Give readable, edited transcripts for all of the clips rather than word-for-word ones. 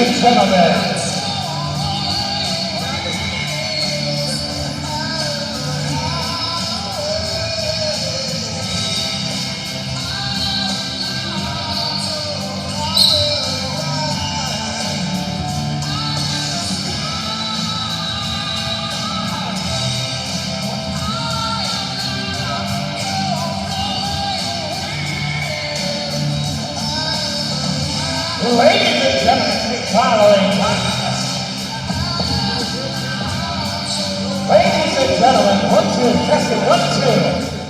and gentlemen. Ladies and gentlemen, following contest. Ladies and gentlemen, 1, 2, testing, 1, 2.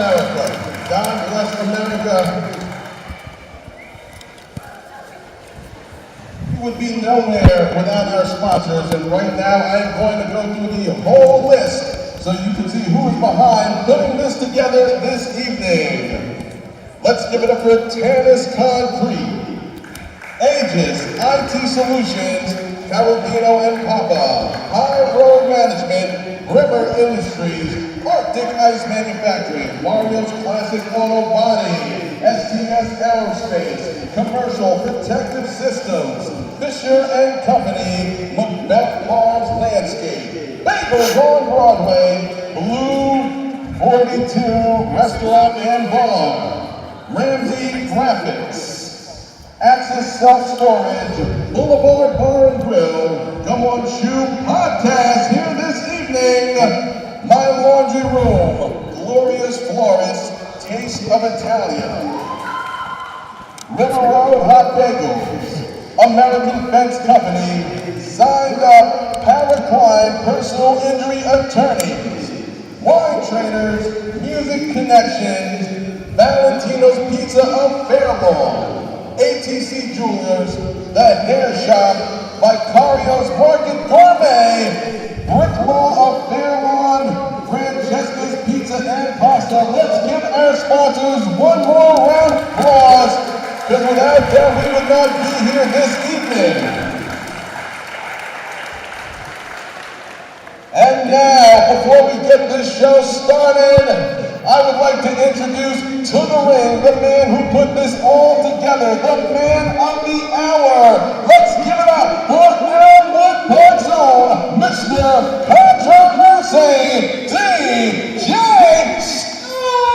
America. God bless America. We would be nowhere without our sponsors, and right now I'm going to go through the whole list so you can see who is behind putting this together this evening. Let's give it up for Tannis Concrete, Aegis IT Solutions, Carabino and Papa, High Road Management, River Industries, Arctic Ice Manufacturing, Mario's Classic Auto Body, STS Aerospace, Commercial Protective Systems, Fisher and Company, Macbeth Farms Landscape, Bagels on Broadway, Blue 42 Restaurant and Bar, Ramsey Graphics, Access Self-Storage, Boulevard Bar and Grill, Come On Shoe Podcast here this evening, My Laundry Room, Glorious Florist, Taste of Italia, River Road Hot Bagels, American Fence Company, Signed Up Paracline Personal Injury Attorneys, Wine Trainers, Music Connections, Valentino's Pizza of Fairlawn, ATC Jewelers, The Hair Shop, Vicario's Market Gourmet, Brick Law of Fairlawn, Francesca's Pizza and Pasta. Let's give our sponsors one more round of applause, because without them we would not be here this evening. And now, before we get this show started, I would like to introduce to the ring the man who put this all together, the man of the hour. Let's give it up for Elmwood Park Zone, Mr. Controversy, DJ Thorn!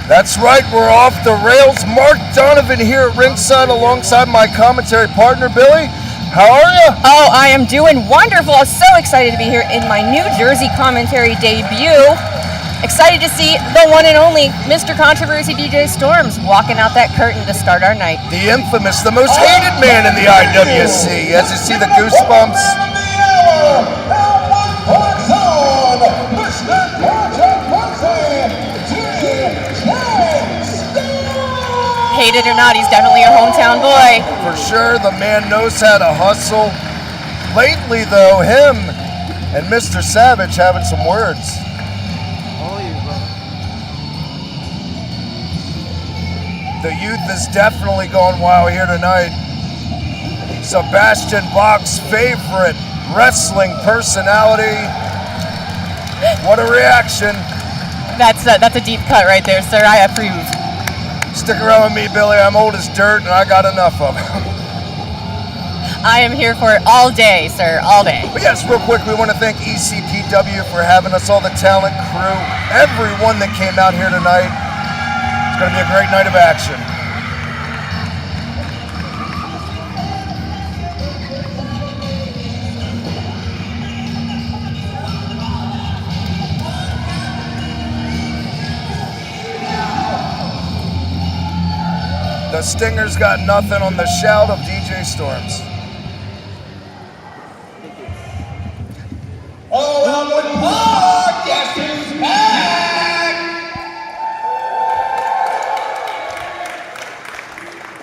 That's right, we're off the rails. Mark Donovan here at ringside alongside my commentary partner, Billy. How are you? Oh, I am doing wonderful. I'm so excited to be here in my New Jersey commentary debut. Excited to see the one and only Mr. Controversy DJ Storms walking out that curtain to start our night. The infamous, the most hated man in the IWC. As you see the goosebumps. Hated or not, he's definitely a hometown boy. For sure, the man knows how to hustle. Lately, though, him and Mr. Savage having some words. The youth is definitely going wild here tonight. Sebastian Bach's favorite wrestling personality. What a reaction. That's a deep cut right there, sir. I approve. Stick around with me, Billy. I'm old as dirt and I got enough of it. I am here for it all day, sir, all day. But yes, real quick, we want to thank ECPW for having us, all the talent, crew, everyone that came out here tonight. It's going to be a great night of action. The Stinger's got nothing on the shout of DJ Storms. Oh, Elmwood Park, guess who's back?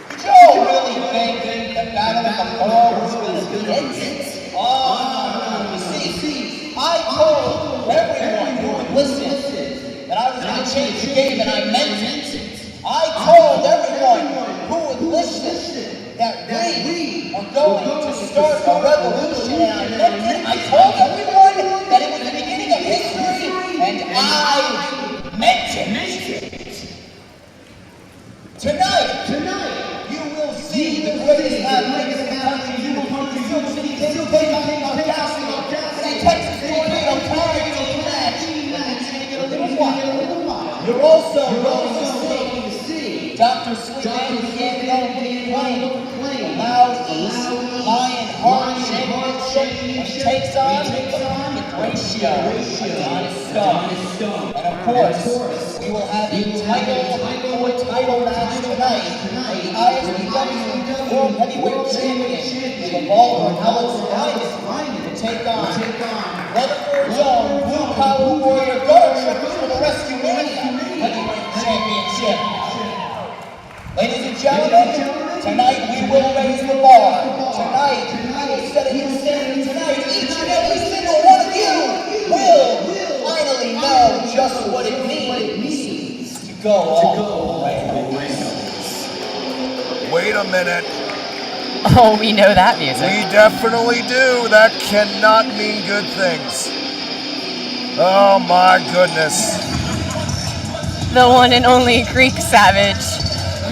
Did y'all really think the Battle of the Fall was going to be ended? Oh, you see, I told everyone who would listen that I was going to change the game, and I meant it. I told everyone who would listen that we were going to start a revolution, and I meant it. I told everyone that it was the beginning of history, and I meant it. Tonight, you will see the greatest athlete in the country. You will see the Silver City King take on Audacity, the Texas Tornado Carry match. It's going to get a little wild. You're also going to see Dr. Sweet and Gangone being playing LoudEast, Lionheart Championship, which takes on the ratio, Adonis. And of course, we we will have a title match tonight. The ISPW World Heavyweight Champion, the Locke to take on Rutherford's own Blue Collar Warrior Gangone for the RescueMania Heavyweight Championship. Ladies and gentlemen, tonight we will raise the bar. Tonight we will set a new standard. Tonight each and every single one of you will finally know just what it means to go all the way. Wait a minute. Oh, we know that music. We definitely do. That cannot mean good things. Oh my goodness. The one and only Greek Savage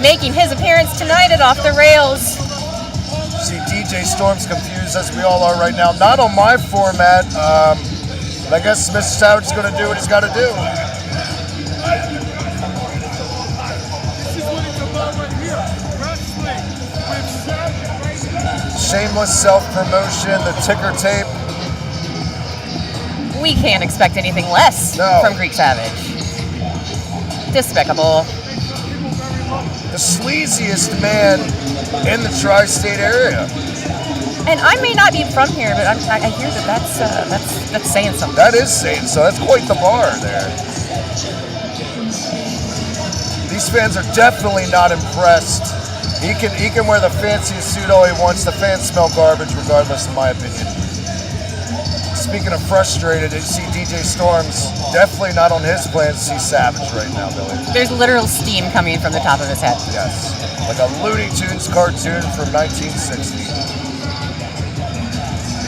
making his appearance tonight at Off the Rails. See, DJ Storm's confused as we all are right now. Not on my format. But I guess Mr. Savage's going to do what he's got to do. Shameless self-promotion, the ticker tape. We can't expect anything less from Greek Savage. Despicable. The sleaziest man in the tri-state area. And I may not be from here, but I hear that's saying something. That is saying so. That's quite the bar there. These fans are definitely not impressed. He can wear the fanciest suit all he wants. The fans smell garbage, regardless, in my opinion. Speaking of frustrated, you see DJ Storm's definitely not on his plans to see Savage right now, Billy. There's literal steam coming from the top of his head. Yes, like a Looney Tunes cartoon from 1960.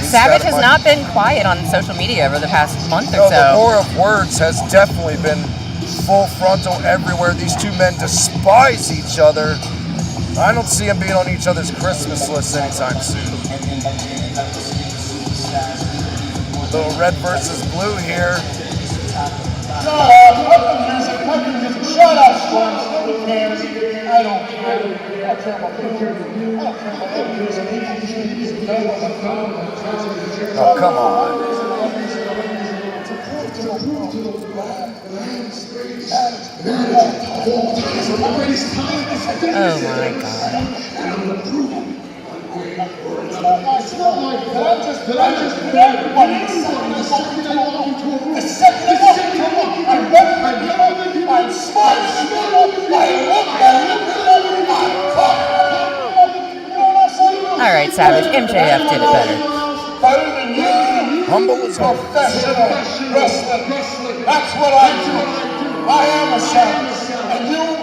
Savage has not been quiet on social media over the past month or so. The war of words has definitely been full frontal everywhere. These two men despise each other. I don't see them being on each other's Christmas lists anytime soon. Little red versus blue here. Shut up, Storm. Nobody cares. I don't care. I don't care about pictures. Oh, come on. Oh my God. All right, Savage. MJF did it better. Humble as hell. Professional wrestling. That's what I do. I am a savage.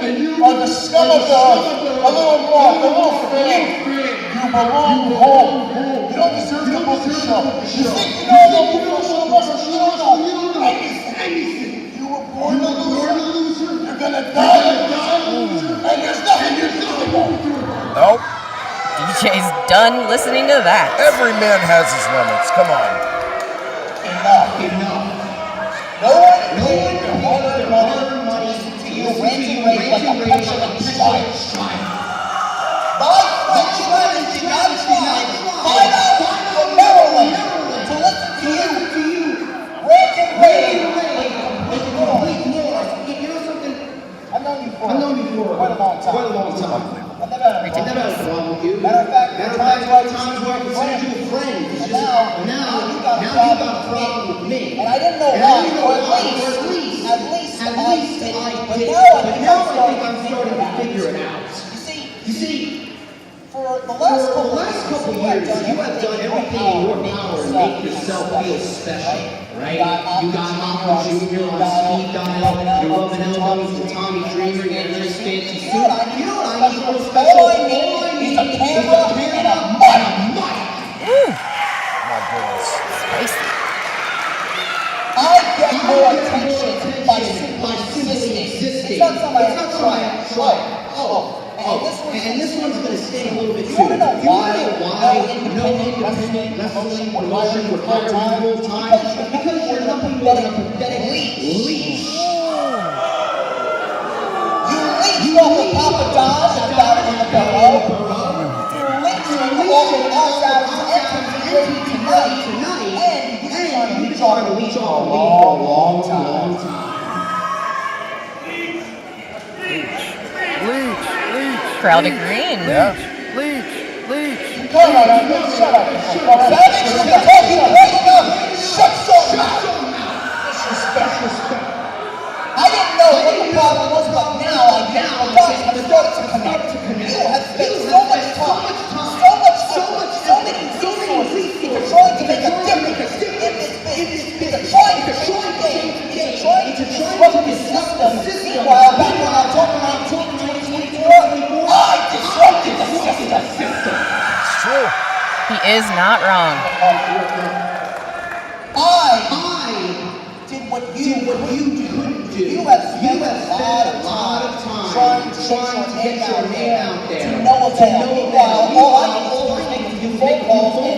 And you are the scum of the earth. A little moth, a little flea. You belong home. You don't deserve to book the show. You think you know the professional wrestling? You don't know anything. You were born a loser. You're gonna die a loser. And there's nothing you can do about it. Nope. DJ's done listening to that. Every man has his limits. Come on. Enough. No one can order money to you ranting like a petulant child. My friend Trey did not fly from Maryland to listen to you rant and rave like a complete north. You know something? I've known you for quite a long time. I've never had a problem with you. Matter of fact, there are times where I considered you a friend. And now you got a problem with me. And I didn't know why, or at least I did. But now I think I'm starting to figure it out. You see, for the last couple years, you have done everything in your power to make yourself feel special. Right? You got Locke Jr. on speed dial, you're rubbing elbows with Tommy Dreamer, you got a nice fancy suit. You know what I need for special? All I need is a camera and a mic. My goodness. Spicy. I get more attention by simply existing. It's not something I have to try. And this one's going to stay a little bit too. You want to know why no independent wrestling promotion would hire you full time? Because you're nothing but a pathetic leech. You leech off of Papa Don and down in the Borough. You leech off of Outsider's entrance tonight. And you've been trying to leech off of me for a long time. crowd agreeing. Yeah. Leech. Shut up. Savage, you've been talking great enough. Shut your mouth. Disrespect. I didn't know what the problem was, but now I get the dots have started to connect. You have spent so much time, so many resources into trying to make a difference in this business, into trying to change things, into trying to disrupt the system. Meanwhile, back when I talked about 2024, I disrupted the system. It's true. He is not wrong. I did what you couldn't do. You have spent a lot of time trying to get your name out there. To no avail. Meanwhile, all I need to do is make a few phone calls and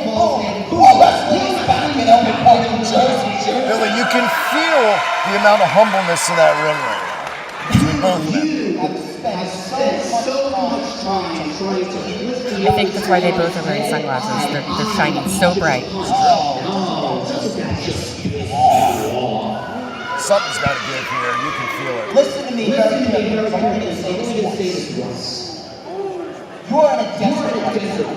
boom, all wrestling is back in Elmwood Park, New Jersey. Billy, you can feel the amount of humbleness in that ring right now. Between both of them. You have spent so much time trying to lift the I think that's why they both are wearing sunglasses. They're shining so bright. Something's got to give here. You can feel it. Listen to me very carefully. I'm only going to say this once. You are in a desert right now.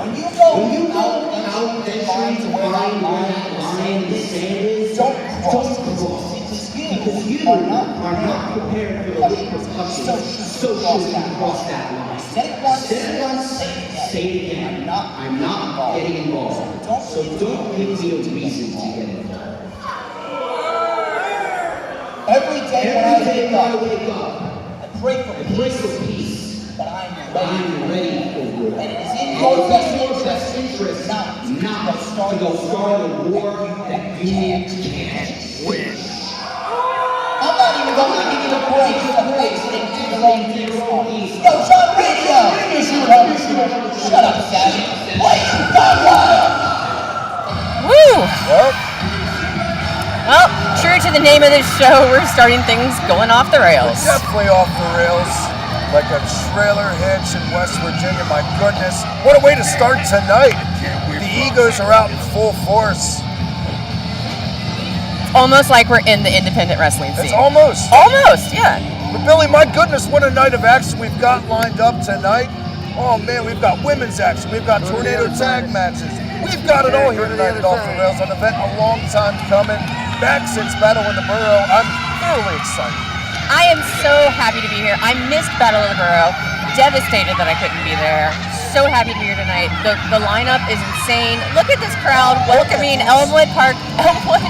When you go out and find where that line in the sand is, don't cross. Because you are not prepared for the repercussions. So should you cross that line. Say it once, say it again. I'm not getting involved. So don't give me a reason to get involved. Every day when I wake up, I pray for peace, but I'm ready for war. And it is in your best interest not to start a war that you can't win. I'm not even going to give you the grace of exiting to your own dear. Yo, John Radio! Shut up, Savage. Play Gunwater! Woo! Well, true to the name of this show, we're starting things going off the rails. Definitely off the rails, like a trailer hitch in West Virginia. My goodness, what a way to start tonight. The egos are out in full force. Almost like we're in the independent wrestling scene. It's almost. Almost, yeah. But Billy, my goodness, what a night of action we've got lined up tonight. Oh man, we've got women's action, we've got tornado tag matches. We've got it all here tonight at Off the Rails, an event a long time coming. Back since Battle in the Borough. I'm thoroughly excited. I am so happy to be here. I missed Battle of the Borough. Devastated that I couldn't be there. So happy to be here tonight. The lineup is insane. Look at this crowd welcoming Elmwood Park. Elmwood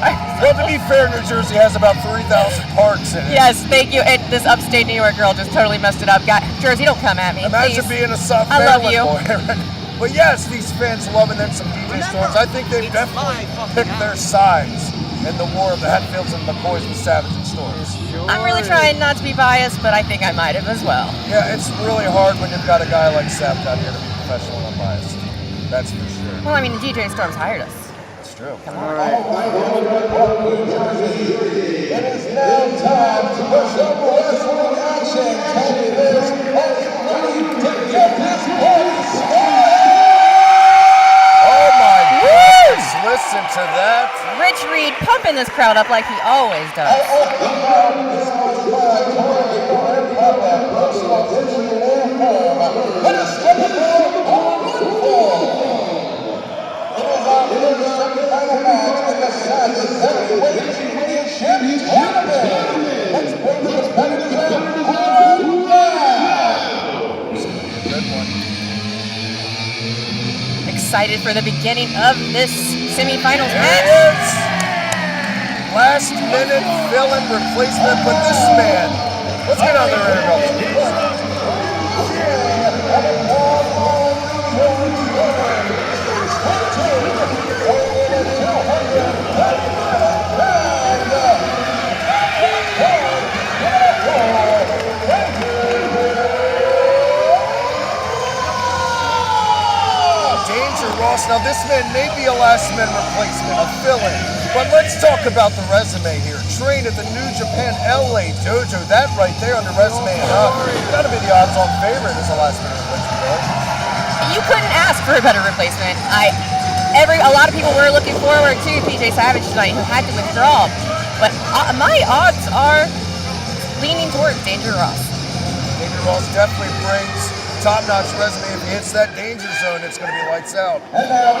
Park. Well, to be fair, New Jersey has about 3,000 parks in it. Yes, thank you. This upstate New York girl just totally messed it up. Jersey, don't come at me. Imagine please. being a South I love Maryland you. boy. But yes, these fans loving them some DJ Storms. I think they've definitely picked their sides in the war of the Hatfields and McCoys with Savage and Storms. I'm really trying not to be biased, but I think I might have as well. Yeah, it's really hard when you've got a guy like Sav out here to be professional and unbiased. That's for sure. Well, I mean, DJ Storms hired us. It's true. Come on. It is now time to put some wrestling action. Tell me this, are you ready to get this party started? Oh my goodness, listen to that. Rich Reed pumping this crowd up like he always does. I open up this was my Thorn public personal digital form. It is typical on It is our semi-final match in the Savage Heavyweight Championship tournament. Let's bring the competitors on now. Good one. Excited for the beginning of this semifinals There match. it is. Last minute fill-in replacement, but this man, let's get on their introduction. Ross. Now this man may be a last-minute replacement, a fill-in, but let's talk about the resume here. Trained at the New Japan LA Dojo, that right there on the resume enough. Gotta be the odds-on favorite as a last-minute replacement, right? You couldn't ask for a better replacement. A lot of people were looking forward to PJ Savage tonight, who had to withdraw, but my odds are leaning towards Danger Ross. Danger Ross definitely brings top-notch resume. If he hits that danger zone, it's going to be lights out. And now,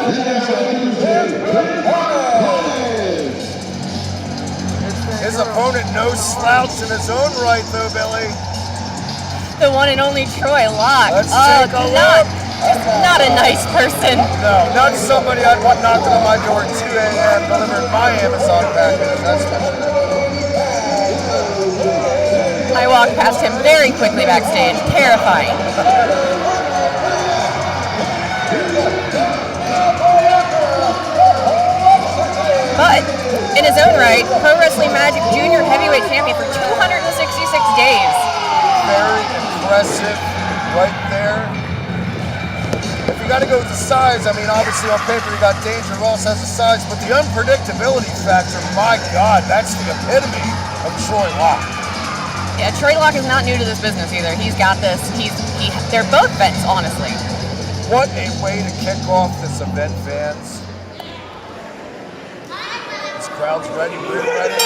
his opponent, no slouch in his own right, though, Billy. The one and only Troy Locke. Let's take a look. Not a nice person. No, not somebody I'd want knocking on my door at 2 a.m. delivering my Amazon package, that's for sure. I walked past him very quickly backstage, terrifying. But, in his own right, Pro Wrestling Magic Junior Heavyweight Champion for 266 days. Very impressive right there. If you got to go with the size, I mean, obviously on paper you got Danger Ross has the size, but the unpredictability factor, my God, that's the epitome of Troy Locke. Yeah, Troy Locke is not new to this business either. He's got this. They're both vets, honestly. What a way to kick off this event, fans. This crowd's ready, we're ready.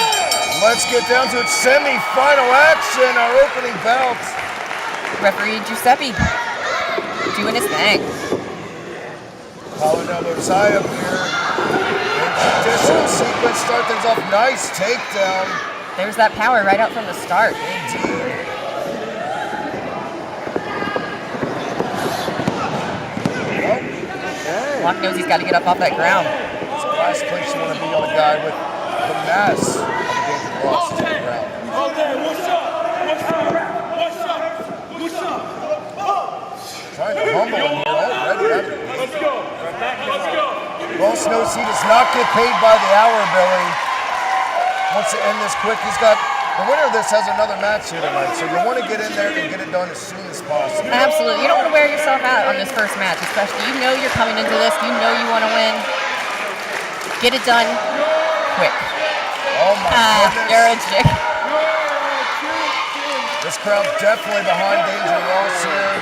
Let's get down to its semi-final action, our opening bout. Referee Giuseppe doing his thing. Collar elbows high up here. Traditional sequence, start things off. Nice takedown. There's that power right out from the start. Indeed. Locke knows he's got to get up off that ground. It's the last place you want to be on a guy with the mass of the Danger Ross to the ground. Trying to humble him here already. Let's go. Ross knows he does not get paid by the hour, Billy. Wants to end this quick. The winner of this has another match here tonight, so you want to get in there and get it done as soon as possible. Absolutely. You don't want to wear yourself out on this first match, especially. You know you're coming into this. You know you want to win. Get it done quick. Oh my goodness. You're a chick. This crowd's definitely behind Danger Ross here.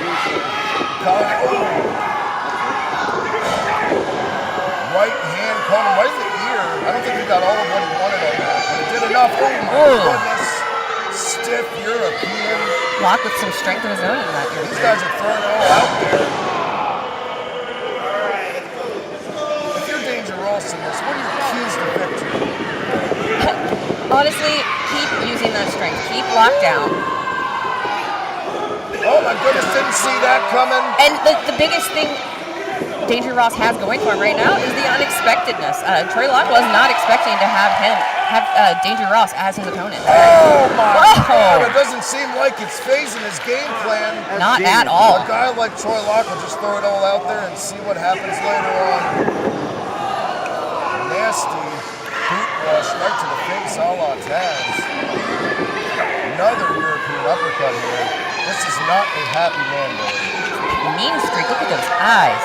Right hand caught him right in the ear. I don't think he got all of what he wanted on that, but it did enough. Oh my goodness. Stiff European. Locke with some strength of his own in that These guys are throwing it all out there. If you're Danger Ross in this, what are your keys to victory? Honestly, keep using that strength. Keep Locke down. Oh my goodness, didn't see that coming. And the biggest thing Danger Ross has going for him right now is the unexpectedness. Troy Locke was not expecting to have Danger Ross as his opponent. Oh my God, it doesn't seem like it's phasing his game plan. Not at all. A guy like Troy Locke will just throw it all out there and see what happens later on. Nasty boot rush right to the face, a la Taz. Another European uppercut here. This is not a happy man, though. Mean streak, look at those eyes.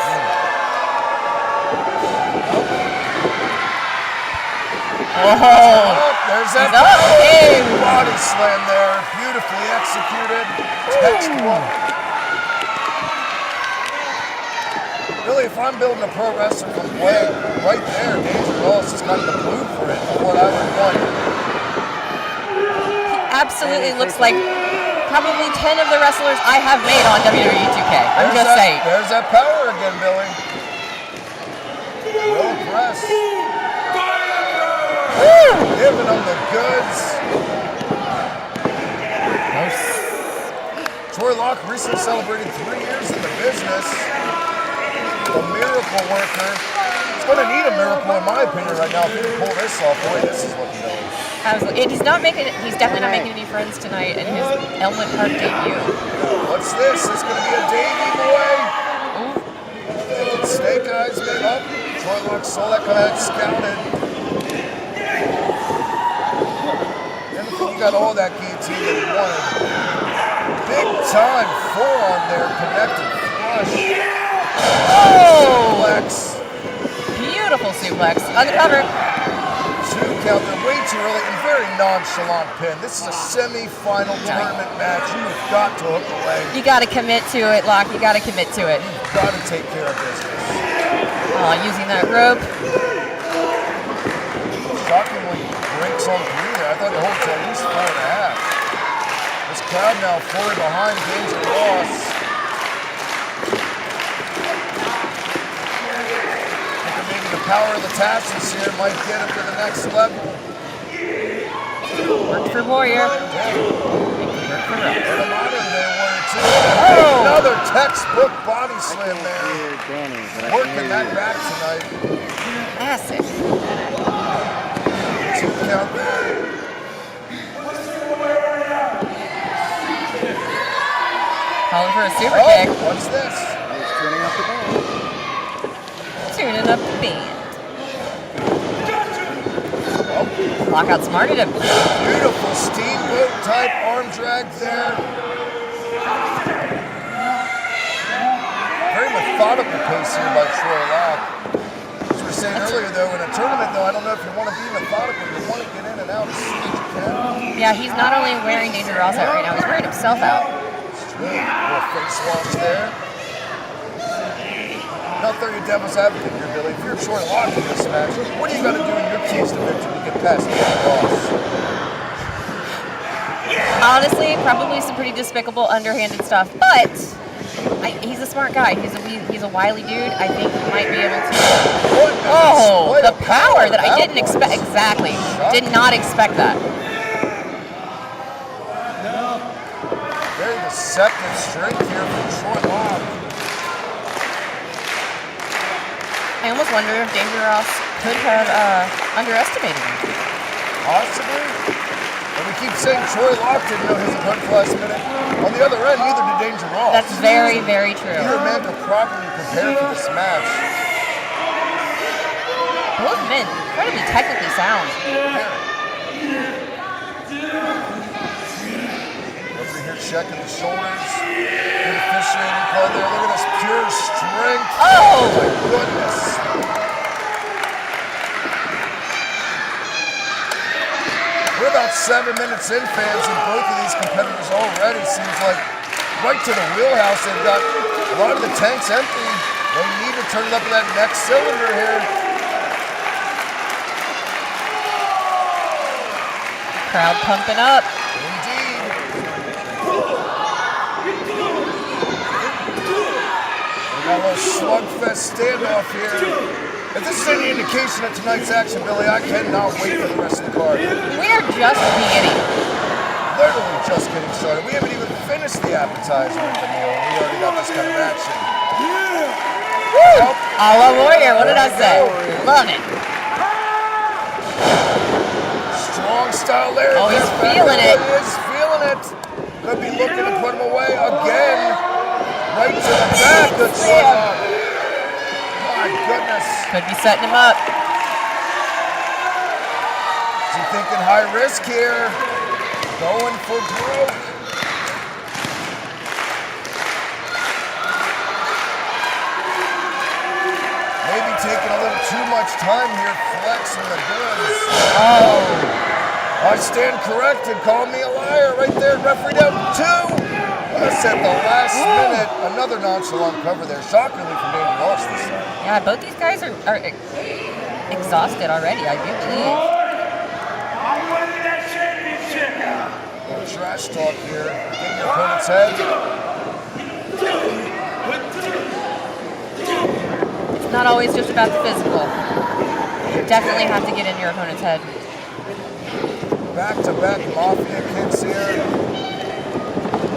Oh, there's that body slam there. Beautifully executed. Textbook. Really, if I'm building a pro wrestler from play, right there, Danger Ross is kind of the blueprint of what I would want. Absolutely looks like probably 10 of the wrestlers I have made on WWE 2K. I'm just saying. There's that power again, Billy. Real press. Woo! Giving them the goods. Troy Locke recently celebrated 3 years in the business. The miracle worker. He's going to need a miracle, in my opinion, right now. If he can pull this off, boy, this is looking good. Absolutely. He's definitely not making any friends tonight in his Elmwood Park debut. What's this? It's going to be a Davey boy. Thinking snake eyes made up. Troy Locke saw that kind of scouted. And you got all that guillotine that he wanted. Big time forearm there, connected flush. Oh! Suplex. Beautiful suplex. On the cover. 2 count there, way too early, and very nonchalant pin. This is a semi-final tournament match. You've got to hook a leg. You got to commit to it, Locke. You got to commit to it. You've got to take care of business. Oh, using that rope. Shockingly breaks on 3 there. I thought the whole to at least 4.5. This crowd now fully behind Danger Ross. Thinking maybe the power of the taxes here might get him to the next level. Worked for Warrior. Worked for Russ. And a modern day Warrior too. Oh! Another textbook body slam there. Working that back tonight. Classic. 2 count there. Calling for a super kick. What's this? He's tuning up the band. Tuning up the band. Locke outsmarted him. Beautiful steamboat type arm drag there. Very methodical pace here by Troy Locke. As we were saying earlier though, in a tournament though, I don't know if you want to be methodical, you want to get in and out as soon as you can. Yeah, he's not only wearing Danger Ross out right now, he's wearing himself out. Little face wash there. Not there your devil's advocate here, Billy. If you're Troy Locke in this match, what are you going to do in your keys to victory to get past Danger Ross? Honestly, probably some pretty despicable, underhanded stuff, but he's a smart guy. He's a wily dude. I think he might be able to. Oh, the power that I didn't expect. Exactly. Did not expect that. Very deceptive strength here from Troy Locke. I almost wonder if Danger Ross could have underestimated him. Possibly. And we keep saying Troy Locke didn't know his opponent for last minute. On the other end, neither did Danger Ross. That's very, very true. Neither man could properly prepare for this match. Both men incredibly technically sound. Over here checking the shoulders. Good officiating call there. Look at this pure strength. Oh! My goodness. We're about 7 minutes in, fans, and both of these competitors already seems like right to the wheelhouse. They've got a lot of the tanks empty. They need to turn it up to that next cylinder here. Crowd pumping up. Indeed. We got a little slugfest standoff here. If this is any indication of tonight's action, Billy, I cannot wait for the rest of the card. We are just beginning. Literally just getting started. We haven't even finished the appetizer at the meal, and we already got this kind of action. Woo! A la Warrior, what did I say? Love it. Strong style there. Oh, he's feeling it. He is feeling it. Could be looking to put him away again. Right to the back. Good shot. My goodness. Could be setting him up. Is he thinking high risk here? Going for broke. Maybe taking a little too much time here flexing the goods. Oh. I stand corrected. Call me a liar right there. Referee down 2. Us at the last minute. Another nonchalant cover there. Shockingly from Danger Ross this time. Yeah, both these guys are exhausted already, I do believe. I'm winning that championship. Little trash talk here. Getting your opponent's head. It's not always just about the physical. You definitely have to get in your opponent's head. Back-to-back Mafia kicks here.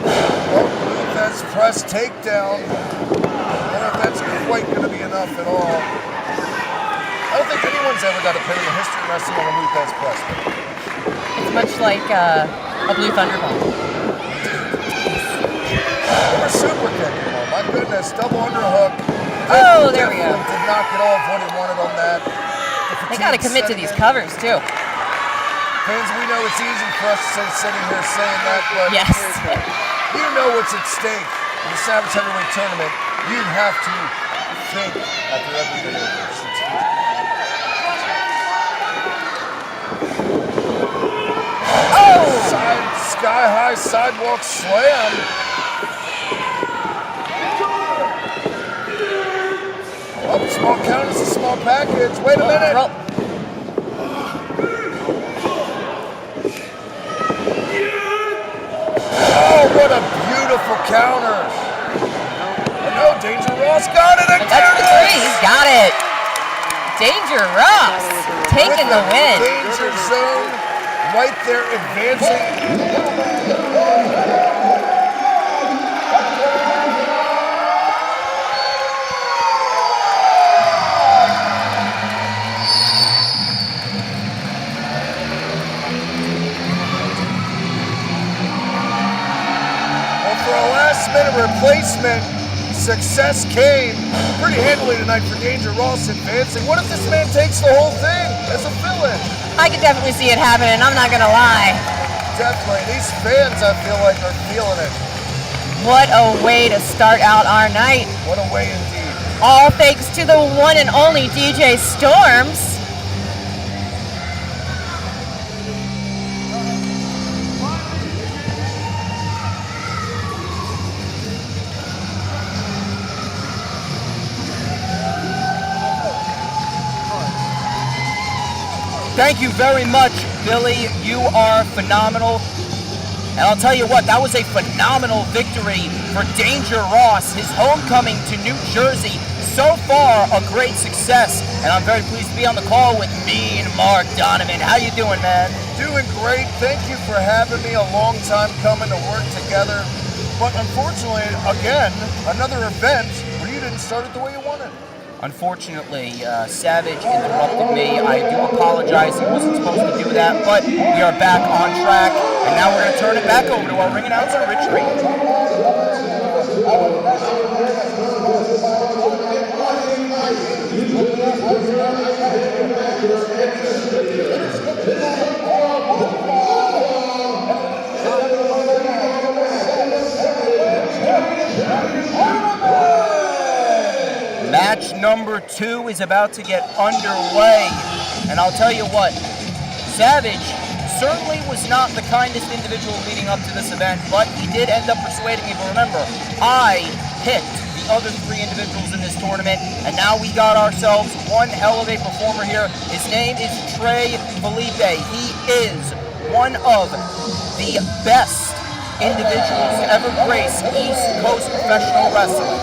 Oh, that's press takedown. I don't know if that's quite going to be enough at all. I don't think anyone's ever got a pin in the history of wrestling on a Luthez press. It's much like a Blue Thunderball. Or super kicking one. My goodness, double underhook. Oh, there we go. Did not get all of what he wanted on that. They got to commit to these covers, too. Fans, we know it's easy for us to say sitting here saying that, but Yes. you know what's at stake in the Savage Heavyweight Tournament. You have to think after every maneuver. Oh! Sky high sidewalk slam. Oh, small count is a small package. Wait a minute. Roll. Ross got it again. That's the three. He's got it. Danger Ross taking the win. Danger zone right there, advancing. Well, for a last-minute replacement, success came pretty handily tonight for Danger Ross advancing. What if this man takes the whole thing as a fill-in? I could definitely see it happening, I'm not gonna lie. Definitely. These fans, I feel like, are feeling it. What a way to start out our night. What a way indeed. All thanks to the one and only DJ Storms. Thank you very much, Billy. You are phenomenal. And I'll tell you what, that was a phenomenal victory for Danger Ross, his homecoming to New Jersey. So far, a great success. And I'm very pleased to be on the call with me and Mark Donovan. How you doing, man? Doing great. Thank you for having me. A long time coming to work together. But unfortunately, again, another event where you didn't start it the way you wanted. Unfortunately, Savage interrupted me. I do apologize. He wasn't supposed to do that, but we are back on track, and now we're going to turn it back over to our ring announcer, Rich Reed. Match number 2 is about to get underway, and I'll tell you what, Savage certainly was not the kindest individual leading up to this event, but he did end up persuading me. But remember, I picked the other 3 individuals in this tournament, and now we got ourselves one hell of a performer here. His name is Trey Felipe. He is one of the best individuals to ever grace East Coast professional wrestling.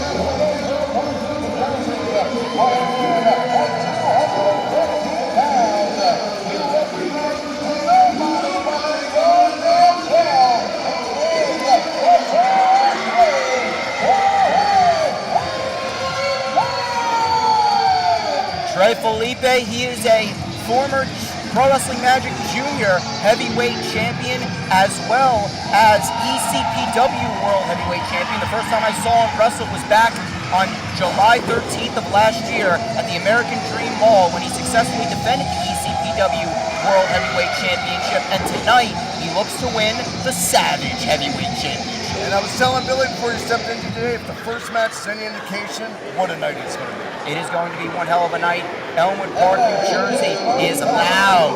Trey Felipe, he is a former Pro Wrestling Magic Junior heavyweight champion as well as ECPW World Heavyweight Champion. The first time I saw him wrestle was back on July 13th of last year at the American Dream Ball when he successfully defended the ECPW World Heavyweight Championship, and tonight he looks to win the Savage Heavyweight Championship. And I was telling Billy before you stepped into today, if the first match is any indication, what a night it's going to be. It is going to be one hell of a night. Elmwood Park, New Jersey is loud.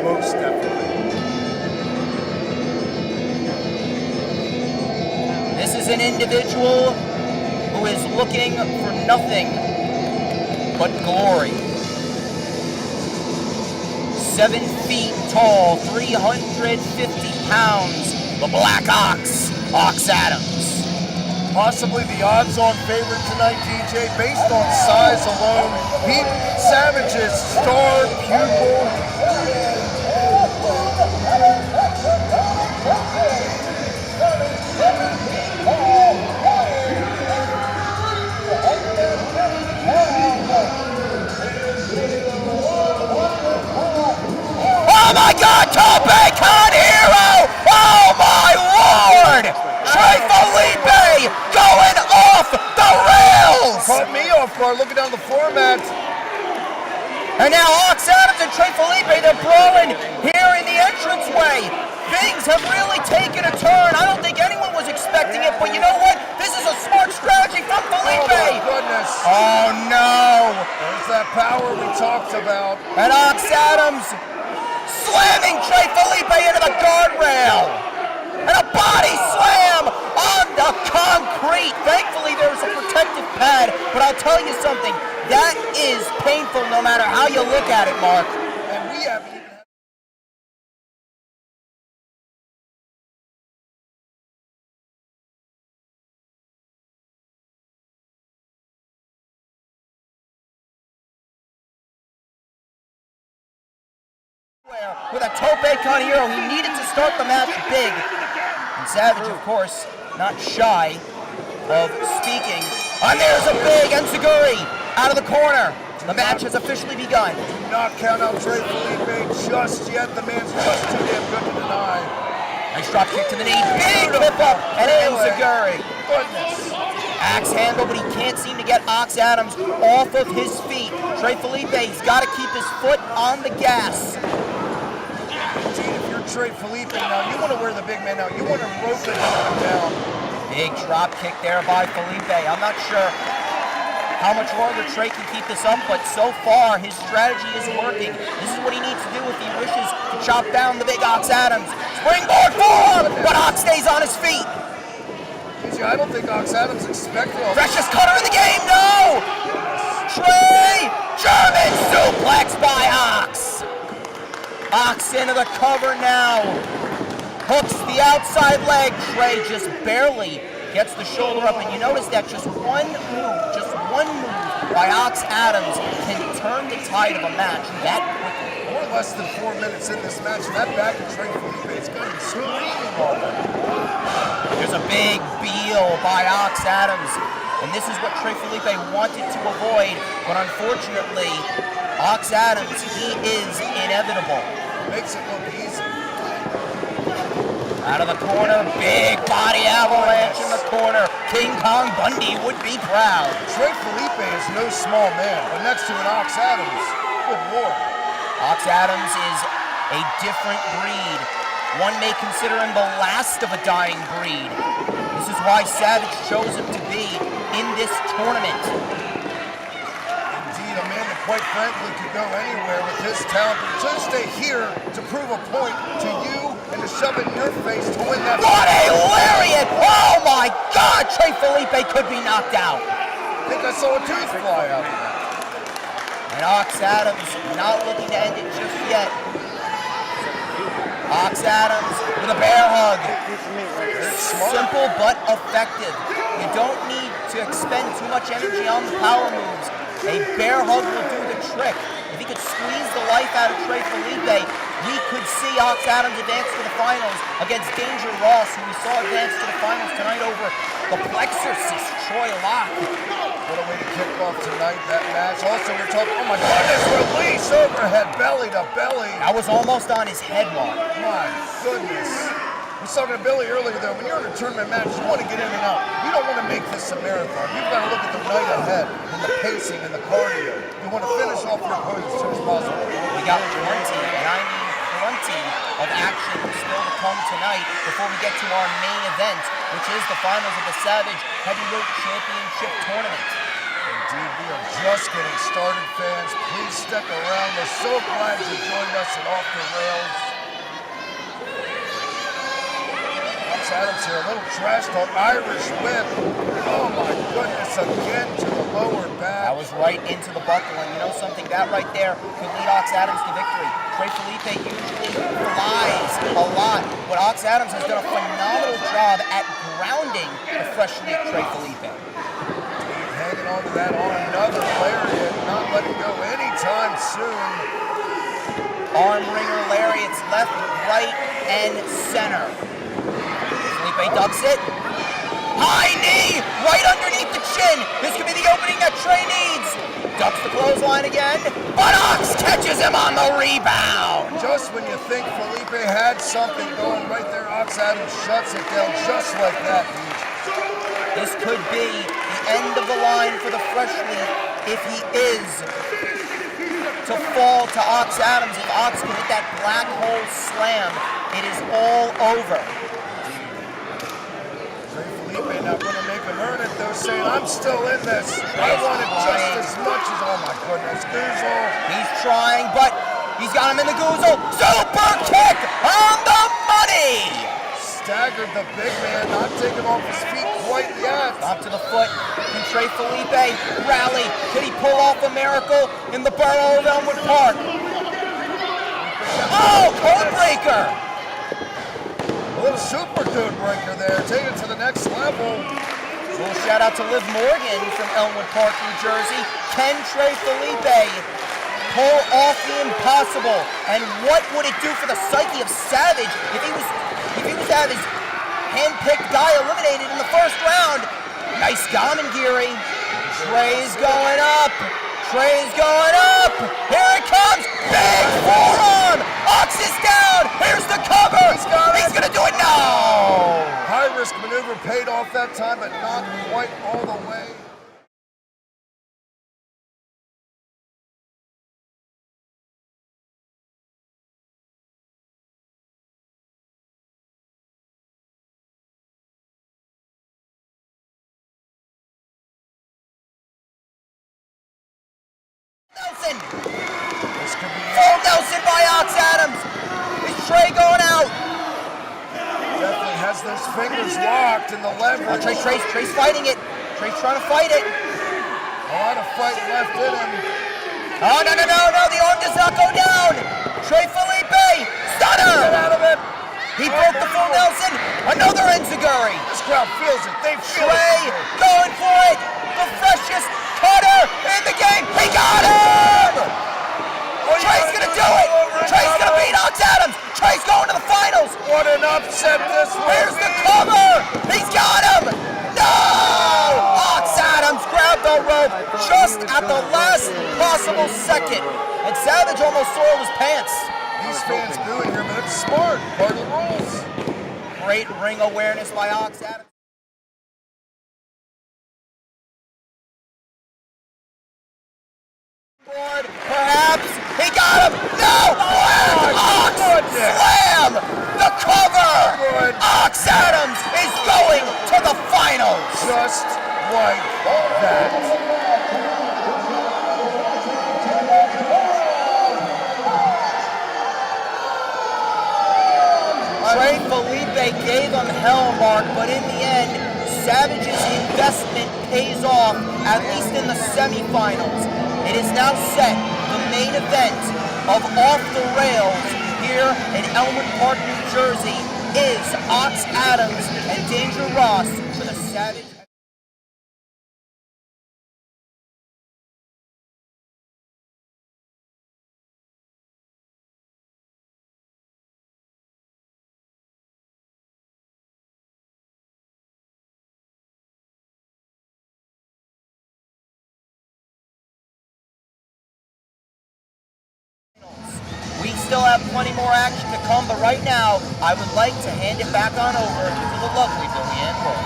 Most definitely. This is an individual who is looking for nothing but glory. 7 feet tall, 350 pounds, the Black Ox, Ox Adams. Possibly the odds-on favorite tonight, DJ, based on size alone. Pete Savage's star pupil. Oh my God, Tope Con Hero! Oh my Lord! Trey Felipe going off the rails! Caught me off guard looking down the format. And now Ox Adams and Trey Felipe, they're brawling here in the entranceway. Things have really taken a turn. I don't think anyone was expecting it, but you know what? This is a smart strategy from Felipe. Oh my goodness. Oh no! There's that power we talked about. And Ox Adams slamming Trey Felipe into the guardrail. And a body slam on the concrete. Thankfully, there's a protective pad, but I'll tell you something, that is painful no matter how you look at it, Mark. And we have With a tope con hero, he needed to start the match big. And Savage, of course, not shy of speaking. And there's a big Enziguri out of the corner. The match has officially begun. Do not count out Trey Felipe just yet. The man's just too damn good to deny. Nice drop kick to the knee. Big hip up and Enziguri. Goodness. Axe handle, but he can't seem to get Ox Adams off of his feet. Trey Felipe, he's got to keep his foot on the gas. If you're Trey Felipe now, you want to wear the big man now. You want to rope him down. Big drop kick there by Felipe. I'm not sure how much longer Trey can keep this up, but so far his strategy is working. This is what he needs to do if he wishes to chop down the big Ox Adams. Springboard forearm, but Ox stays on his feet. I don't think Ox Adams expected all Freshest cutter in the game, no! Trey, German suplex by Ox. Ox into the cover now. Hooks the outside leg. Trey just barely gets the shoulder up, and you notice that just one move by Ox Adams can turn the tide of a match that quickly. More or less than 4 minutes in this match, that back of Trey Felipe is going to be screaming already. There's a big Beal by Ox Adams, and this is what Trey Felipe wanted to avoid, but unfortunately, Ox Adams, he is inevitable. Makes it look easy. Out of the corner, big body avalanche in the corner. King Kong Bundy would be proud. Trey Felipe is no small man, but next to an Ox Adams, good lord. Ox Adams is a different breed. One may consider him the last of a dying breed. This is why Savage chose him to be in this tournament. Indeed, a man that quite frankly could go anywhere with his talent, but just stay here to prove a point to you and to shove it in your face to win that. What a lariat! Oh my God, Trey Felipe could be knocked out. I think I saw a tooth fly out of that. And Ox Adams not looking to end it just yet. Ox Adams with a bear hug. Simple but effective. You don't need to expend too much energy on the power moves. A bear hug will do the trick. If he could squeeze the life out of Trey Felipe, we could see Ox Adams advance to the finals against Danger Ross, who we saw advance to the finals tonight over the Plexorcist, Troy Locke. What a way to kick off tonight, that match. Also, we're talking, oh my goodness, release overhead, belly to belly. That was almost on his head, Mark. My goodness. We was talking to Billy earlier, though, when you're in a tournament match, you want to get in and out. You don't want to make this a marathon. You've got to look at the night ahead and the pacing and the cardio. You want to finish off your opponent as soon as possible. We got plenty, and I mean plenty of action still to come tonight before we get to our main event, which is the finals of the Savage Heavyweight Championship Tournament. Indeed, we are just getting started, fans. Please stick around. We're so glad you joined us at Off the Rails. Ox Adams here, a little trash talk, Irish whip. Oh my goodness, again to the lower back. That was right into the buckle, and you know something, that right there could lead Ox Adams to victory. Trey Felipe usually flies a lot, but Ox Adams has done a phenomenal job at grounding the freshly Trey Felipe. Hanging on to that on another lariat, not letting go anytime soon. Arm ringer lariats left, right, and center. Felipe ducks it. High knee right underneath the chin. This could be the opening that Trey needs. Ducks the clothesline again, but Ox catches him on the rebound. Just when you think Felipe had something going right there, Ox Adams shuts it down just like that, dude. This could be the end of the line for the freshly if he is to fall to Ox Adams. If Ox can hit that black hole slam, it is all over. Trey Felipe not going to make him earn it, though, saying, I'm still in this. I want it just as much as, oh my goodness, Goozle. He's trying, but he's got him in the Goozle. Super kick on the money. Staggered the big man, not taking off his feet quite yet. Up to the foot. Can Trey Felipe rally? Can he pull off a miracle in the borough of Elmwood Park? Oh, code breaker! A little super code breaker there, take it to the next level. A little shout out to Liv Morgan from Elmwood Park, New Jersey. Can Trey Felipe pull off the impossible. And what would it do for the psyche of Savage if he was to have his hand-picked guy eliminated in the first round? Nice commentary. Trey's going up. Trey's going up. Here it comes. Big forearm. Ox is down. Here's the cover. He's going to do it now. High-risk maneuver paid off that time, but not quite all the way. Nelson. Full Nelson by Ox Adams. Is Trey going out? Definitely has those fingers locked in the leverage. Trey's fighting it. Trey's trying to fight it. A lot of fight left in him. Oh, no. The arm does not go down. Trey Felipe. Stunner. Get out of it. He broke the full Nelson. Another enziguri. This crowd feels it. They feel Trey it. going for it. The freshest cutter in the game. He got him. Trey's going to do it. Trey's going to beat Ox Adams. Trey's going to the finals. What an upset this was. Here's the cover. He's got him. No! Ox Adams grabbed the rope just at the last possible second. And Savage almost soiled his pants. These fans booing here, but it's smart. Part of the rules. Great ring awareness by Ox Adams. Perhaps he got him. No! Ox slam! The cover! Ox Adams is going to the finals. Just like that. Trey Felipe gave him hell, Mark, but in the end, Savage's investment pays off, at least in the semifinals. It is now set, the main event of Off the Rails here in Elmwood Park, New Jersey, is Ox Adams and Danger Ross for the Savage. We still have plenty more action to come, but right now, I would like to hand it back on over to the lovely Billy Ann Wolf.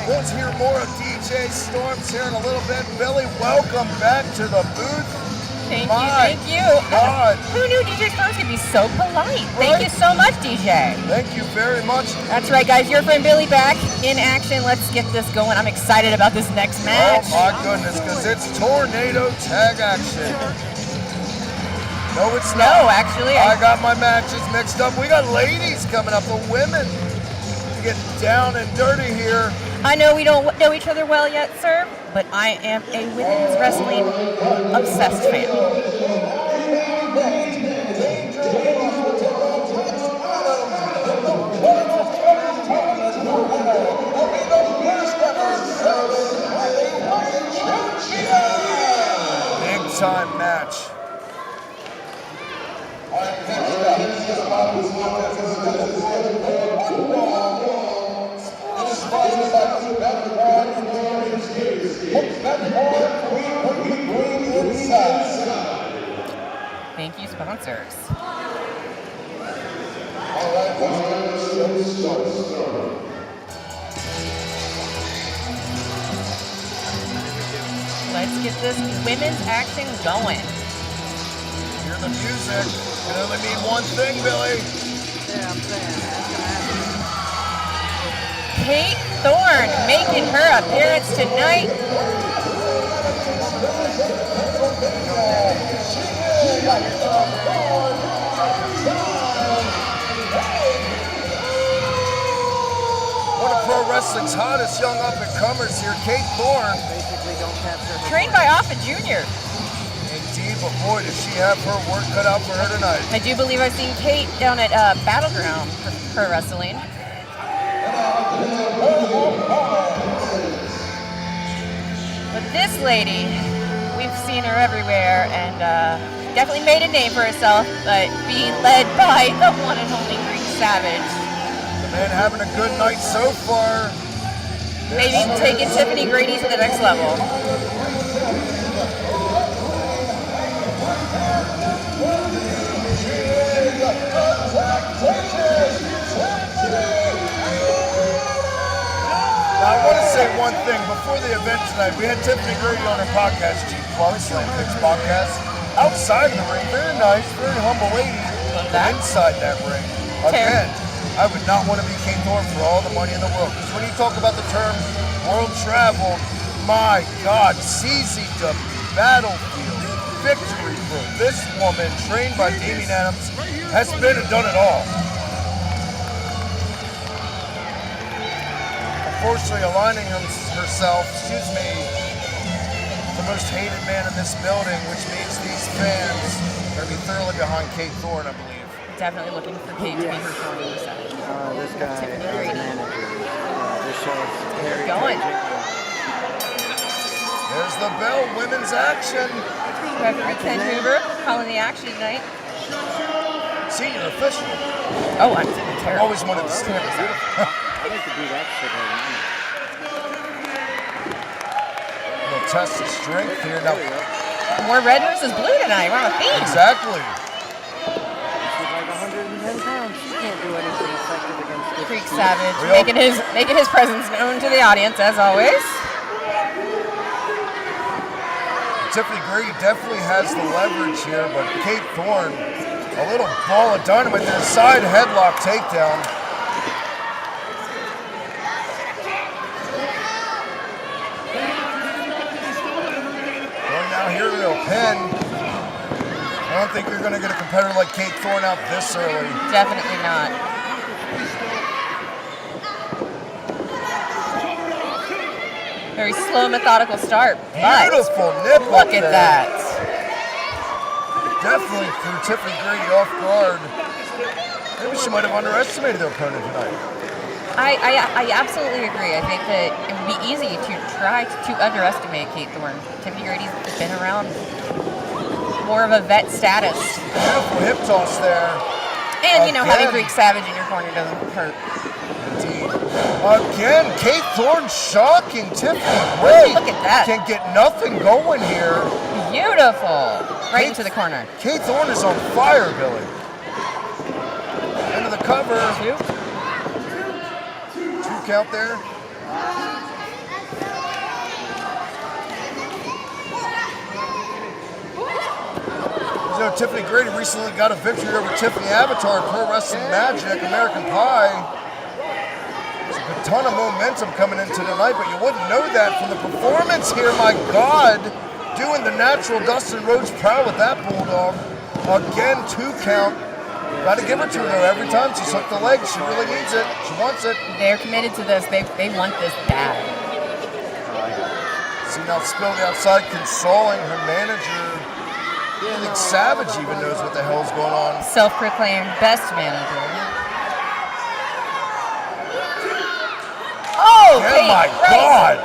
We'll hear more of DJ Storms here in a little bit. Billy, welcome back to the booth. Thank My you. God. Who knew DJ Storms could be so polite? Thank you so much, DJ. Thank you very much. That's right, guys. Your friend Billy back in action. Let's get this going. I'm excited about this next match. Oh my goodness, because it's tornado tag action. No, it's not. No, actually. I got my matches mixed up. We got ladies coming up, the women. Getting down and dirty here. I know we don't know each other well yet, sir, but I am a women's wrestling obsessed fan. Big time match. Thank you, sponsors. Let's get this women's action going. Hear the music. Can only mean one thing, Billy. Yeah, I'm saying. That's gonna happen. Kate Thorn making her appearance tonight. One of pro wrestling's hottest young up-and-comers here, Kate Thorn. Basically, don't capture her. Trained by Alpha Jr. Indeed, but boy, does she have her work cut out for her tonight. I do believe I've seen Kate down at Battleground for wrestling. But this lady, we've seen seeing her everywhere, and definitely made a name for herself, but being led by the one and only Greek Savage. The man having a good night so far. Maybe taking Tiphani Grady to the next level. Now, I want to say one thing. Before the event tonight, we had Tiphani Grady on her podcast, G Plug Slam Picks podcast. Outside of the ring, very nice, very humble lady. But inside that ring, again, I would not want to be Kate Thorn for all the money in the world. Because when you talk about the term world travel, my God, CZW, Battlefield, Victory Crew, this woman, trained by Damian Adams, has been and done it all. Unfortunately, aligning herself, the most hated man in this building, which means these fans are going to be thoroughly behind Kate Thorn, I believe. Definitely looking for Kate to be her corner on the side. This guy is Tiphani a Grady. manager. This show is very Going. There's the bell, women's action. Referee Ken Hoover calling the action tonight. Senior official. Oh, I'm terrible. Always wanted to see it. I like to do that shit every night. We'll test the strength here. Now, More red versus blue tonight. We're on a theme. exactly. She's like 110 pounds. She can't do anything effective against this. Greek beast. Savage Real. making his presence known to the audience as always. Tiphani Grady definitely has the leverage here, but Kate Thorn, a little ball of dynamite there. Side headlock takedown. Going now here to a pin. I don't think you're going to get a competitor like Kate Thorn out this early. Definitely not. Very slow, methodical start. But Beautiful nip look up at there. that. Definitely threw Tiphani Grady off guard. Maybe she might have underestimated their opponent tonight. I absolutely agree. I think that it would be easy to try to underestimate Kate Thorn. Tiphani Grady's been around more of a vet status. Beautiful hip toss there. And, you know, having Again. Greek Savage in your corner doesn't hurt. Indeed. Again, Kate Thorn shocking Tiphani Grady. Look at that. Can get nothing going here. Beautiful. Right into the corner. Kate Thorn is on fire, Billy. Into the cover. Two. Two count there. You know, Tiphani Grady recently got a victory over Tiffany Avatar in Pro Wrestling Magic, American Pie. There's a ton of momentum coming into tonight, but you wouldn't know that from the performance here, my God. Doing the natural Dustin Rhodes proud with that Bulldog. Again, 2 count. Got to give it to her, though. Every time she's hooked the leg, she really needs it. She wants it. They're committed to this. They want this bad. See now Spilly outside consoling her manager. I think Savage even knows what the hell's going on. Self-proclaimed best manager. Oh, Oh Kate, my right. God!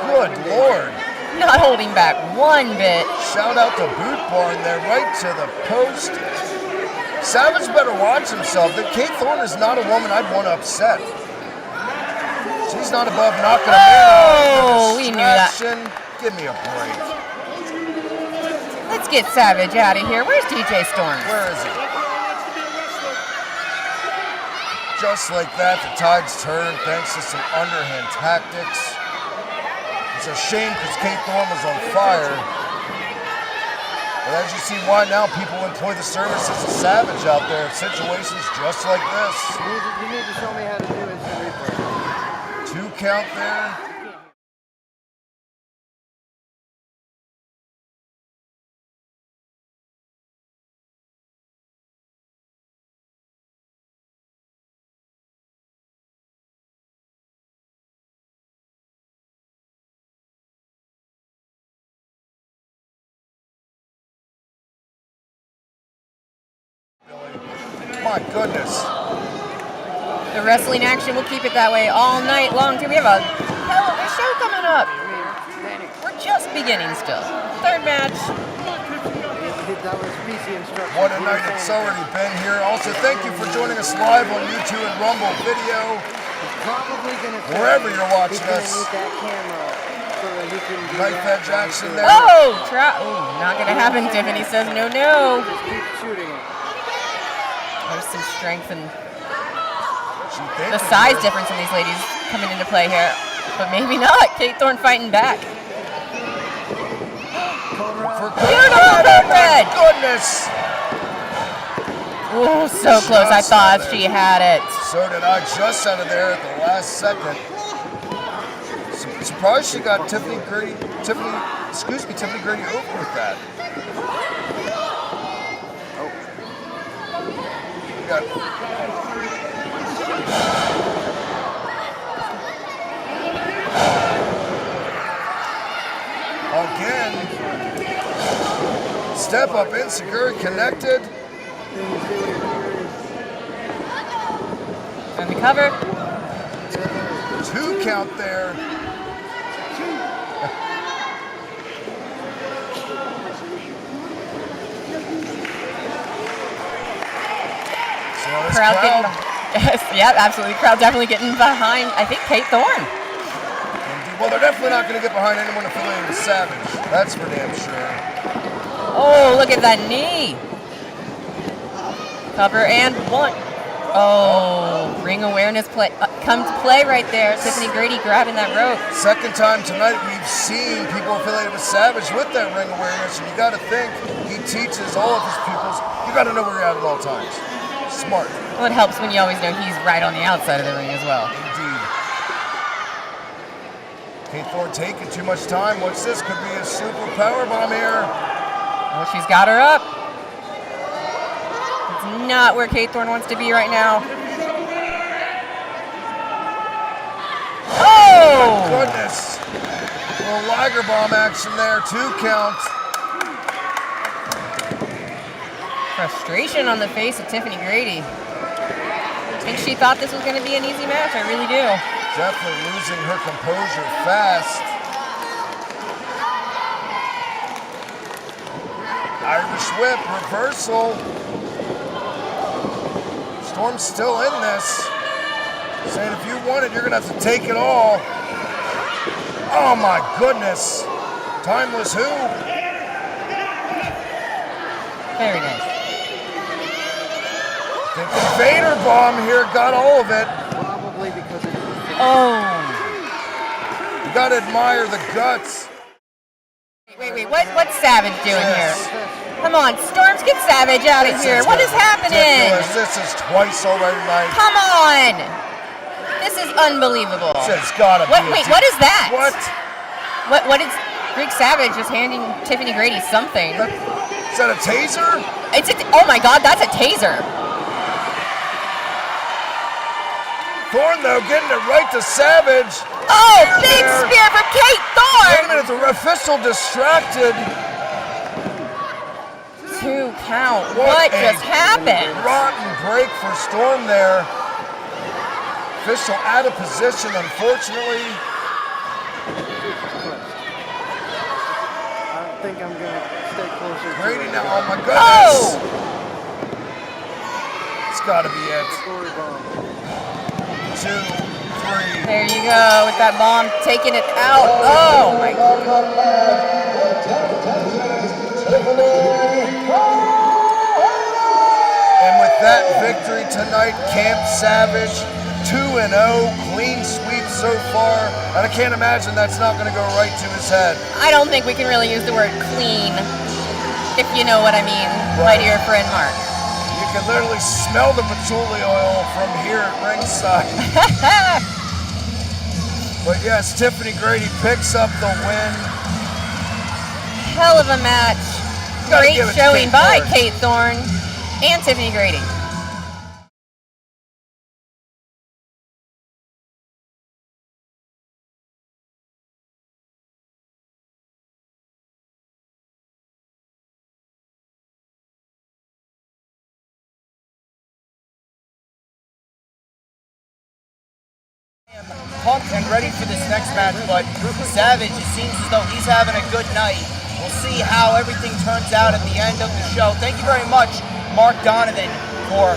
Good Lord. Not holding back one bit. Shout out to Boot Barn there, right to the post. Savage better watch himself. That Kate Thorn is not a woman I'd want to upset. She's not above knocking a man out. Oh, we knew that. Distraction. Give me a break. Let's get Savage out of here. Where's DJ Storm? Where is he? Just like that, the tides turn thanks to some underhand tactics. It's a shame because Kate Thorn was on fire. But as you see why now people employ the services of Savage out there in situations just like this. You need to show me how to do it. 2 count there. My goodness. The wrestling action will keep it that way all night long. We have a hell of a show coming up. We're just beginning still. Third match. What a night it's already been here. Also, thank you for joining us live on YouTube and Rumble video. Wherever you're watching us. Knife edge action there. Oh, not gonna happen. Tiphani says no. There's some strength and the size difference in these ladies coming into play here, but maybe not. Kate Thorn fighting back. Beautiful code red. Goodness. Oh, so close. I thought she had it. So did I, just out of there at the last second. Surprised she got Tiphani Grady over with that. Again, step up, insecure, connected. And the cover. 2 count there. Crowd getting, yes, yeah, absolutely. Crowd definitely getting behind, I think, Kate Thorn. Well, they're definitely not going to get behind anyone affiliated with Savage. That's for damn sure. Oh, look at that knee. Cover and 1. Oh, ring awareness come to play right there. Tiphani Grady grabbing that rope. Second time tonight we've seen people affiliated with Savage with that ring awareness, and you got to think he teaches all of his pupils. You got to know where you're at all times. Smart. Well, it helps when you always know he's right on the outside of the ring as well. Indeed. Kate Thorn taking too much time. What's this? Could be a super power bomb here. Oh, she's got her up. It's not where Kate Thorn wants to be right now. Oh! Goodness. A little Liger bomb action there. 2 count. Frustration on the face of Tiphani Grady. I think she thought this was going to be an easy match. I really do. Definitely losing her composure fast. Irish whip, reversal. Storm's still in this. Saying if you want it, you're going to have to take it all. Oh my goodness. Timeless who? Very nice. The Invader bomb here got all of it. Probably because of Oh. You gotta admire the guts. Wait. What's Savage doing here? Come on, Storms, get Savage out of here. What is happening? Ridiculous. This is twice already tonight. Come on. This is unbelievable. It's gotta be. Wait, what is that? What? What is Greek Savage just handing Tiphani Grady something? Is that a taser? Oh my God, that's a taser. Thorn, though, getting it right to Savage. Oh, big spear from Kate Thorn. Wait a minute, the official distracted. 2 count. What just happened? Rotten break for Storm there. Official out of position, unfortunately. I think I'm going to stay closer. Grady now, oh my goodness. Oh! It's gotta be it. Story bomb. 2, 3. There you go, with that bomb taking it out. Oh my God. And with that victory tonight, Camp Savage 2-0, clean sweep so far. And I can't imagine that's not going to go right to his head. I don't think we can really use the word clean, if you know what I mean, my Right. dear friend Mark. You can literally smell the patchouli oil from here at ringside. But yes, Tiphani Grady picks up the win. Hell of a match. Gotta Great give it to showing Kate by Thorn. Kate Thorn and Tiphani Grady. pumped and ready for this next match, but Savage, it seems as though he's having a good night. We'll see how everything turns out at the end of the show. Thank you very much, Mark Donovan, for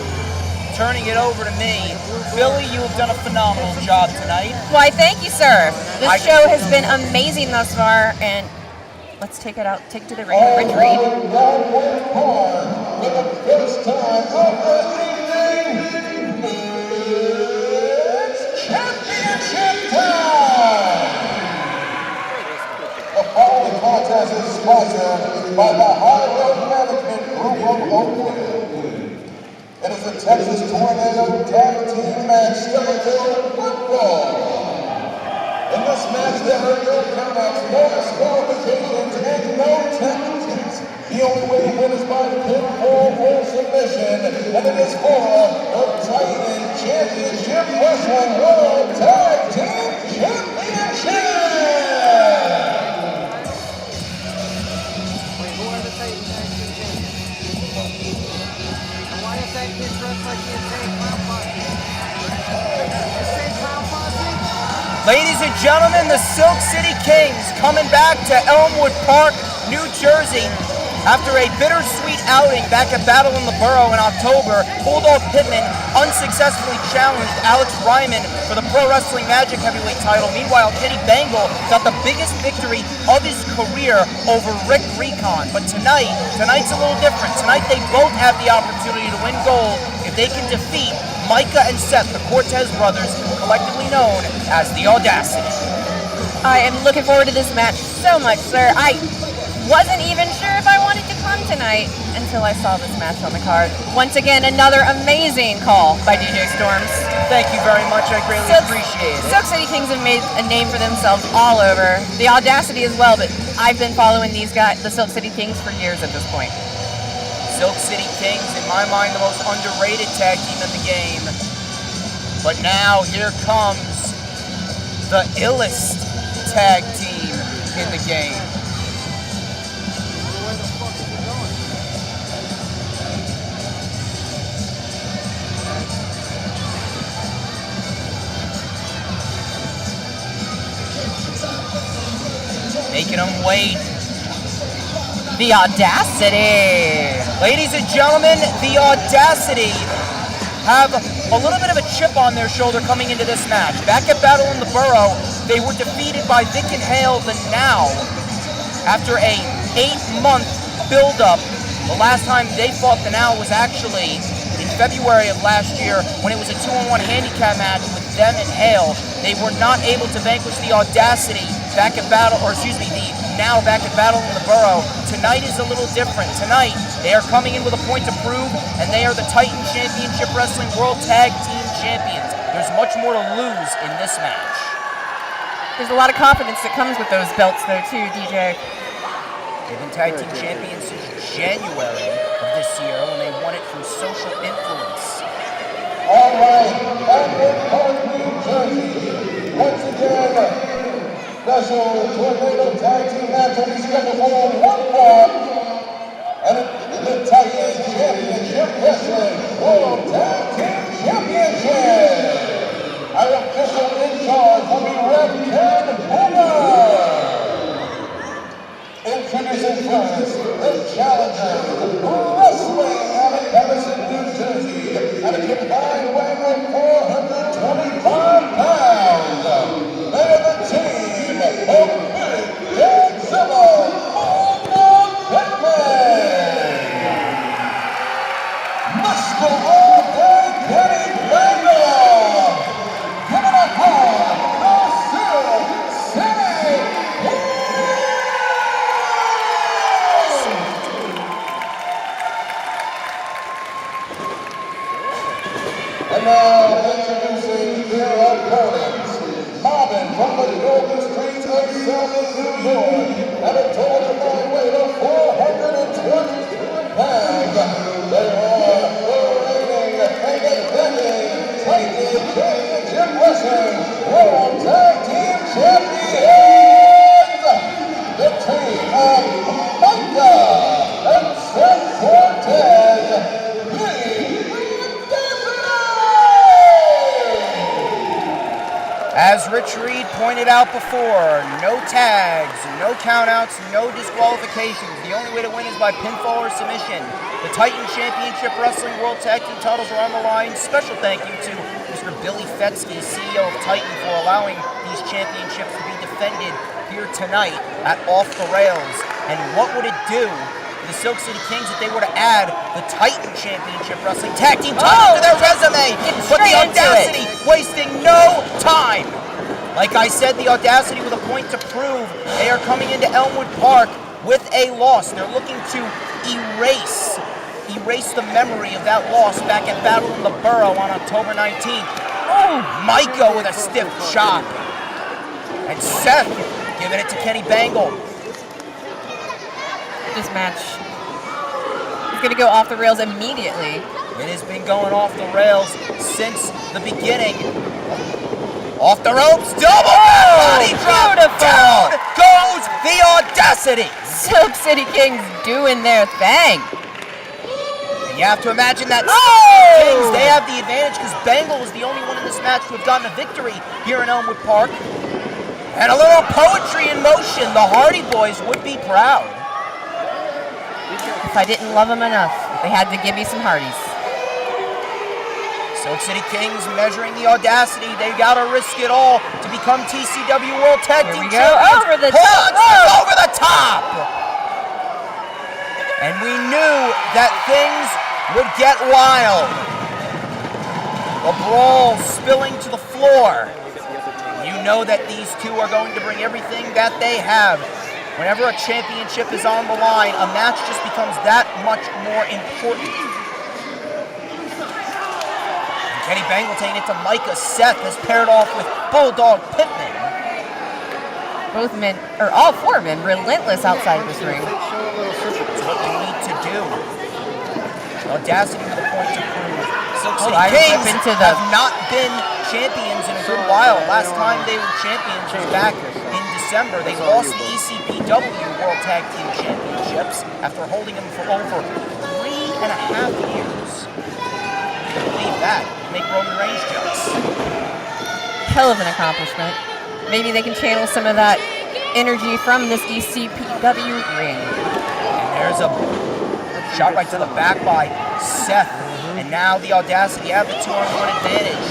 turning it over to me. Billy, you have done a phenomenal job tonight. Why, thank you, sir. This show has been amazing thus far, and let's take it out. Take it to the ring. Rich Reed. For the first time of the evening, it's championship time! The following contest is sponsored by the High Road Management Group of Oakland. It is a Texas Tornado Tag Team match scheduled football. In this match, there are no countouts, no disqualifications, and no tactics. The only way to win is by pinfall or submission, and it is for the Titan Championship Wrestling World Tag Team Championship! Wait, who are the Titan Tag Team champions? And why is that kid dressed like the insane clown posse? Insane clown posse? Ladies and gentlemen, the Silk City Kings coming back to Elmwood Park, New Jersey. After a bittersweet outing back at Battle in the Borough in October, Bulldog Pittman unsuccessfully challenged Alex Reiman for the Pro Wrestling Magic Heavyweight title. Meanwhile, Kenny Bangle got the biggest victory of his career over Rick Recon. But tonight's a little different. Tonight they both have the opportunity to win gold if they can defeat Micah and Seth, the Cortez brothers, collectively known as the Audacity. I am looking forward to this match so much, sir. I wasn't even sure if I wanted to come tonight until I saw this match on the card. Once again, another amazing call by DJ Storms. Thank you very much. I greatly appreciate it. Silk City Kings have made a name for themselves all over. The Audacity as well, but I've been following these guys, the Silk City Kings, for years at this point. Silk City Kings, in my mind, the most underrated tag team in the game. But now, here comes the illest tag team in the game. Where the fuck is he going? Making them wait. The Audacity! Ladies and gentlemen, the Audacity have a little bit of a chip on their shoulder coming into this match. Back at Battle in the Borough, they were defeated by Vic and Hale the Now after a 8-month build-up. The last time they fought the Now was actually in February of last year when it was a 2-on-1 handicap match with them and Hale. They were not able to vanquish the Audacity back at Battle, or excuse me, the Now back at Battle in the Borough. Tonight is a little different. Tonight, they are coming in with a point to prove, and they are the Titan Championship Wrestling World Tag Team Champions. There's much more to lose in this match. There's a lot of confidence that comes with those belts, though, too, DJ. They've been Tag Team Champions since January of this year when they won it through social influence. All right, Elmwood Park, New Jersey. Once again, special Tornado Tag Team match will be scheduled for 1 fall. And the Titan Championship Wrestling World Tag Team Championship. Our official in charge will be Red Ken Boomer. Introducing first, the challenger, wrestling out of Madison, New Jersey, at a combined weight of 425 pounds. They are the team of Big Godzilla, Bulldog Pittman, Mr. All-Day Kenny Bangle. Give it up for the Silk City And now introducing their opponents, mobbing from the golden streets of Southern New York at a total combined weight of 420 pounds. They are the reigning and defending Titan Championship Wrestling World Tag Team Champions, the team of Micah and Seth Cortez. As Rich Reed pointed out before, no tags, no countouts, no disqualifications. The only way to win is by pinfall or submission. The Titan Championship Wrestling World Tag Team titles are on the line. Special thank you to Mr. Billy Fetsky, CEO of Titan, for allowing these championships to be defended here tonight at Off the Rails. And what would it do to the Silk City Kings if they were to add the Titan Championship Wrestling Tag Team title to their resume? But the Audacity wasting no time. Like I said, the Audacity with a point to prove. They are coming into Elmwood Park with a loss. They're looking to erase the memory of that loss back at Battle in the Borough on October 19th. Oh, Micah with a stiff chop. And Seth giving it to Kenny Bangle. This match is going to go off the rails immediately. It has been going off the rails since the beginning. Off the ropes, double body drop. Down goes the Audacity. Silk City Kings doing their thing. And you have to imagine that Kings, they have the advantage because Bangle is the only one in this match to have gotten a victory here in Elmwood Park. And a little poetry in motion. The Hardy Boys would be proud. If I didn't love them enough, they had to give me some Hardys. Silk City Kings measuring the Audacity. They gotta risk it all to become TCW World Tag Team Here we go. Champions. Over the top. Over the top. And we knew that things would get wild. A brawl spilling to the floor. You know that these two are going to bring everything that they have. Whenever a championship is on the line, a match just becomes that much more important. Kenny Bangle taking it to Micah. Seth has paired off with Bulldog Pittman. Both men, or all four men, relentless outside this ring. That's what you need to do. Audacity with a point to prove. Silk City Kings have not been champions in a good while. Last time they were champions was back in December. They lost the ECPW World Tag Team Championships after holding them for over 3.5 years. You can believe that. Make Roman Reigns jokes. Hell of an accomplishment. Maybe they can channel some of that energy from this ECPW ring. And there's a shot right to the back by Seth. And now the Audacity have the 2-on-1 advantage.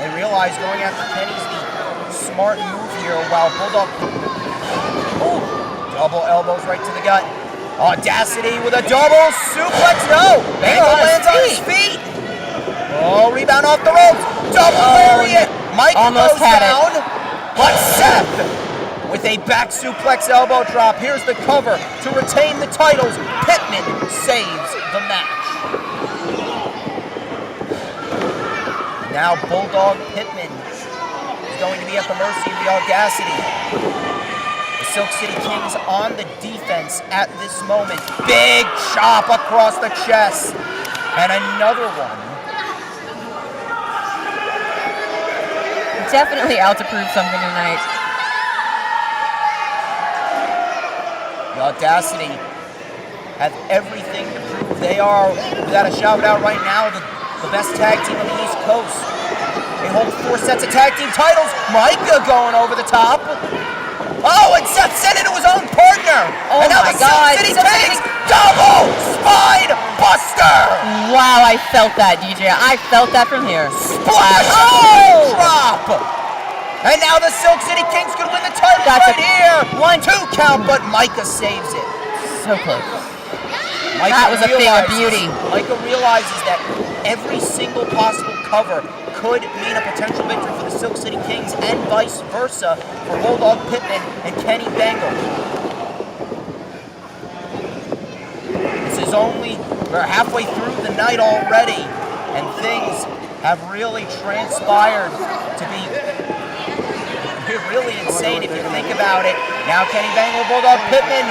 They realize going after Kenny's the smart move here while Bulldog... Ooh, double elbows right to the gut. Audacity with a double suplex. No! Bangle lands on his feet. Oh, rebound off the ropes. Double lariat. Mike almost goes down. But Seth with a back suplex elbow drop. Here's the cover to retain the titles. Pittman saves the match. Now Bulldog Pittman is going to be at the mercy of the Audacity. The Silk City Kings on the defense at this moment. Big chop across the chest. And another one. Definitely out to prove something tonight. The Audacity have everything to prove. They are, without a shout out right now, the best tag team on the East Coast. They hold 4 sets of tag team titles. Micah going over the top. Oh, and Seth sent it to his own partner. Oh, and now my the God. Silk City Kings double spine buster. Wow, I felt that, DJ. I felt that from here. Splash. Oh! Drop. And now the Silk City Kings could win the title here. 1-2 count, but Micah saves it. So close. Micah That was a thing of beauty. Micah realizes that every single possible cover could mean a potential victory for the Silk City Kings and vice versa for Bulldog Pittman and Kenny Bangle. We're halfway through the night already, and things have really transpired to be really insane if you think about it. Now Kenny Bangle, Bulldog Pittman,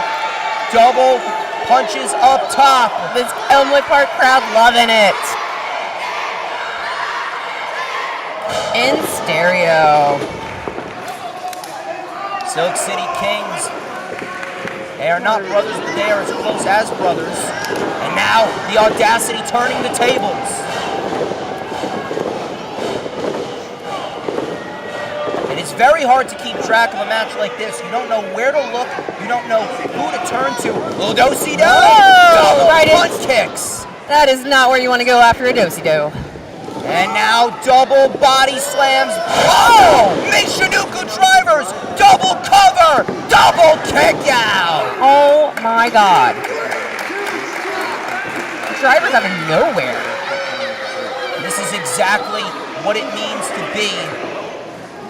double punches up top. This Elmwood Park crowd loving it. In stereo. Silk City Kings. They are not brothers, but they are as close as brothers. And now the Audacity turning the tables. very hard to keep track of a match like this. You don't know where to look. You don't know who to turn to. Little do-si-do. Double punch kicks. That is not where you want to go after a do-si-do. And now double body slams. Oh! Michinoku drivers. Double cover. Double kick out. Oh my God. Drivers out of nowhere. This is exactly what it means to be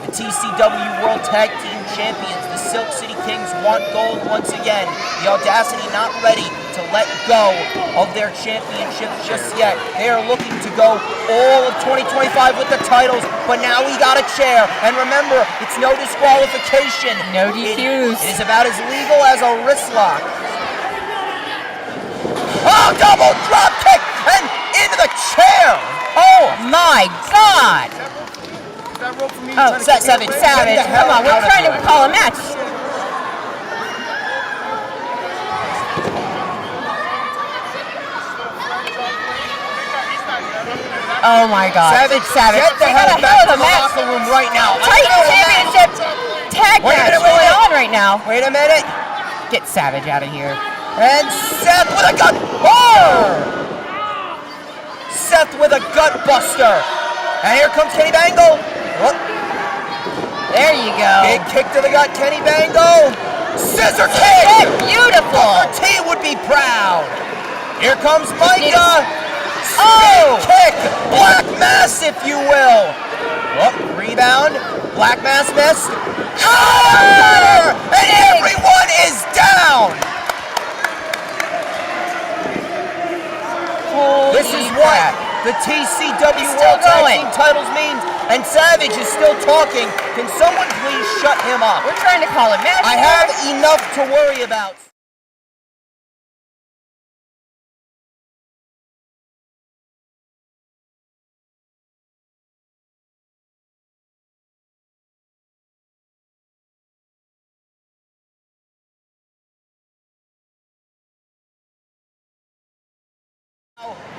the TCW World Tag Team Champions. The Silk City Kings want gold once again. The Audacity not ready to let go of their championship just yet. They are looking to go all of 2025 with the titles, but now we got a chair. And remember, it's no disqualification. No DQs. It is about as legal as a wrist lock. Oh, double drop kick and into the chair. Oh my God! Oh, Savage. Come on, we're trying to call a match. Oh my God. Savage. Get the hell back to the locker room right now. Titan Championship tag match going on right now. Wait a minute. Get Savage out of here. And Seth with a gut. Oh! Seth with a gut buster. And here comes Kenny Bangle. Whoop. There you go. Big kick to the gut, Kenny Bangle. Scissor kick. Beautiful. Booker T would be proud. Here comes Micah. Oh! Kick. Black Mass, if you will. Whoop. Rebound. Black Mass missed. Cover! And everyone is down. Holy This is what the TCW He's World still Tag going. Team titles means, and Savage is still talking. Can someone please shut him up? We're trying to call a match. I have enough to worry about.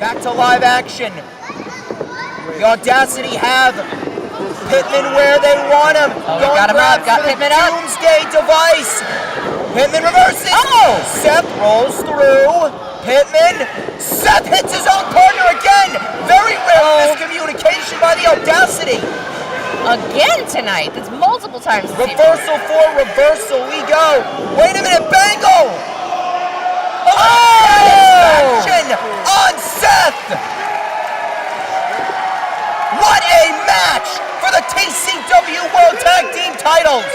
Back to live action. The Audacity have Pittman where they want him. Got him up, got Pittman up. Doomsday device. Pittman reverses. Oh! Seth rolls through. Pittman. Seth hits his own partner again. Very rare miscommunication by the Audacity. Again tonight. That's multiple times. Reversal for reversal. We go. Wait a minute. Bangle. Action on Seth! What a match for the TCW World Tag Team titles!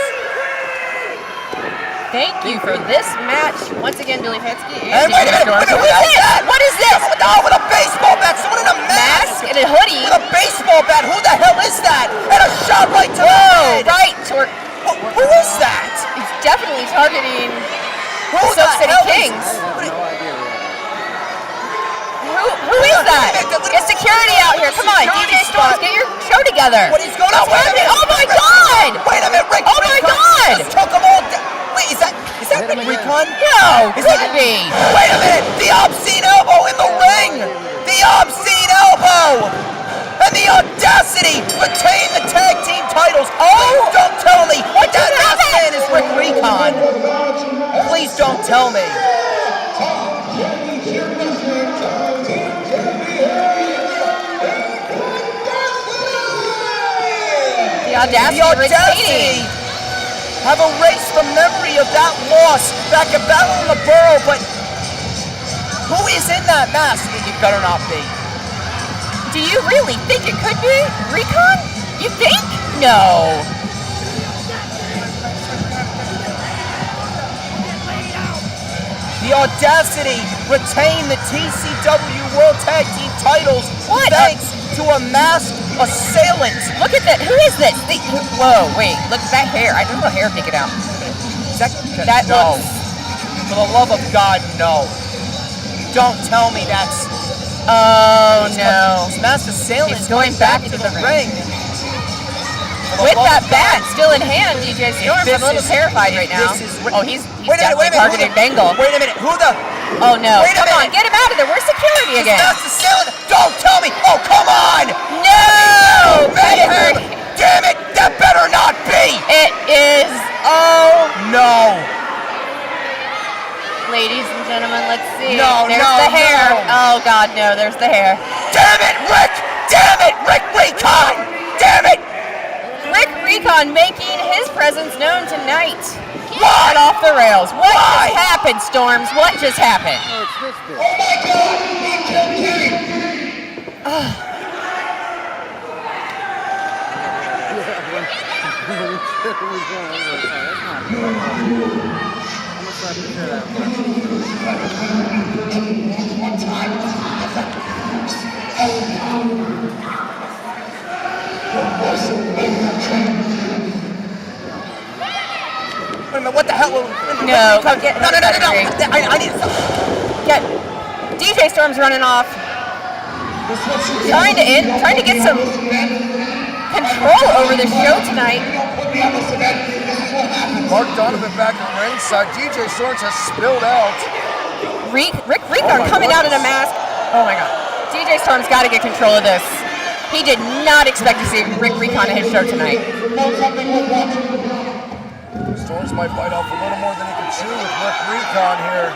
Thank you for this match. Once again, Billy Fansky. And wait a minute, what is that? What is this? Someone with a baseball bat, someone in a mask! And a hoodie. With a baseball bat, who the hell is that? And a shot right to the head! Right toward... Who is that? He's definitely targeting Who Silk the City hell Kings. is... Who is that? It's security out here. Come on, DJ Storms, get your show together. What is going on? Wait a minute! Oh my God! Wait a minute, Rick! Oh my God! Just took them all down. Wait, is that Rick Recon? No, couldn't be. Wait a minute! The obscene elbow in the ring! The obscene elbow! And the Audacity retain the tag team titles. Oh! Don't tell me What that just last man happened? is Rick Recon. Please don't tell me. The Audacity have erased the memory of that loss back at Battle in the Borough, but who is in that mask? It better not be. Do you really think it could be Recon? You think? No. The Audacity retain the TCW World Tag Team titles thanks to a masked assailant. Look at that. Who is this? Whoa, wait. Look at that hair. I don't know hair picking out. That no. looks... For the love of God, no. Don't tell me that's... Oh, no. This masked assailant He's going back into the ring. With that bat still in hand, DJ Storms, I'm a little terrified right now. Oh, he's definitely targeting Bengal. Wait a minute, who the... Oh, no. Come on, get him out of there. Where's security again? Masked assailant, don't tell me! Oh, come on! No! Mayhem! Damn it, that better not be! God, no, there's the hair. Damn it, Rick! Damn it, Rick Recon! Damn it! Rick Recon making his presence known tonight. Why? Right off the rails. What just happened, Storms? What just happened? Oh, it's this bitch. Oh my God! He killed Kenny! Wait a minute, what the hell? No, come get No. I need Get DJ Storm's running off. Trying to get some control over the show tonight. Mark Donovan back at ringside. DJ Storms has spilled out. Rick Recon coming out in a mask. Oh my God. DJ Storm's got to get control of this. He did not expect to see Rick Recon at his show tonight. Storms might bite off a little more than he can chew with Rick Recon here.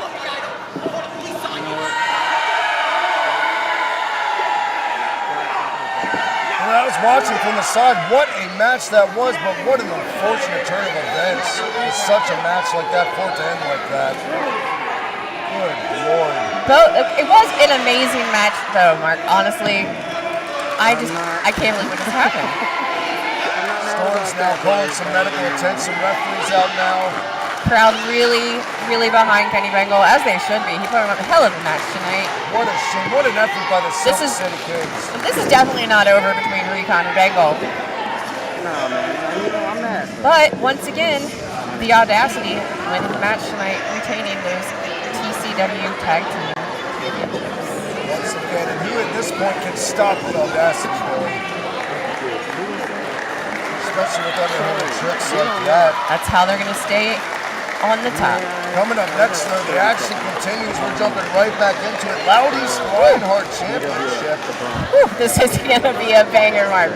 When I was watching from the side, what a match that was, but what an unfortunate turn of events. With such a match like that for it to end like that. Good Lord. It was an amazing match, though, Mark. Honestly, I can't believe what just happened. Storms now calling some medical attention. Referees out now. Crowd really, really behind Kenny Bengal, as they should be. He put on a hell of a match tonight. What a shame. What an effort by the Silver is- City Kings. This is definitely not over between Recon and Bengal. No, man. I'm mad. But once again, the Audacity winning the match tonight, retaining those TCW Tag Team Championships. Once again, and who at this point can stop the Audacity, Billy? Especially with underhanded tricks like that. That's how they're going to stay on the top. Coming up next, though, the action continues. We're jumping right back into it. LoudEast Lionheart Championship. Whew, this is going to be a banger, Mark.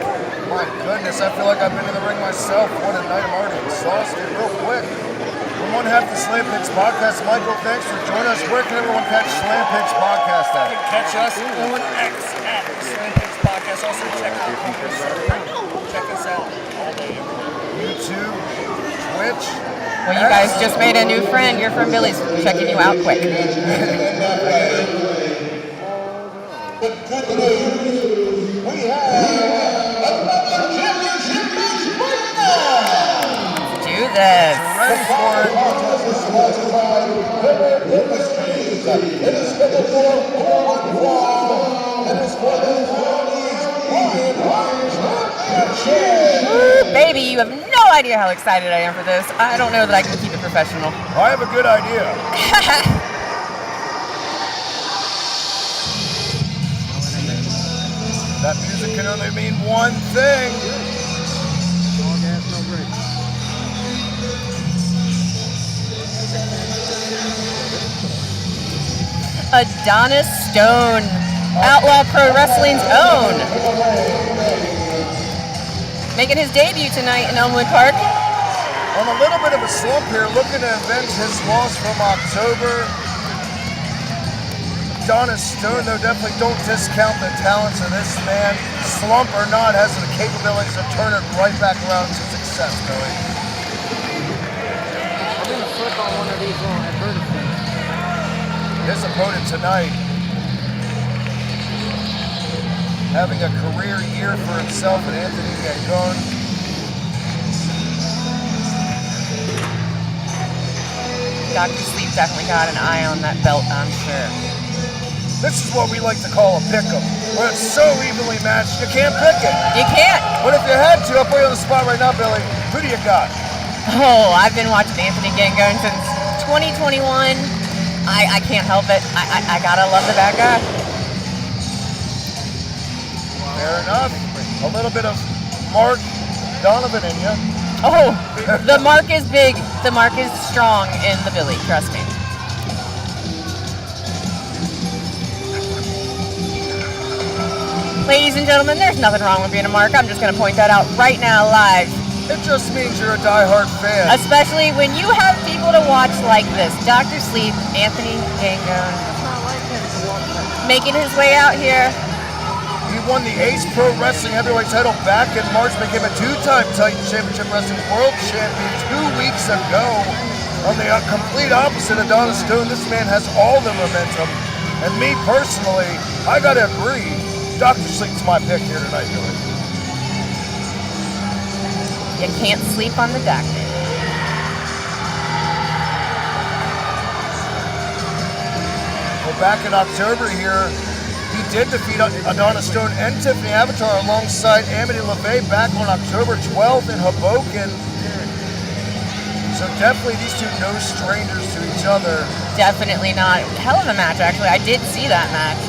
My goodness, I feel like I've been in the ring myself. What a night. I'm already exhausted real quick. From one half the Slam Pigs podcast, Michael, thanks for joining us. Where can everyone catch Slam Pigs podcast at? Catch us on X at Slam Pigs Podcast. Also check out check us out all day, every day. YouTube, Twitch. Well, you guys just made a new friend. You're from Billy's. Checking you out quick. But good news, we have another championship match right now. Do this. Ready for it. Contest is sponsored by Fierro Industries. It is scheduled for 1 round. It is for the Lionheart Championship. Woo, baby, you have no idea how excited I am for this. I don't know that I can keep it professional. I have a good idea. That music can only mean one thing. All gas, no brakes. Adonis Stone, Outlaw Pro Wrestling's own. Making his debut tonight in Elmwood Park. On a little bit of a slump here, looking to avenge his loss from October. Adonis Stone, though, definitely don't discount the talents of this man. Slump or not, has the capabilities to turn it right back around to success, Billy. I'm gonna flip on one of these little advertisements. His opponent tonight, having a career year for himself and Anthony Gangone. Dr. Sleep definitely got an eye on that belt, I'm sure. This is what we like to call a pick'em, where it's so evenly matched you can't pick it. You can't. But if you had to, I'll put you on the spot right now, Billy. Who do you got? Oh, I've been watching Anthony Gangone since 2021. I can't help it. I gotta love the bad guy. Fair enough. A little bit of Mark Donovan in you. Oh, the mark is big. The mark is strong in the Billy, trust me. Ladies and gentlemen, there's nothing wrong with being a mark. I'm just going to point that out right now live. It just means you're a diehard fan. Especially when you have people to watch like this. Dr. Sleep, Anthony Gangone. It's not like him to walk making his way out here. He won the Ace Pro Wrestling Heavyweight title back in March, became a two-time Titan Championship Wrestling World Champion 2 weeks ago. On the complete opposite of Adonis Stone, this man has all the momentum. And me personally, I gotta agree, Dr. Sleep's my pick here tonight, Billy. You can't sleep on the doctor. Well, back in October here, he did defeat Adonis Stone and Tiphani Avatar alongside Amity LeVay back on October 12th in Hoboken. So definitely these two no strangers to each other. Definitely not. Hell of a match, actually. I did see that match.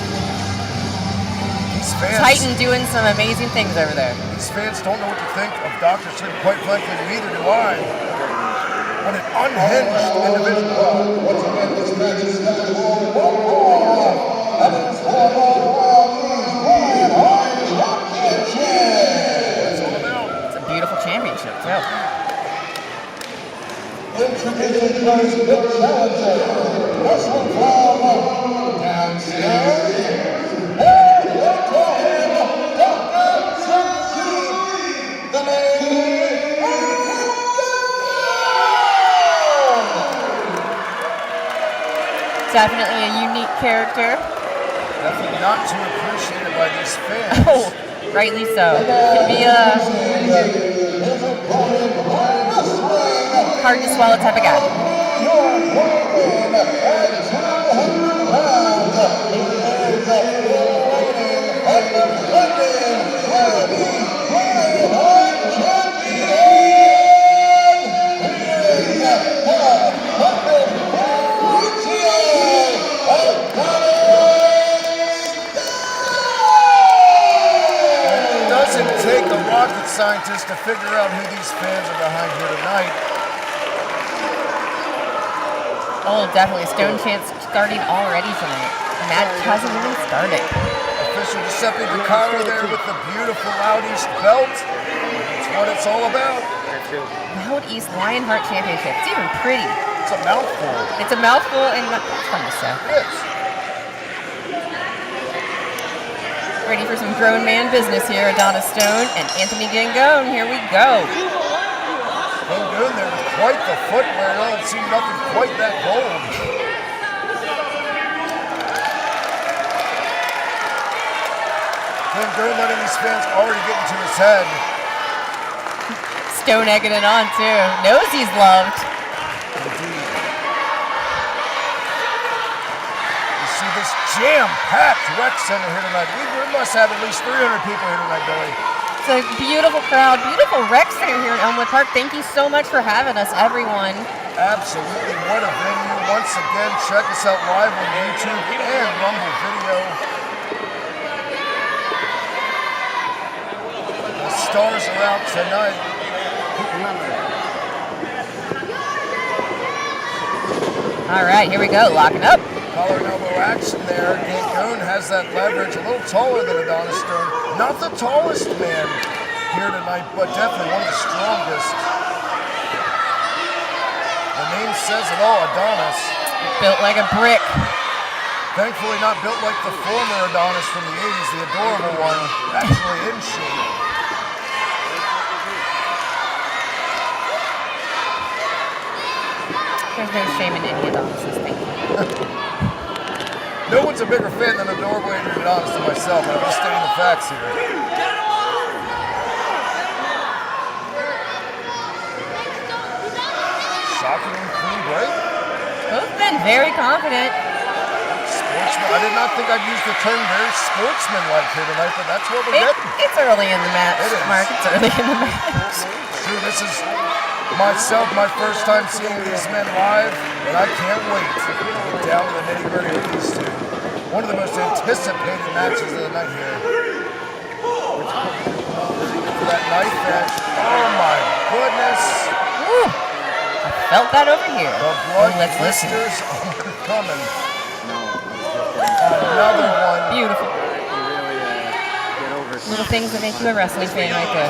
These fans, Titan doing some amazing things over there. These fans don't know what to think of Dr. Sleep. Quite frankly, neither do I. What an unhinged individual. Once again, this match is scheduled for one more. And it's for the Lionheart Championship. It's a beautiful championship, too. Introducing first the challenger, wrestling from downstairs. They call him Dr. Sleep. The name Definitely a unique character. Definitely not too appreciated by these fans. Oh, rightly so. Can be a hard to swallow type of guy. Take a rocket scientist to figure out who these fans are behind here tonight. Oh, definitely. Stone chance starting already tonight. The match hasn't even started. Official Giuseppe DiCaro there with the beautiful LoudEast belt. That's what it's all about. LoudEast Lionheart Championship. It's even pretty. It's a mouthful. It's a mouthful and that's fun to say. It is. Ready for some grown man business here, Adonis Stone and Anthony Gangone. Here we go. Gangone there with quite the footwear. I don't see nothing quite that bold. Gangone letting these fans already get into his head. Stone egging it on too. Knows he's loved. Indeed. You see this jam-packed rec center here tonight. We must have at least 300 people here tonight, Billy. It's a beautiful crowd, beautiful rec center here in Elmwood Park. Thank you so much for having us, everyone. Absolutely, what a venue. Once again, check us out live on YouTube and Rumble Video. The stars are out tonight. All right, here we go, locking up. Collar and elbow action there. Gangone has that leverage, a little taller than Adonis Stone. Not the tallest man here tonight, but definitely one of the strongest. The name says it all, Adonis. Built like a brick. Thankfully not built like the former Adonis from the 80s, the adorable one, actually in shape. There's no shame in any Adonis's thing. No one's a bigger fan than adorable Adrian Adonis than myself. I'm just stating the facts here. Shockingly clean break. Both been very confident. Sportsman. I did not think I'd use the term very sportsman-like here tonight, but that's what we're getting. It's early in the match, It is. Mark. It's early in the match. True, this is myself, my first time seeing these men live, and I can't wait to get down to the nitty-gritty with these two. One of the most anticipated matches of the night here. For that knife edge. Oh my goodness. Woo. I felt that over here. The blood Let's listen. blisters are coming. Another one. Beautiful. Little things that make you a wrestling fan right there.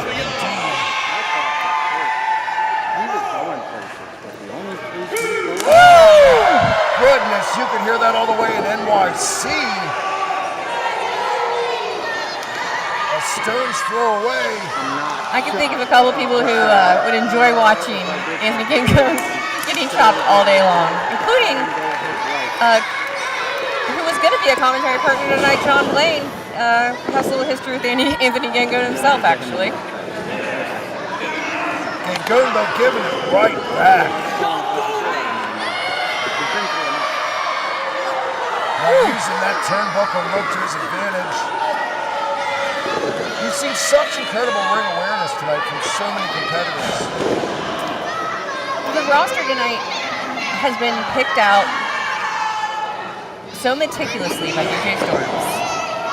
Goodness, you can hear that all the way in NYC. stones throw away. I can think of a couple of people who would enjoy watching Anthony Gangone getting chopped all day long, including who was going to be a commentary partner tonight, John Blaine. Has a little history with Anthony Gangone himself, actually. Gangone, though, giving it right back. Now using that turnbuckle rope to his advantage. You've seen such incredible ring awareness tonight from so many competitors. The roster tonight has been picked out so meticulously by DJ Storms.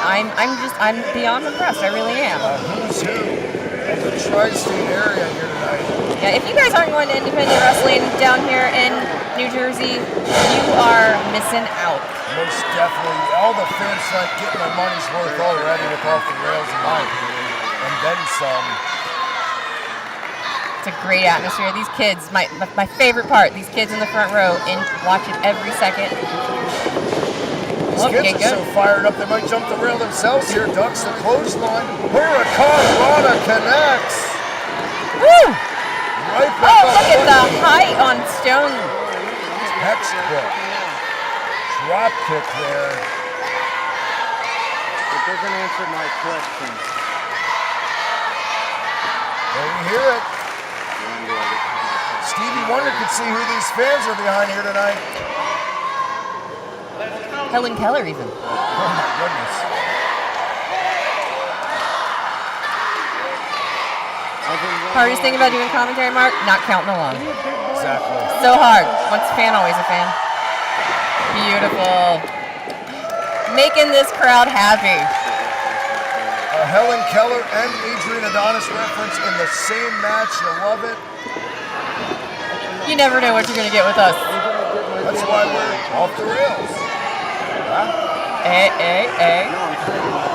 I'm beyond impressed. I really am. Who's who of the tri-state area here tonight? Yeah, if you guys aren't going to independent wrestling down here in New Jersey, you are missing out. Most definitely. All the fans tonight getting their money's worth already with Off the Rails, in my opinion, and then some. It's a great atmosphere. These kids, my favorite part, these kids in the front row and watch it every second. These kids are so fired up they might jump the rail themselves here. Ducks the clothesline. Hurricane Rana connects. Woo! Right back look at the height on Stone. Textbook. Drop kick there. It doesn't answer my question. There you hear it. Stevie Wonder could see who these fans are behind here tonight. Helen Keller even. Oh my goodness. Hardest thing about doing commentary, Mark? Not counting along. Exactly. So hard. Once a fan, always a fan. Beautiful. Making this crowd happy. A Helen Keller and Adrian Adonis reference in the same match. You love it. You never know what you're going to get with us. That's why we're off the rails. Huh?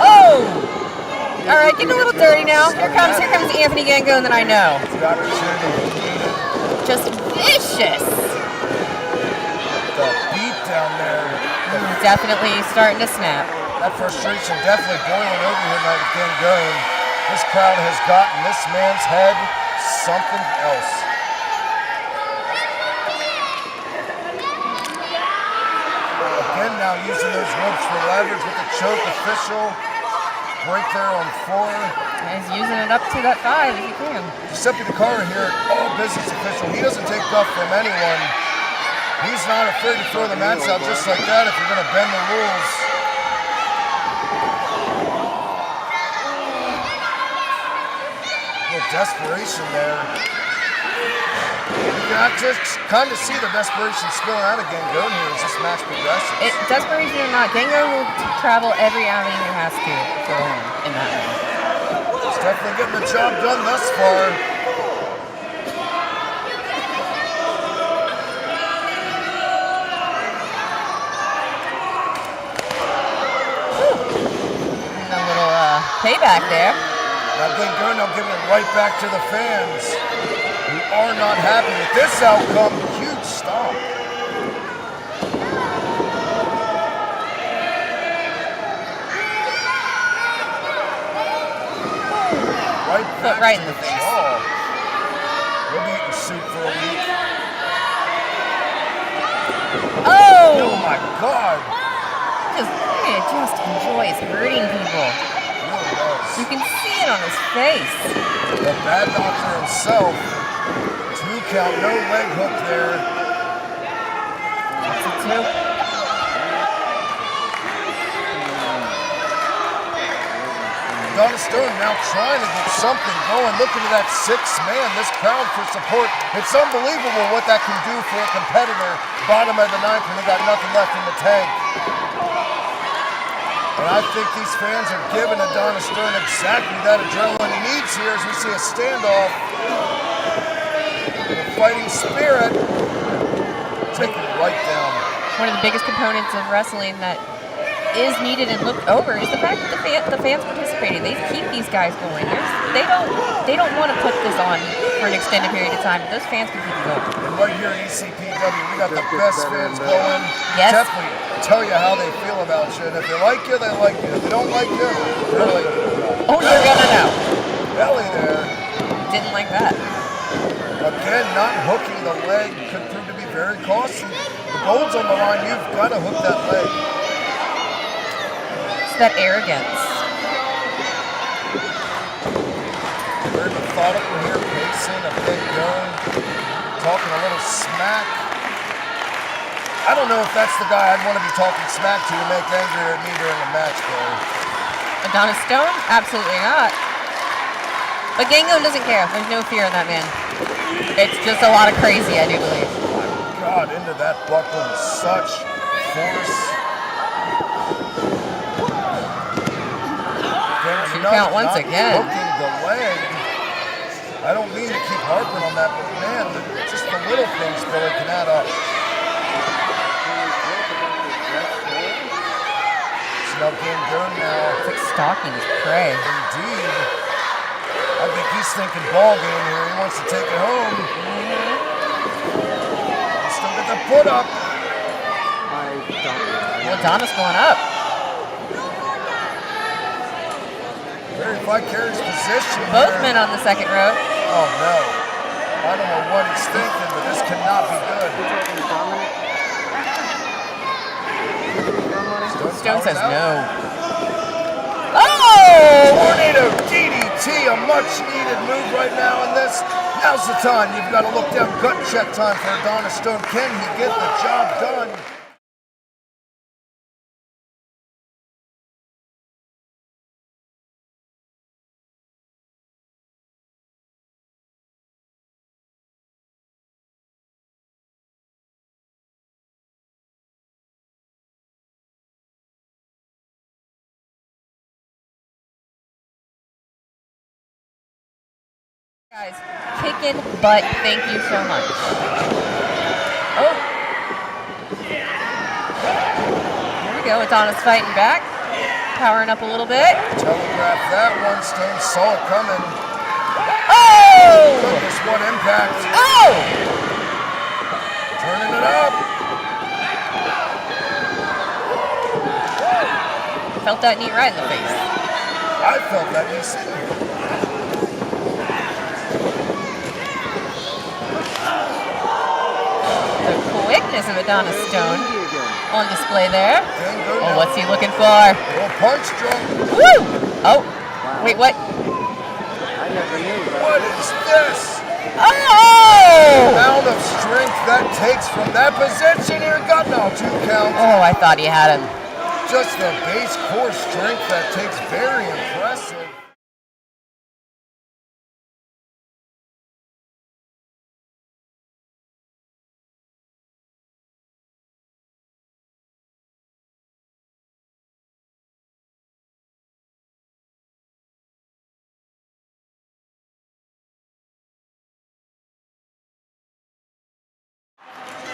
Oh! All right, getting a little dirty now. Here comes Anthony Gangone that I know. The opportunity. Just vicious. The beat down there. Definitely starting to snap. That frustration definitely boiling over here tonight with Gangone. This crowd has gotten this man's head something else. Again now using those ropes for leverage with the choke official. Break there on 4. He's using it up to that 5 if he can. Giuseppe DeCaro here, all business official. He doesn't take guff from anyone. He's not afraid to throw the mats out just like that if you're going to bend the rules. A little desperation there. You can just kind of see the desperation spilling out of Gangone here as this match progresses. Desperation or not, Gangone will travel every avenue he has to for a win in that ring. He's definitely getting the job done thus far. And a little payback there. Now Gangone now giving it right back to the fans who are not happy with this outcome. Huge stomp. Right in the face. We'll be eating soup for a week. Oh! Oh my God! It just enjoys hurting people. It really does. You can see it on his face. The bad doctor himself. 2 count, no leg hook there. That's a 2. Adonis Stone now trying to get something going. Looking to that 6th man, this crowd for support. It's unbelievable what that can do for a competitor. Bottom of the 9th when they got nothing left in the tank. And I think these fans are giving Adonis Stone exactly that adrenaline he needs here as we see a standoff. The fighting spirit taking it right down. One of the biggest components of wrestling that is needed and looked over is the fact that the fans participating. They keep these guys going. They don't want to put this on for an extended period of time, but those fans can keep it going. And right here at ECPW, we got the best fans going. Yes. Definitely tell you how they feel about you. And if they like you, they like you. If they don't like you, they're like, Oh, you're gonna know. belly there. Didn't like that. Again, not hooking the leg could prove to be very costly. The gold's on the line. You've got to hook that leg. It's that arrogance. Very methodical here, pacing a big gun, talking a little smack. I don't know if that's the guy I'd want to be talking smack to make angrier at me during a match, Billy. Adonis Stone? Absolutely not. But Gangone doesn't care. There's no fear in that man. It's just a lot of crazy, I do believe. God, into that buckle with such force. Two count once again. Hooking the leg. I don't mean to keep harping on that, but man, just the little things, Billy, can add up. So now Gangone now. It's like stalking his prey. Indeed. I think he's thinking ball game here. He wants to take it home. He's still got the put up. Well, Adonis going up. Very vicarious position. Both here. men on the second rope. Oh no. I don't know what he's thinking, but this cannot be good. Stone says out. no. Oh! Tornado DDT, a much needed move right now in this. Now's the time. You've got to look down. Gut check time for Adonis Stone. Can he get the job done? Guys, kicking butt. Thank you so much. Oh. Here we go. Adonis fighting back. Powering up a little bit. Telegraph that one. Stone saw it coming. Oh! Goodness, what impact. Oh! Turning it up. Felt that knee right in the face. I felt that knee sitting. The quickness of Adonis Stone on display there. Gangone Oh, now. what's he looking for? Little punch drunk. Woo! Oh, wait, what? What is this? Oh! Amount of strength that takes from that position here. Got now 2 counts. Oh, I thought he had him. Just the base core strength that takes. Very impressive.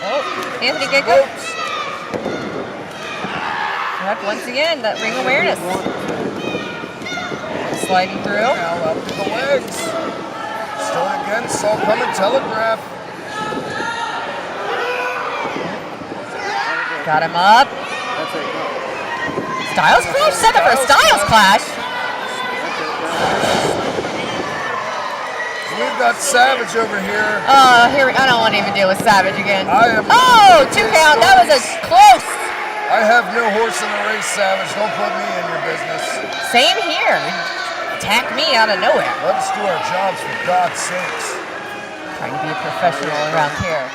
Oh, Anthony Gecko. Up once again, that ring awareness. Sliding through. Now up to the legs. Stone again, saw coming, telegraph. Got him up. Styles Clash? Set up for a Styles Clash. We've got Savage over here. Here I don't want to even deal with Savage again. I am. Oh, 2 count. That was a close. I have no horse in the race, Savage. Don't put me in your business. Same here. Attack me out of nowhere. Let us do our jobs for God's sakes. Trying to be a professional around here.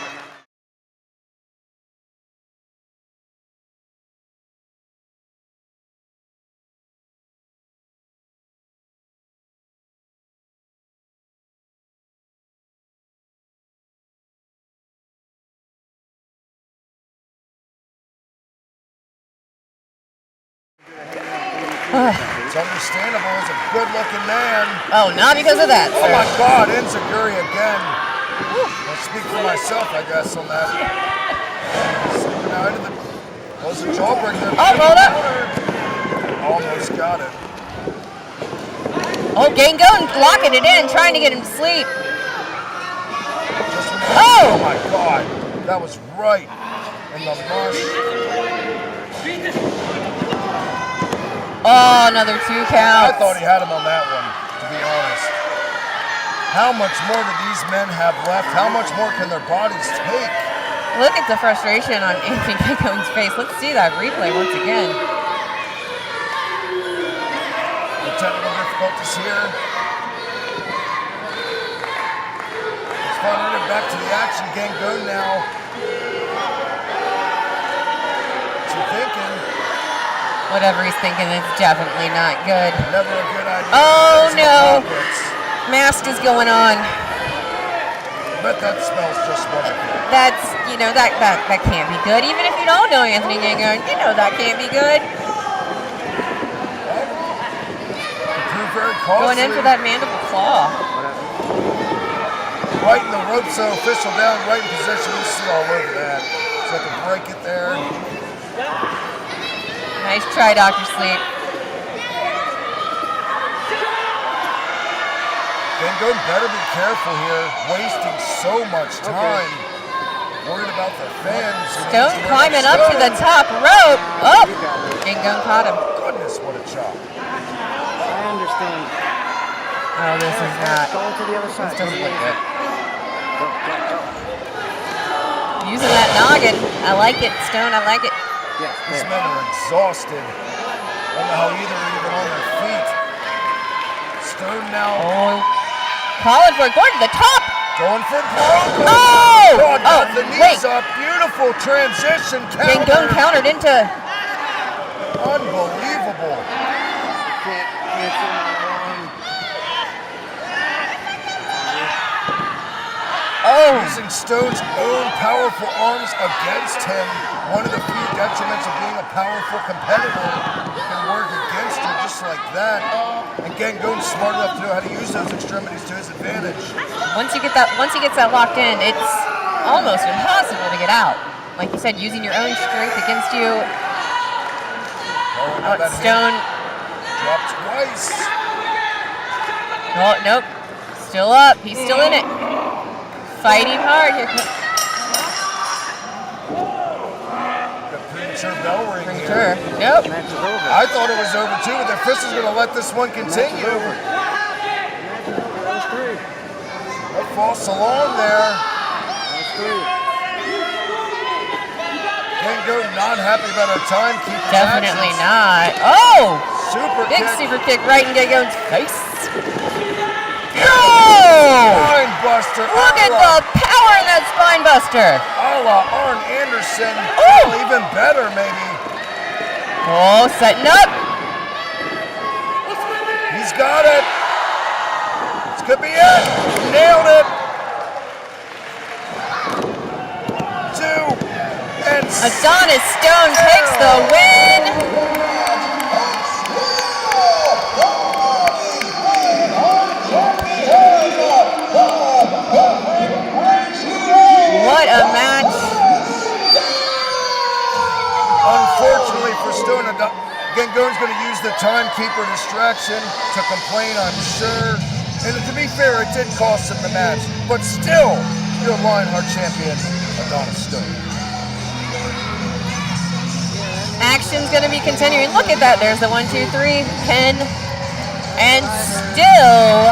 It's understandable. He's a good-looking man. Oh, not because of that, Oh sir. my God, Enziguri again. I'll speak for myself, I guess, on that. Slipping out into the Was a jawbreaker. Oh, hold up. Almost got it. Oh, Gangone locking it in, trying to get him to sleep. Oh my God, that was right in the mush. Oh, another 2 count. I thought he had him on that one, to be honest. How much more do these men have left? How much more can their bodies take? Look at the frustration on Anthony Gangone's face. Let's see that replay once again. The technical difficulties here. It's fun to get back to the action. Gangone now. What's he thinking? Whatever he's thinking, it's definitely not good. Never a good idea. Oh, There's no. pockets. Mask is going on. But that smells just wonderful. That's, you know, that can't be good. Even if you don't know Anthony Gangone, you know that can't be good. Proved very costly. Going in for that mandible claw. Right in the rope, so official down, right in position. You see all over that. So I can break it there. Nice try, Dr. Sleep. Gangone better be careful here, wasting so much time. Worried about the fans. Stone climbing up to the top rope. Oh, Gangone caught him. Goodness, what a chop. I understand. Oh, this is not. Go to the other side. This doesn't look good. Go. Using that noggin. I like it, Stone. I like it. Yes, These there. men are exhausted. I don't know how either are even on their feet. Stone now Oh, calling for it. Going to the top. going for broke. Oh! God, Oh, got the wait. knees up. Beautiful transition. Gangone countered into. Unbelievable. Can't see my arm. Oh, Using Stone's own powerful arms against him. One of the few detriments of being a powerful competitor. You can work against you just like that. And Gangone's smart enough to know how to use those extremities to his advantage. once he gets that locked in, it's almost impossible to get out. Like you said, using your own strength against you. Oh, Oh, that Stone. hit dropped twice. Oh, nope. Still up. He's still in it. Fighting hard here. The premature bell ring Premature. here. Nope. Match is over. I thought it was over too, but the official's going to let this one Match is continue. over. That was 3. A false alarm there. That was 3. Gangone not happy about our timekeeping Definitely actions. not. Oh! Super Big kick. super kick right in Gangone's face. Yo! Oh! Spine buster. Look at the power in that spine buster. A la Arn Anderson. Ooh. Oh, even better, maybe. Oh, setting up. He's got it. This could be it. Nailed it. 2 and Adonis Stone takes the win. What a match. Unfortunately for Stone, Gangone's going to use the timekeeper distraction to complain, I'm sure. And to be fair, it did cost him the match. But still, your Lionheart champion, Adonis Stone. Action's going to be continuing. Look at that. There's the 1, 2, 3 pin. And still,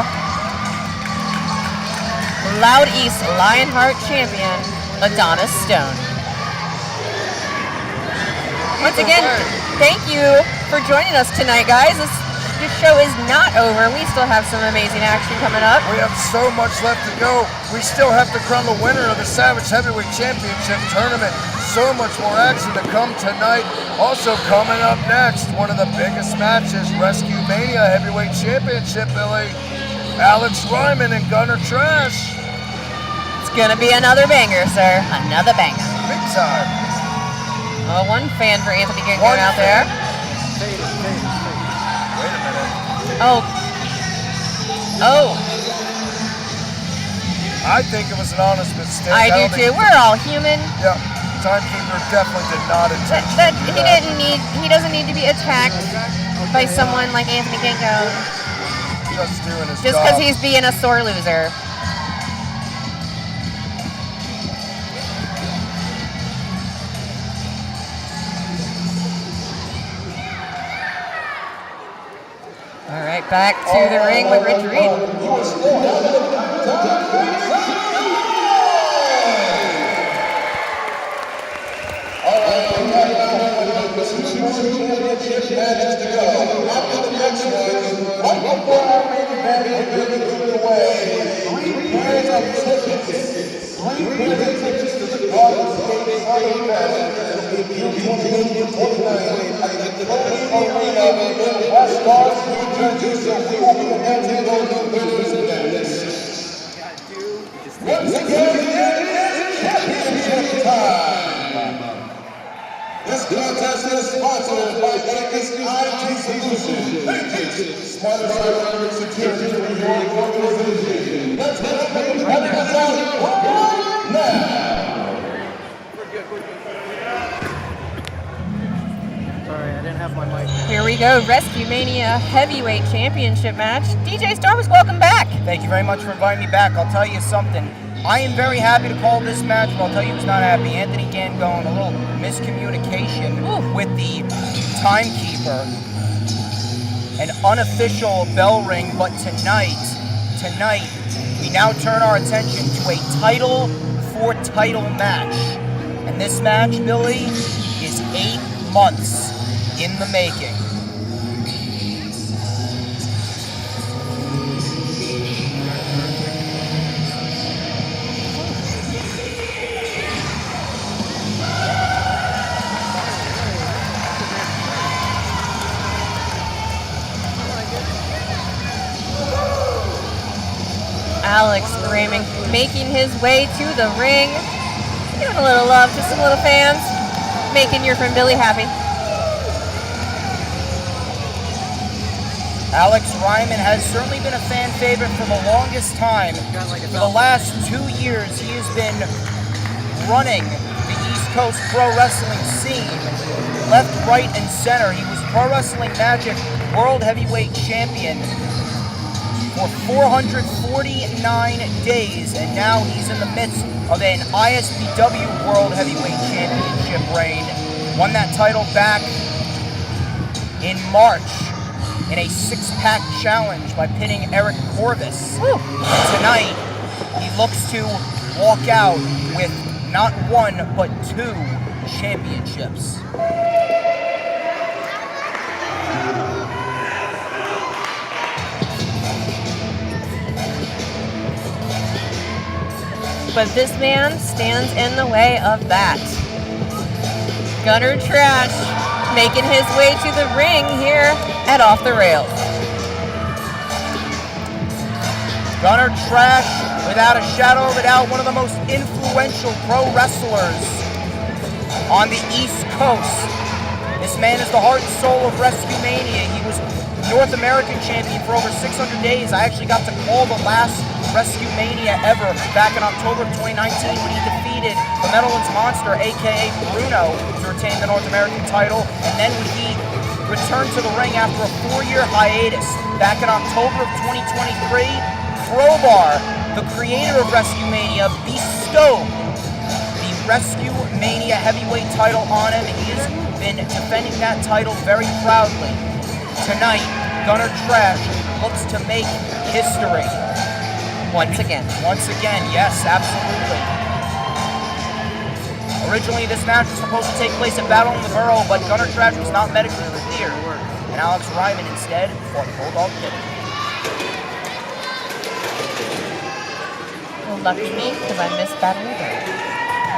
LoudEast Lionheart champion, Adonis Stone. Once again, thank you for joining us tonight, guys. This show is not over. We still have some amazing action coming up. We have so much left to go. We still have to crown the winner of the Savage Heavyweight Championship tournament. So much more action to come tonight. Also coming up next, one of the biggest matches, RescueMania Heavyweight Championship, Billy. Alex Reiman and Gunner Trash. It's gonna be another banger, sir. Another banger. Big time. Oh, one fan for Anthony Gangone out there. Wait a minute. Oh. Oh, I think it was an honest mistake. I do don't think- too. We're all human. Yeah. timekeeper definitely did not intentionally That do he that. didn't need. He doesn't need to be attacked by someone like Anthony Gangone Just doing his just job. because he's being a sore loser. All right, back to the ring with Rich Reed. Championship matches to go. After the next one, right before our main event, we're going to give away 3 pairs of tickets. 3 pairs of tickets to the Garden State Summer Fest. It'll be June 28th and 29th at the Tiphani Arena in West Orange, New Jersey. So we will be announcing those winners in this. Once again, it is championship time. This contest is sponsored by Vegas IT Solutions. Vegas, smarter cyber security for your organization. Let's get the competitors out right now. Sorry, I didn't have my mic. Here we go, RescueMania Heavyweight Championship match. DJ Starbucks, welcome back. Thank you very much for inviting me back. I'll tell you something. I am very happy to call this match, but I'll tell you who's not happy. Anthony Gangone, a little miscommunication with the timekeeper. An unofficial bell ring, but tonight, we now turn our attention to a title for title match. And this match, Billy, is 8 months in the making. Alex Reiman making his way to the ring. Giving a little love to some little fans. Making your friend Billy happy. Alex Reiman has certainly been a fan favorite for the longest time. For the last 2 years, he has been running the East Coast pro wrestling scene. Left, right, and center. He was Pro Wrestling Magic World Heavyweight Champion for 449 days, and now he's in the midst of an ISPW World Heavyweight Championship reign. Won that title back in March in a 6-pack challenge by pinning Eric Corvus. And tonight, he looks to walk out with not 1, but 2 championships. But this man stands in the way of that. Gunner Trash making his way to the ring here at Off the Rails. Gunner Trash, without a shadow of a doubt, one of the most influential pro wrestlers on the East Coast. This man is the heart and soul of RescueMania. He was North American champion for over 600 days. I actually got to call the last RescueMania ever back in October of 2019 when he defeated the Netherlands Monster, aka Bruno, to retain the North American title. And then when he returned to the ring after a 4-year hiatus back in October of 2023, Crowbar, the creator of RescueMania, bestowed the RescueMania heavyweight title on him, and he has been defending that title very proudly. Tonight, Gunner Trash looks to make history. Once again, yes, absolutely. Originally, this match was supposed to take place at Battle in the Borough, but Gunner Trash was not medically cleared, and Alex Reiman instead fought Bulldog Kid. well, lucky me, because I missed Battle in the Borough.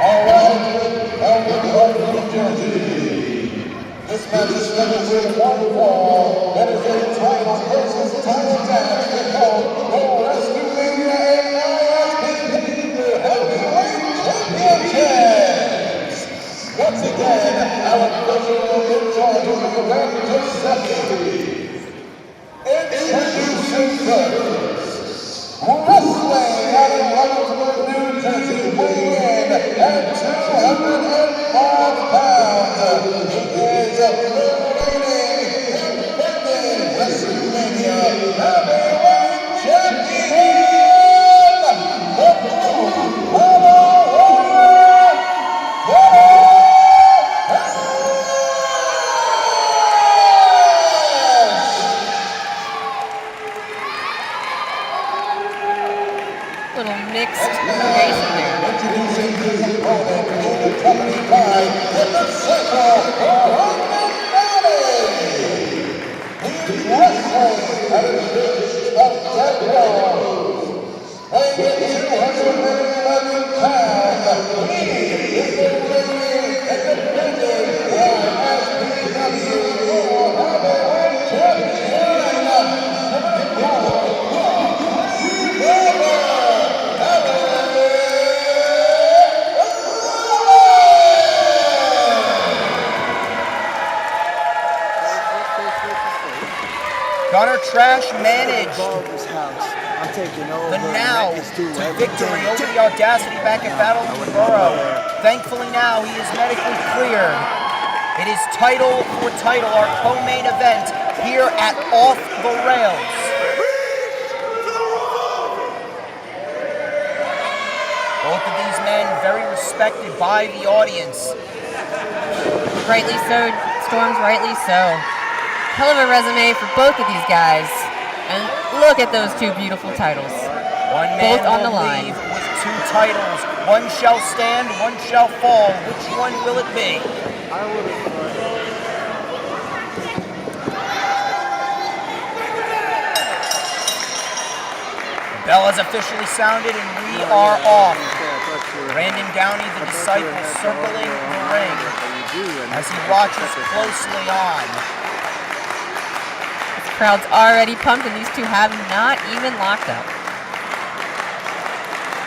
All right, Elmwood Park Rec Center. This match is scheduled with 1 fall. That is a title versus title match. It's called the RescueMania ISPW Heavyweight Championships. Once again, our professional in charge of the event is Safety. Introducing first, wrestling out of Elmwood, New Jersey, weighing in at 200 little mixed creation there. Introducing his opponent in the Tiphani fight in the circle for He's wrestling at an age of 10 pounds. Weighing in 211 pounds, he is the reigning and defending ISPW heavyweight champion, Gunner Trash managed I'm taking over. the now to victory over the Audacity back at Battle of the Borough. Thankfully now he is medically cleared. It is title for title, our co-main event here at Off the Rails. Both of these men very respected by the audience. Rightly so, Storms, rightly so. Hell of a resume for both of these guys. And look at those two beautiful titles. One man Both on the will line. leave with two titles. One shall stand, one shall fall. Which one will it be? The bell has officially sounded and we are off. Brandon Downey, the disciple, circling the ring as he watches closely on. Crowd's already pumped, and these two have not even locked up.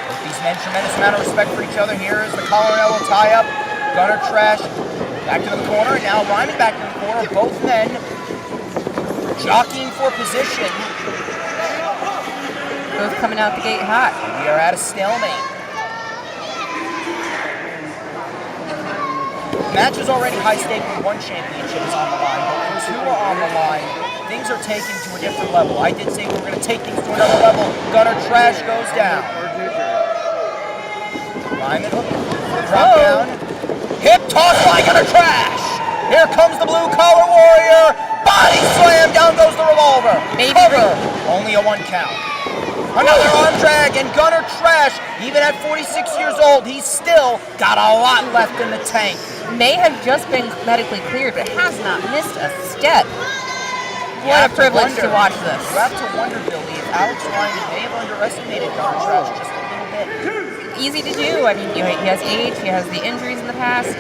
Both these men, tremendous amount of respect for each other. Here is the collar and elbow tie-up. Gunner Trash back to the corner, and now Reiman back to the corner. Both men jockeying for position. Both coming out the gate hot. We are at a stalemate. The match is already high stake when one championship is on the line, but when two are on the line, things are taken to a different level. I did say we were going to take things to another level. Gunner Trash goes down. Reiman, drop down. Hip toss by Gunner Trash. Here comes the blue collar warrior. Body slam, down goes the revolver. Maybe Cover, only a 1 count. Another arm drag, and Gunner Trash, even at 46 years old, he's still got a lot left in the tank. May have just been medically cleared, but has not missed a step. What a privilege to watch this. You have to wonder, Billy, if Alex Ryan may have underestimated Gunner Trash just a little bit. Easy to do. I mean, he has age, he has the injuries in the past,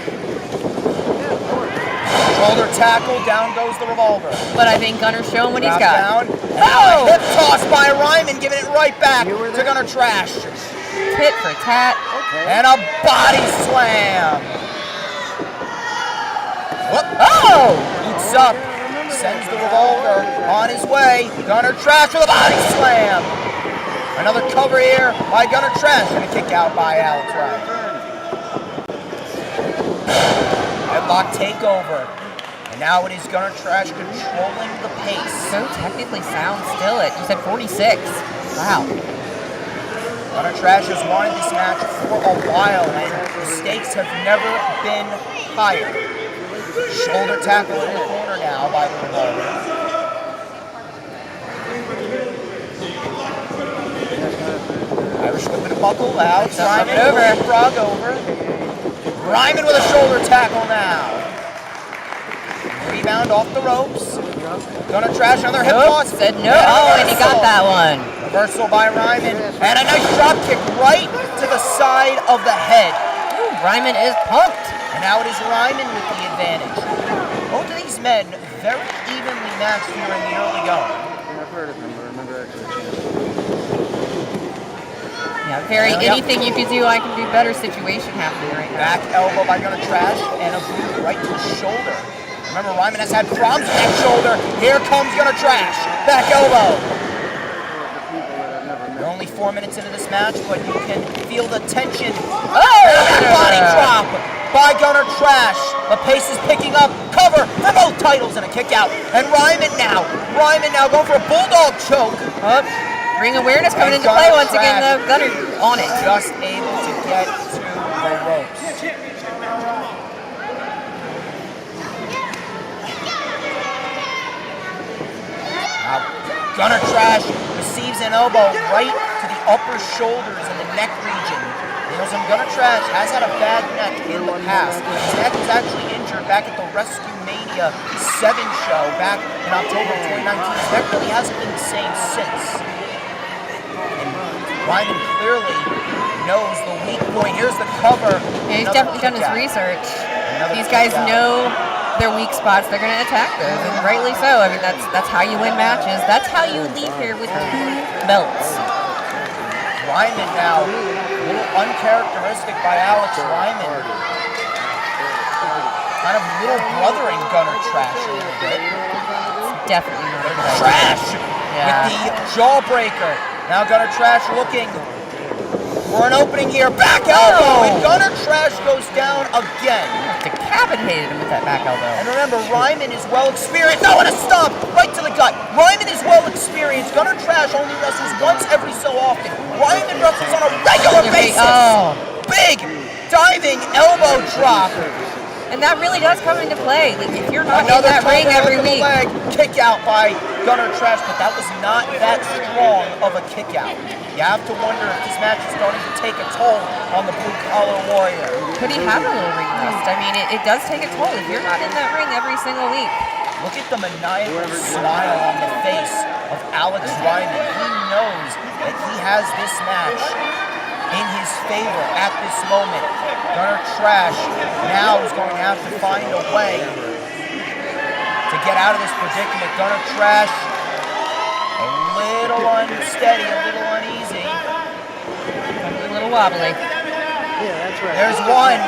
Shoulder tackle, down goes the revolver. but I think Gunner's showing what he's Drop got. down, and now a hip toss by Reiman, giving it right back to Gunner Trash. Tit for tat. And a body slam. Whoop. Oh! Boots up, sends the revolver on his way. Gunner Trash with a body slam. Another cover here by Gunner Trash, and a kick out by Alex Ryan. Headlock takeover. And now it is Gunner Trash controlling the pace. So technically sound still at, you said 46. Wow. Gunner Trash has wanted this match for a while, and the stakes have never been higher. Shoulder tackle in the corner now by the revolver. Irish whip and a buckle out. Reiman over. Frog over. Reiman with a shoulder tackle now. Rebound off the ropes. Gunner Trash, another hip toss. Said no. Oh, and he got that one. Reversal by Reiman. And a nice drop kick right to the side of the head. Ooh, Reiman is pumped. And now it is Reiman with the advantage. Both of these men very evenly matched here in the early going. I've heard of him, but I remember actually. Yeah, very anything you could do, I can do better situation happening right now. Back elbow by Gunner Trash and a boot right to the shoulder. Remember, Reiman has had problems with that shoulder. Here comes Gunner Trash. Back elbow. We're only 4 minutes into this match, but you can feel the tension. Oh! And a body drop by Gunner Trash. The pace is picking up. Cover for both titles and a kick out. And Reiman now going for a bulldog choke. Up. Ring awareness coming And into play Gunner once again, Trash though. Gunner on it. Just able to get to the ropes. Now, Gunner Trash receives an elbow right to the upper shoulders and the neck region. You know, some Gunner Trash has had a bad neck in the past. His neck was actually injured back at the RescueMania 7 show back in October of 2019. His neck really hasn't been the same since. And Reiman clearly knows the weak point. Here's the cover. Yeah, he's definitely done his research. These guys know their weak spots. They're going to attack those, and rightly so. I mean, that's how you win matches. That's how you leave here with 2 belts. Reiman now, a little uncharacteristic by Alex Reiman. Kind of little brothering Gunner Trash a little bit. Definitely not. Trash with the jawbreaker. Now Gunner Trash looking for an opening here. Back elbow, and Gunner Trash goes down again. Decapitated him with that back elbow. And remember, Reiman is well experienced. No, and a stomp right to the gut. Reiman is well experienced. Gunner Trash only wrestles once every so often. Reiman wrestles on a regular basis. Big diving elbow drop. And that really does come into play. Like, if you're not in that ring every week. Leg kick out by Gunner Trash, but that was not that strong of a kick out. You have to wonder if this match is starting to take a toll on the Blue Collar Warrior. Could he have a little ring rust? I mean, it does take a toll if you're not in that ring every single week. Look at the maniacal smile on the face of Alex Reiman. He knows that he has this match in his favor at this moment. Gunner Trash now is going to have to find a way to get out of this predicament. Gunner Trash a little unsteady, a little uneasy. A little wobbly. Yeah, that's right. There's one.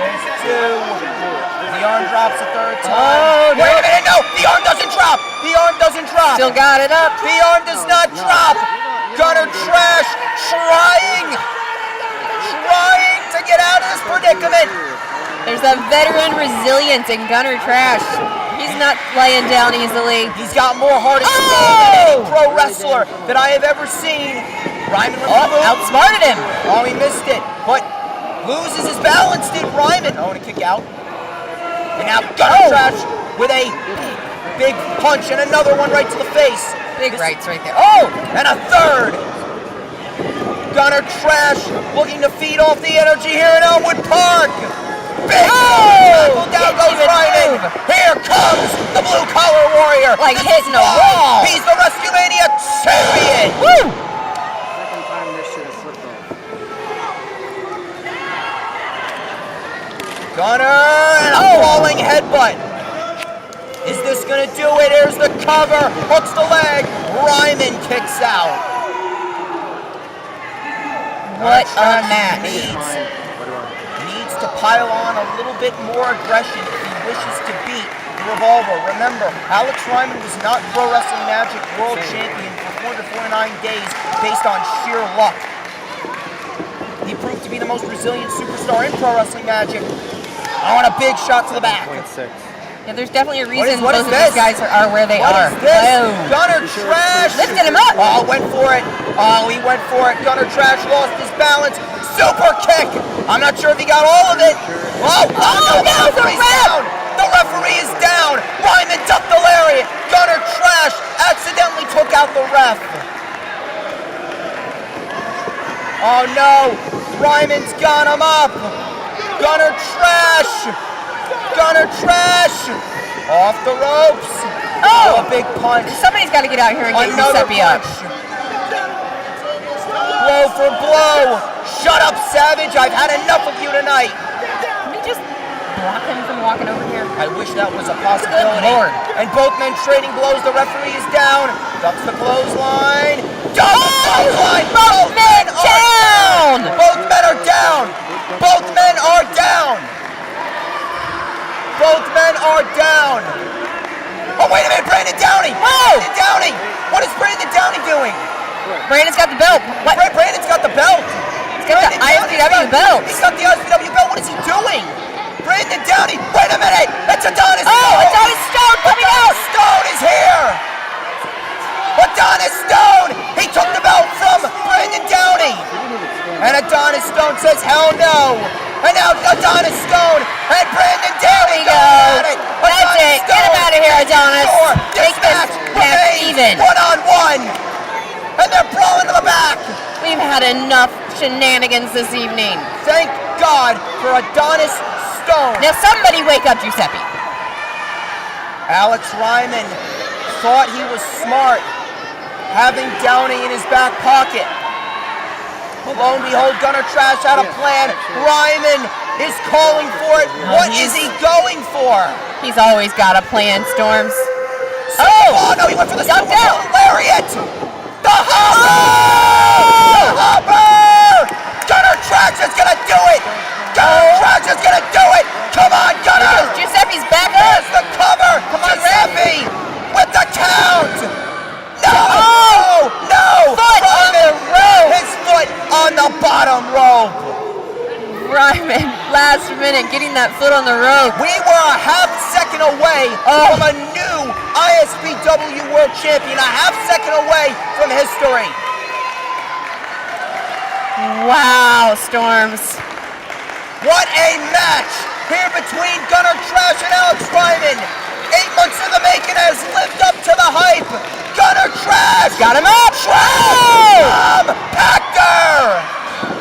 There's two. The arm drops a third time. Oh, no. Wait a minute, no! The arm doesn't drop! The arm doesn't drop! Still got it up. The arm does not drop! Gunner Trash trying to get out of this predicament. There's that veteran resilience in Gunner Trash. He's not laying down easily. He's got more heart and soul than any pro wrestler that I have ever seen. Reiman outsmarted him. Oh, he missed it, but loses his balance, did Reiman. Oh, and a kick out. And now Gunner Trash with a big punch and another one right to the face. Big rights right there. Oh! And a third. Gunner Trash looking to feed off the energy here in Elmwood Park. Big tackle, down goes Reiman. Here comes the Blue Collar Warrior. Like hitting a wall. He's the RescueMania champion. Woo! Second time this should have slipped off. Gunner and a falling headbutt. Is this gonna do it? Here's the cover. Hooks the leg. Reiman kicks out. What a match. Needs to pile on a little bit more aggression if he wishes to beat the Revolver. Remember, Alex Reiman was not Pro Wrestling Magic World Champion for 449 days based on sheer luck. He proved to be the most resilient superstar in Pro Wrestling Magic. I want a big shot to the back. Yeah, there's definitely a reason What is both of these guys are where they are. What is this? Gunner Trash lifted him up. Oh, went for it. Oh, he went for it. Gunner Trash lost his balance. Super kick. I'm not sure if he got all of it. Oh, no, the referee's down. The referee is down. Reiman ducked the lariat. Gunner Trash accidentally took out the ref. Oh no, Reiman's got him up. Gunner Trash. Gunner Trash! Off the ropes! Oh, a big punch. Somebody's got to get out here and get Giuseppe up. Blow for blow! Shut up, Savage! I've had enough of you tonight! Can we just block him from walking over here? I wish that was a possibility. Good Lord. And both men trading blows. The referee is down. Ducks the clothesline. Double clothesline! Both men are down! Both men are down! Both men are down! Both men are down. Oh, wait a minute, Brandon Downey. Brandon Downey. What is Brandon Downey doing? Brandon's got the belt. What? Brandon's got the belt. He's got the ISPW belt. He's got the ISPW belt. What is he doing? Brandon Downey. Wait a minute. It's Adonis. Oh, Adonis Stone coming out. Stone is here. Adonis Stone. He took the belt from Brandon Downey. And Adonis Stone says, hell no. And now Adonis Stone and Brandon Downey. There we go. That's it. Get him out of here, Adonis. Make this match even. 1-on-1. and they're brawling to the back. We've had enough shenanigans this evening. Thank God for Adonis Stone. Now somebody wake up Giuseppe. Alex Reiman thought he was smart, having Downey in his back pocket. But lo and behold, Gunner Trash had a plan. Reiman is calling for it. What is he going for? He's always got a plan, Storms. Oh no, he went for the Jumped out. lariat. The hopper! The hopper! Gunner Trash is gonna do it. Gunner Trash is gonna do it. Come on, Gunner! Giuseppe's back There's up. the cover. Come on, Giuseppe with the count. No! Oh! No! Foot on the rope. His foot on the bottom rope. Reiman, last minute, getting that foot on the rope. We were a half second away from a new ISPW World Champion, a half second away from history. Wow, Storms. What a match here between Gunner Trash and Alex Reiman. 8 months in the making has lived up to the hype. Gunner Trash Got him up. Compactor.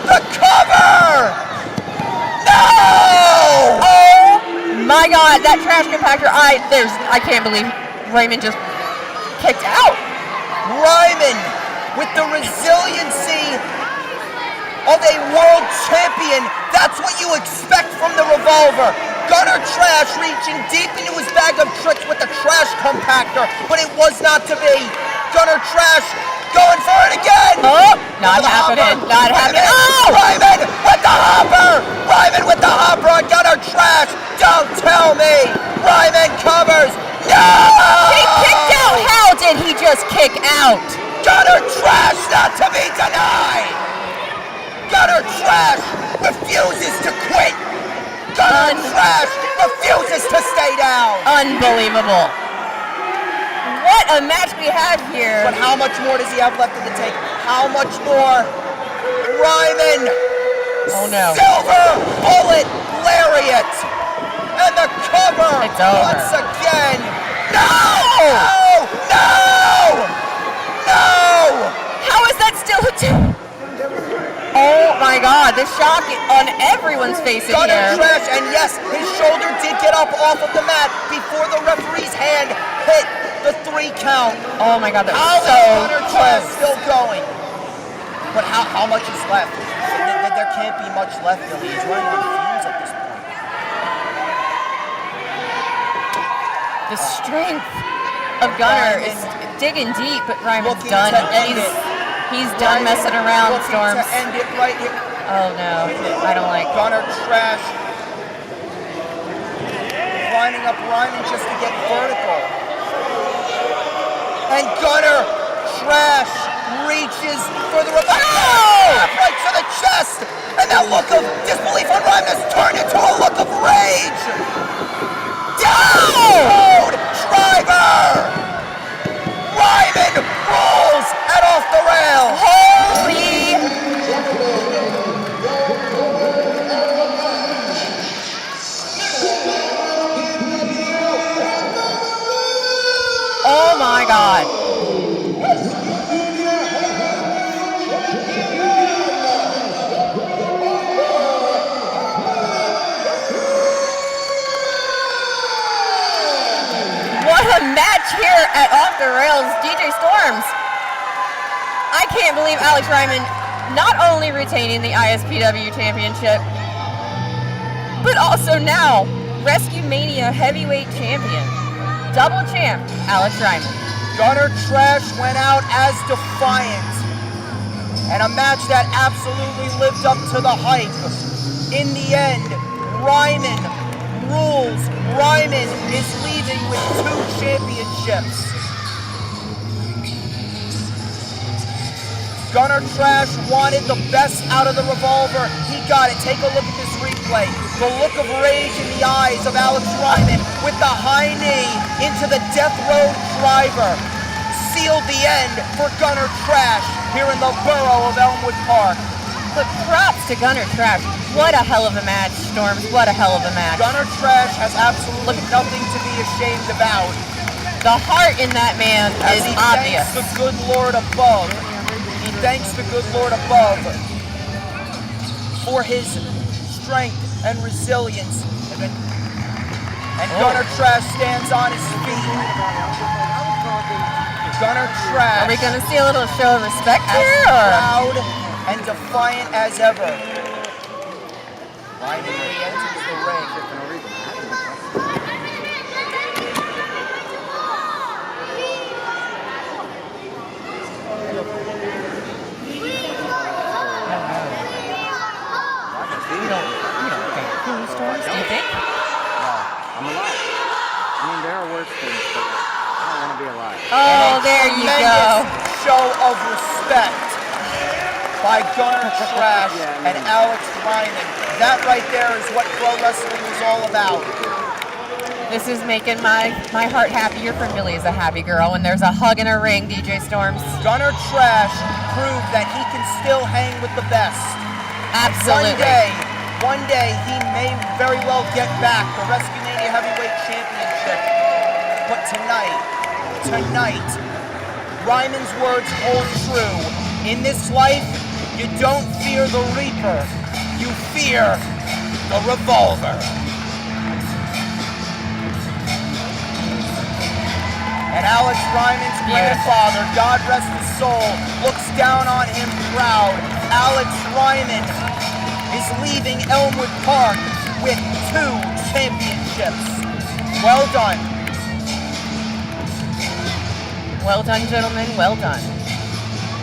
The cover. No! Oh my God, that trash compactor! I can't believe Reiman just kicked out. Reiman with the resiliency of a world champion. That's what you expect from the revolver. Gunner Trash reaching deep into his bag of tricks with the trash compactor, but it was not to be. Gunner Trash going for it again. Oh, not happening. Not happening. Oh! Reiman with the hopper. Reiman with the hopper on Gunner Trash. Don't tell me. Reiman covers. No! He kicked out. How did he just kick out? Gunner Trash not to be denied. Gunner Trash refuses to quit. Gunner Trash refuses to stay down. Unbelievable. What a match we had here. But how much more does he have left in the tank? How much more? Reiman. Oh no. Silver bullet lariat. And the cover. It's over. Once again. No! No! No! No! How is that still a two? Oh my God, the shock on everyone's faces Gunner here. Trash, and yes, his shoulder did get up off of the mat before the referee's hand hit the 3 count. Oh my God, that How was is so Gunner Trash close. still going? But how much is left? There can't be much left, Billy. He's running on fumes at this point. The strength of Gunner is digging deep, but Reiman's Looking done. to end it. He's done messing around, Looking Storms. to end it right here. Oh no, I don't like. Gunner Trash lining up Reiman just to get vertical. And Gunner Trash reaches for the right to the chest. And that look of disbelief on Reiman has turned into a look of rage. Down! Driver! Reiman rolls and off the rail. Holy! Oh my God. What a match here at Off the Rails, DJ Storms. I can't believe Alex Reiman not only retaining the ISPW championship, but also now RescueMania heavyweight champion. Double champ, Alex Reiman. Gunner Trash went out as defiant. And a match that absolutely lived up to the hype. In the end, Reiman rules. Reiman is leaving with 2 championships. Gunner Trash wanted the best out of the revolver. He got it. Take a look at this replay. The look of rage in the eyes of Alex Reiman with the high knee into the death row driver. Sealed the end for Gunner Trash here in the borough of Elmwood Park. But props to Gunner Trash. What a hell of a match, Storms. What a hell of a match. Gunner Trash has absolutely nothing to be ashamed about. The heart in that man As is he obvious. thanks the good Lord above He thanks the good Lord above for his strength and resilience. And Gunner Trash stands on his feet. Gunner Trash. Are we going to see a little show of respect here? Proud and defiant as ever. Reiman re-enters the ring. Do you think? I'm alive. I mean, there are worse things, but I don't want to be alive. Oh, there you go. Tremendous show of respect by Gunner Trash and Alex Reiman. That right there is what pro wrestling is all about. This is making my heart happier for Millie as a happy girl when there's a hug in her ring, DJ Storms. Gunner Trash proved that he can still hang with the best. Absolutely. One day he may very well get back the RescueMania Heavyweight Championship. But tonight, Reiman's words hold true. In this life, you don't fear the Reaper, you fear the revolver. And Alex Reiman's grandfather, God rest his soul, looks down on him proud. Alex Reiman is leaving Elmwood Park with 2 championships. Well done. Well done, gentlemen. Well done.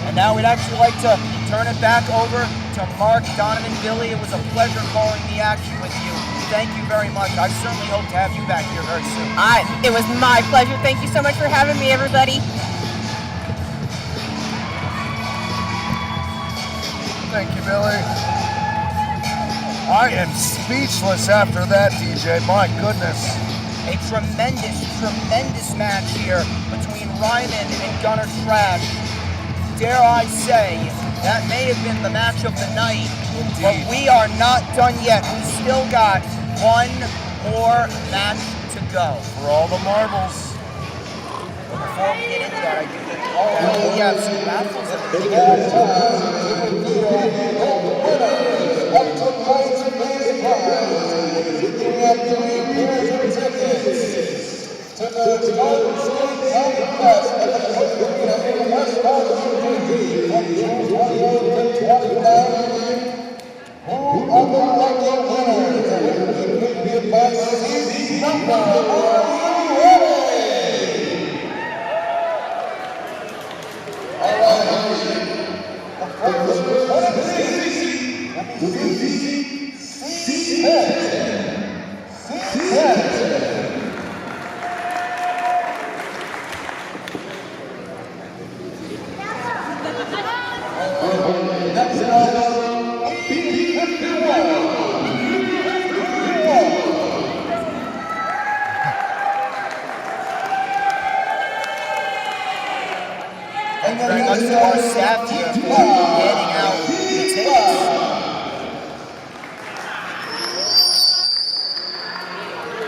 And now we'd actually like to turn it back over to Mark, Donovan, Billy. It was a pleasure calling the action with you. Thank you very much. I certainly hope to have you back here very soon. It was my pleasure. Thank you so much for having me, everybody. Thank you, Billy. I am speechless after that, DJ. My goodness. A tremendous match here between Reiman and Gunner Trash. Dare I say, that may have been the match of the night. Indeed. But we are not done yet. We still got one more match to go. For all the marbles. But before we get into that, I do think we have some raffles at the beginning. Very much to our staff here handing out the tickets.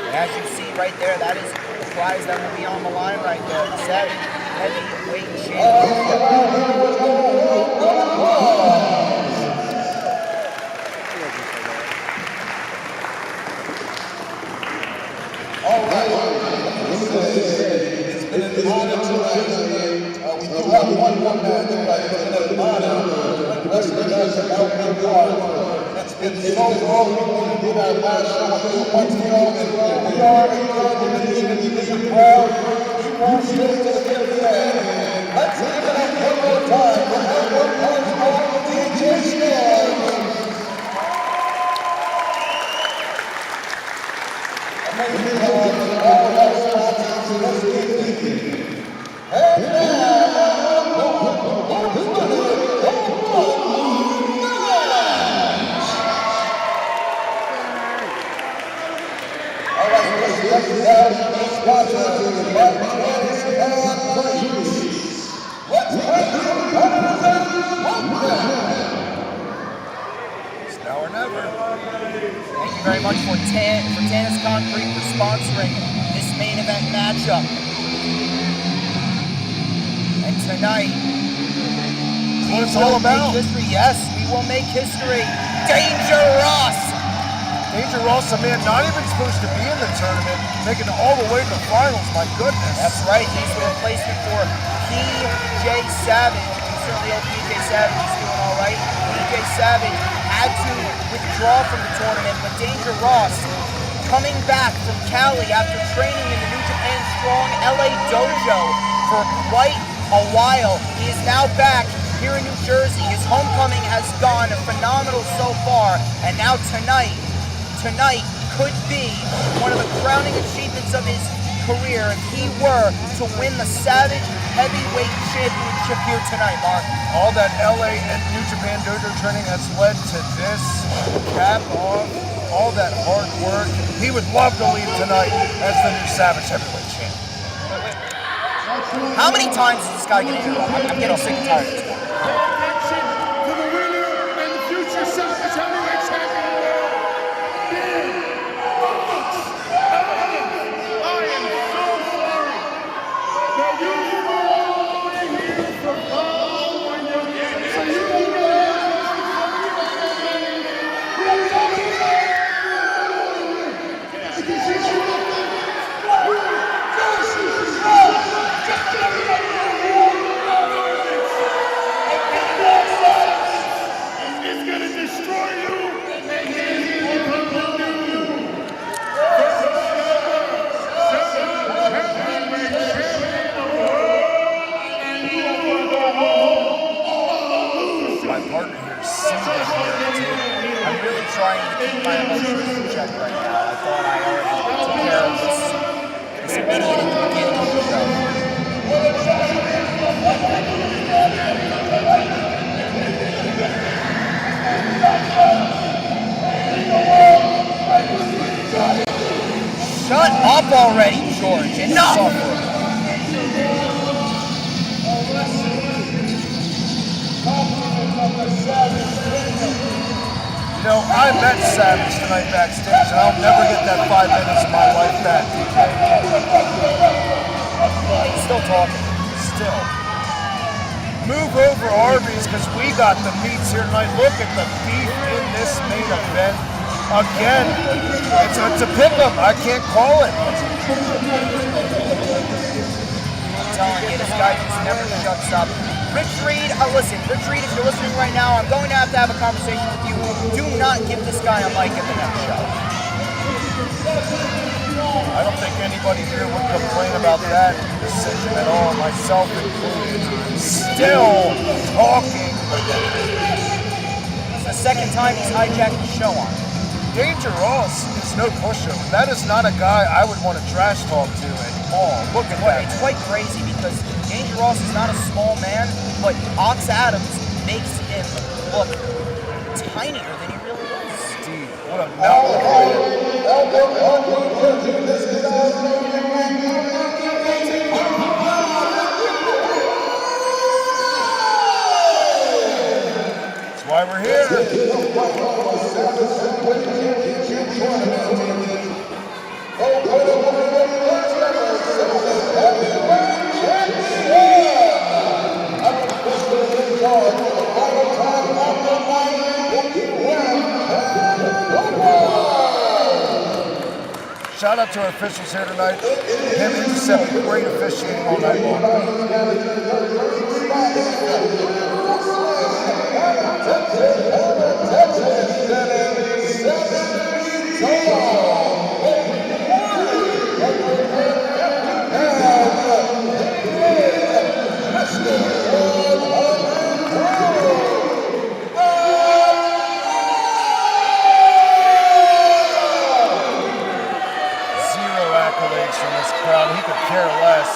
And as you see right there, that is the prize that will be on the line right there. The Savage Heavyweight Championship. All right. It's been an honor to we do have one more man tonight. It's been an honor to wrestling us at Elmwood Park. It's been so long. We did our last show a few months ago, and we are encouraging the independent crowd. We won't stay to the very end. Let's give it up one more time for Elmwood Park's own DJ Storm. Amazing how all our sponsors to this evening. And now, It's now or never. Thank you very much for Tanis Concrete for sponsoring this main event matchup. And tonight, what it's all about. Make history. Yes, we will make history. Danger Ross. Danger Ross, a man not even supposed to be in the tournament, making it all the way to the finals. My goodness. That's right. He's the replacement for PJ Savage. We certainly hope PJ Savage is doing all right. PJ Savage had to withdraw from the tournament, but Danger Ross, coming back from Cali after training in the New Japan Strong LA Dojo for quite a while. He is now back here in New Jersey. His homecoming has gone phenomenal so far, and now tonight could be one of the crowning achievements of his career if he were to win the Savage Heavyweight Championship here tonight, Mark. All that LA and New Japan Dojo training has led to this cap off, all that hard work. He would love to leave tonight as the new Savage Heavyweight Champ. How many times is this guy going to do? I'm getting sick and tired of this one. Attention to the winner and the future Savage Heavyweight Champion of the world, Big Box Elmwood. I am so sorry that you were only here for California, so you don't get it's gonna destroy you, and he will continue you. First ever heavyweight champion of the world, and you will go home. My partner here is seething here at the table. I'm really trying to keep my emotions in check right now. I thought I already took care of this idiot at the beginning of the show. Shut up already, George. Enough! You know, I met Savage tonight backstage, and I'll never get that 5 minutes of my life back, DJ. He's still talking. Still. Move over, Arby's, because we got the meats here tonight. Look at the beef in this main event. Again, it's a pick-up. I can't call it. I'm telling you, this guy just never shuts up. Rich Reed, listen, Rich Reed, if you're listening right now, I'm going to have a conversation with you. Do not give this guy a mic at the next show. I don't think anybody here would complain about that decision at all, myself included. Still talking. It's the second time he's hijacked the show on. Danger Ross is no pushover. That is not a guy I would want to trash talk to at all. Look at that. It's quite crazy because Danger Ross is not a small man, but Ox Adams makes him look tinier than he really is. Steve, what a mountain. That's why we're here. Shout out to our officials here tonight. Him intercepting, great officiating all night long. From this crowd, he could care less.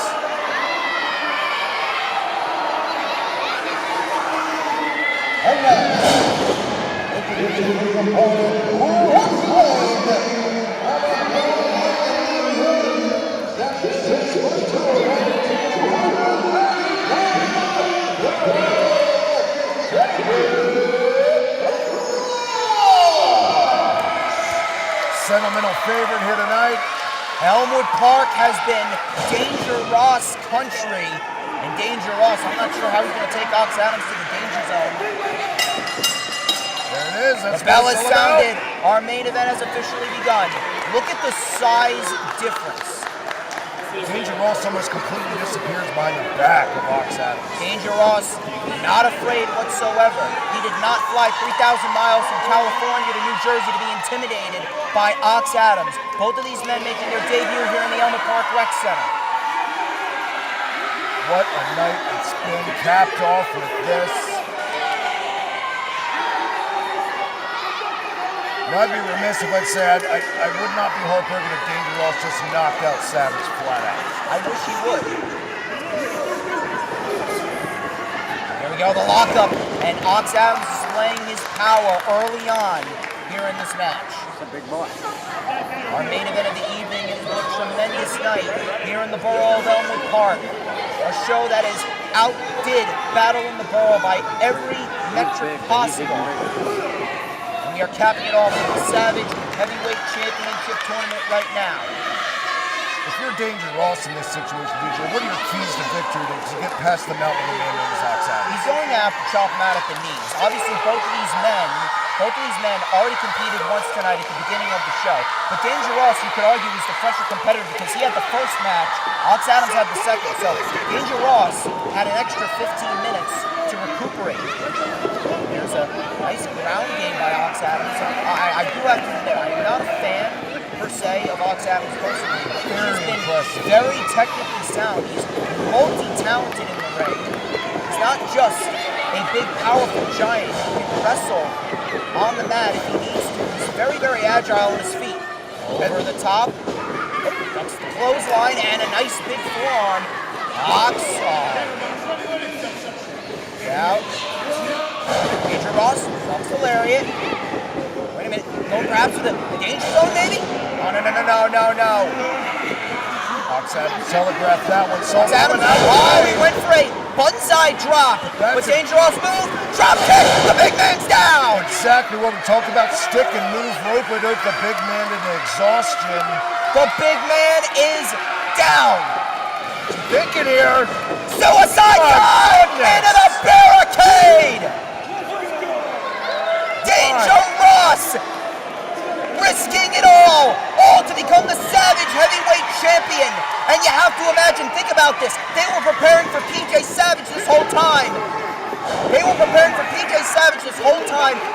Sentimental favorite here tonight. Elmwood Park has been Danger Ross country. And Danger Ross, I'm not sure how he's going to take Ox Adams to the Danger danger zone. There it is. That's The bell what has it's all about. sounded. Our main event has officially begun. Look at the size difference. Danger Ross almost completely disappears behind the back of Ox Adams. Danger Ross, not afraid whatsoever. He did not fly 3,000 miles from California to New Jersey to be intimidated by Ox Adams. Both of these men making their debut here in the Elmwood Park Rec Center. What a night it's been, capped off with this. Now, I'd be remiss if I'd say I would not be heartbroken if Danger Ross just knocked out Savage flat out. I wish he would. Here we go, the lockup, and Ox Adams is laying his power early on here in this match. That's a big boy. Our main event of the evening is a tremendous night here in the borough of Elmwood Park. A show that has outdid Battle in the Borough by every metric possible. We are capping it off with the Savage Heavyweight Championship Tournament right now. If you're Danger Ross in this situation, DJ, what are your keys to victory to get past the mountain of the man known as Ox Adams? He's going to have to chop him out at the knees. Obviously, both of these men already competed once tonight at the beginning of the show. But Danger Ross, you could argue, was the fresher competitor because he had the first match, Ox Adams had the second. So Danger Ross had an extra 15 minutes to recuperate. There's a nice ground game by Ox Adams. I do have to admit, I am not a fan, per se, of Ox Adams personally. He's been very technically sound. He's multi-talented in the ring. He's not just a big, powerful giant who can wrestle on the mat if he needs to. He's very, very agile on his feet. Over the top. That's the clothesline and a nice big forearm. Ox out. Danger Ross drops the lariat. Wait a minute. Going perhaps with the danger zone, maybe? No. Ox Adams telegraphed that one. Ox Adams, he went for a bonsai drop. With Danger Ross move, drop kick, the big man's down. Exactly what we talked about. Stick and move, rope-a-dope the big man into exhaustion. The big man is down. Thinking here. Suicide dive into the barricade. Danger Ross risking it all to become the Savage Heavyweight Champion. And you have to imagine, think about this. They were preparing for PJ Savage this whole time.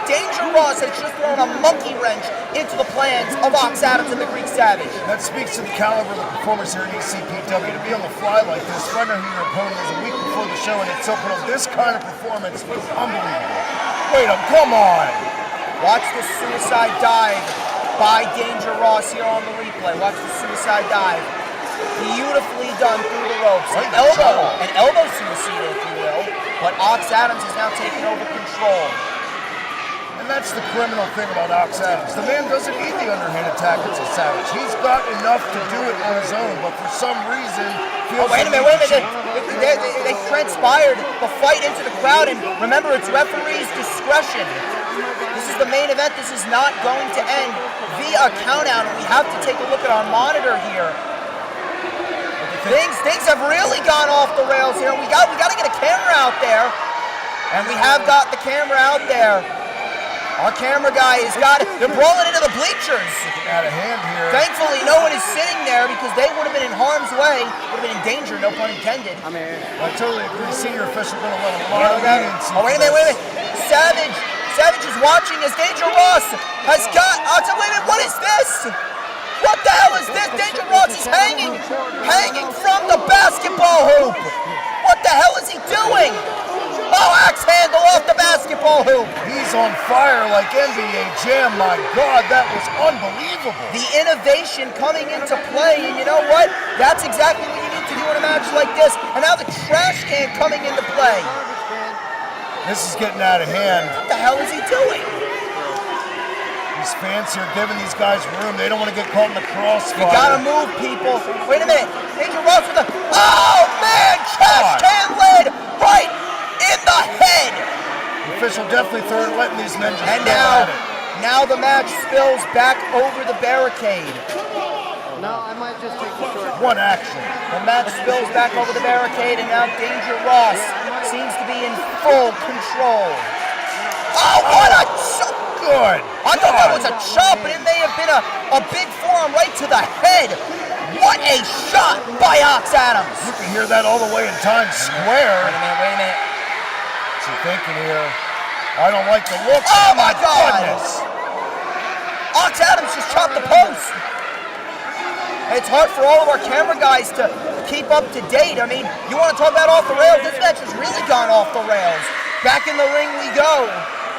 Danger Ross has just thrown a monkey wrench into the plans of Ox Adams and the Greek Savage. That speaks to the caliber of the performers here at ECPW. To be on the fly like this, find out who your opponent is a week before the show, and it's put on this kind of performance is unbelievable. Wait up, come on! Watch the suicide dive by Danger Ross here on the replay. Watch the suicide dive. Beautifully done through the ropes. An elbow suicide, if you will. But Ox Adams is now taking over control. And that's the criminal thing about Ox Adams. The man doesn't need the underhand attack as a Savage. He's got enough to do it on his own, but for some reason, feels wait a minute. They transpired the fight into the crowd, and remember, it's referee's discretion. This is the main event. This is not going to end via a count-out, and we have to take a look at our monitor here. Things have really gone off the rails here. We got to get a camera out there, and we have got the camera out there. Our camera guy they're brawling into the bleachers. Out of hand here. Thankfully, no one is sitting there because they would have been in harm's way, would have been in danger, no pun intended. I totally agree. Senior official going to let a lot of leniency. Wait a minute. Savage is watching as Danger Ross has got. Wait a minute, what is this? What the hell is this? Danger Ross is hanging from the basketball hoop. What the hell is he doing? Axe handle off the basketball hoop. He's on fire like NBA Jam. My God, that was unbelievable. The innovation coming into play, and you know what? That's exactly what you need to do in a match like this. And now the trash can coming into play. This is getting out of hand. What the hell is he doing? These fans here giving these guys room. They don't want to get caught in the crossfire. You gotta move, people. Wait a minute. Danger Ross with trash can lid right in the head. The official definitely letting these men just and go at it. Now the match spills back over the barricade. No, I might just take the short. One action. The match spills back over the barricade, and now Danger Ross seems to be in full control. Oh, what a chop! Good. I thought that was a chop, but it may have been a big forearm right to the head. What a shot by Ox Adams. You can hear that all the way in Times Square. Wait a minute. What's he thinking here? I don't like the look. Oh my God! Goodness. Ox Adams just chopped the post. It's hard for all of our camera guys to keep up to date. I mean, you want to talk about off the rails? This match has really gone off the rails. Back in the ring we go.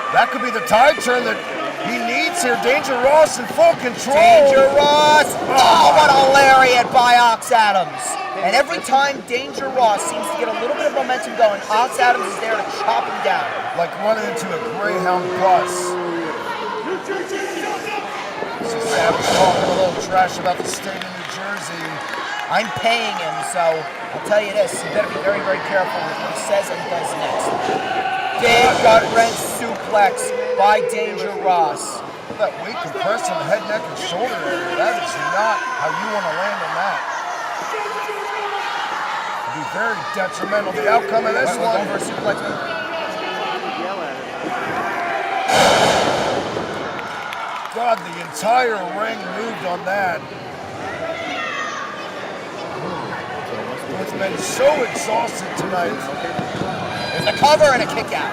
That could be the tide turn that he needs here. Danger Ross in full control. Danger Ross. Oh, what a lariat by Ox Adams. And every time Danger Ross seems to get a little bit of momentum going, Ox Adams is there to chop him down. Like running into a Greyhound bus. So Savage talking a little trash about the state of New Jersey. I'm paying him, so I'll tell you this. You better be very, very careful with what he says and does next. Big gut wrench suplex by Danger Ross. That weight compressed on the head, neck, and shoulder area. That is not how you want to land on that. It'd be very detrimental. The outcome of this one. For a suplex. God, the entire ring moved on that. It's been so exhausted tonight. There's a cover and a kick out.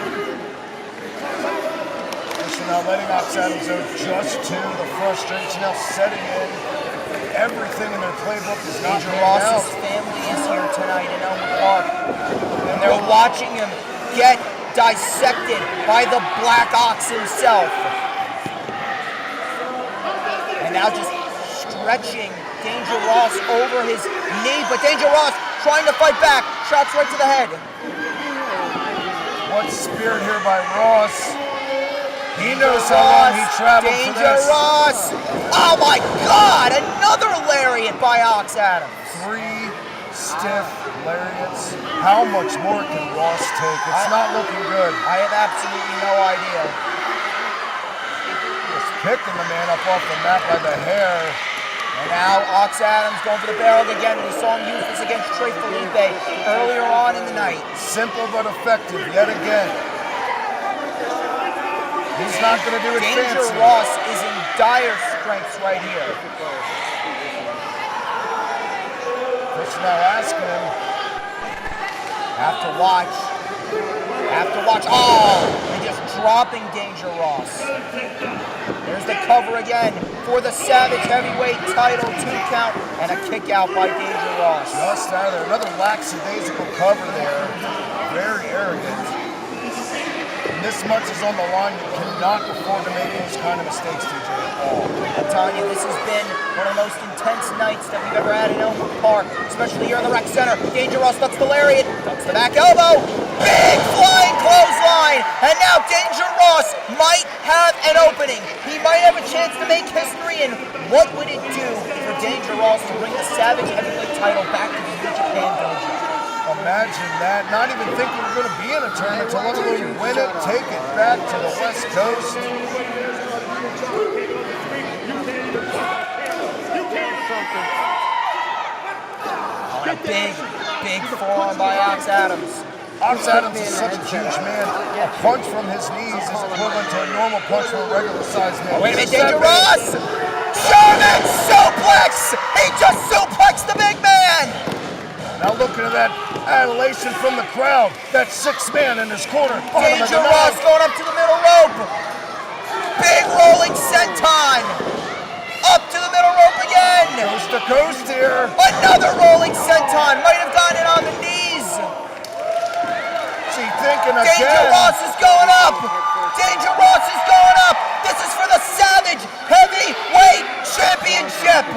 So now letting Ox Adams go just to the frustration now setting in. Everything in their playbook is not Danger Ross's family is here tonight in Elmwood Park. And they're watching him get dissected by the Black Ox himself. And now just stretching Danger Ross over his knee, but Danger Ross trying to fight back. Shots right to the head. What spirit here by Ross. He knows how long he traveled for Danger this. Ross. Oh my God, another lariat by Ox Adams. 3 stiff lariats. How much more can Ross take? It's not looking good. I have absolutely no idea. Just picking the man up off the mat by the hair. And now Ox Adams going for the barrel again. We saw him use this against Trey Felipe earlier on in the night. Simple but effective yet again. He's not going to do it Danger fancy. Ross is in dire straits right here. Just now asking him. Have to watch. Oh, and just dropping Danger Ross. There's the cover again for the Savage Heavyweight title, 2 count, and a kick out by Danger Ross. Just out of there. Another lackadaisical cover there. Very arrogant. When this much is on the line, you cannot afford to make those kind of mistakes, TJ. I'm telling you, this has been one of the most intense nights that we've ever had in Elmwood Park, especially here in the Rec Center. Danger Ross ducks the lariat, ducks the back elbow, big flying clothesline, and now Danger Ross might have an opening. He might have a chance to make history, and what would it do for Danger Ross to bring the Savage Heavyweight title back to the New Japan Dojo? Imagine that. Not even thinking we're going to be in a tournament, to let alone win it, take it back to the West Coast. Oh, a big forearm by Ox Adams. Ox Adams is such a huge man. A punch from his knees is equivalent to a normal punch from a regular sized man. Oh, wait a minute, Danger Ross! German suplex! He just suplexed the big man! Now looking at that adulation from the crowd. That 6th man in his corner. Danger Ross going up to the middle rope. Big rolling senton. Up to the middle rope again. Coast to coast here. Another rolling senton. Might have gotten it on the knees. Is he thinking again? Danger Ross is going up. Danger Ross is going up. This is for the Savage Heavyweight Championship.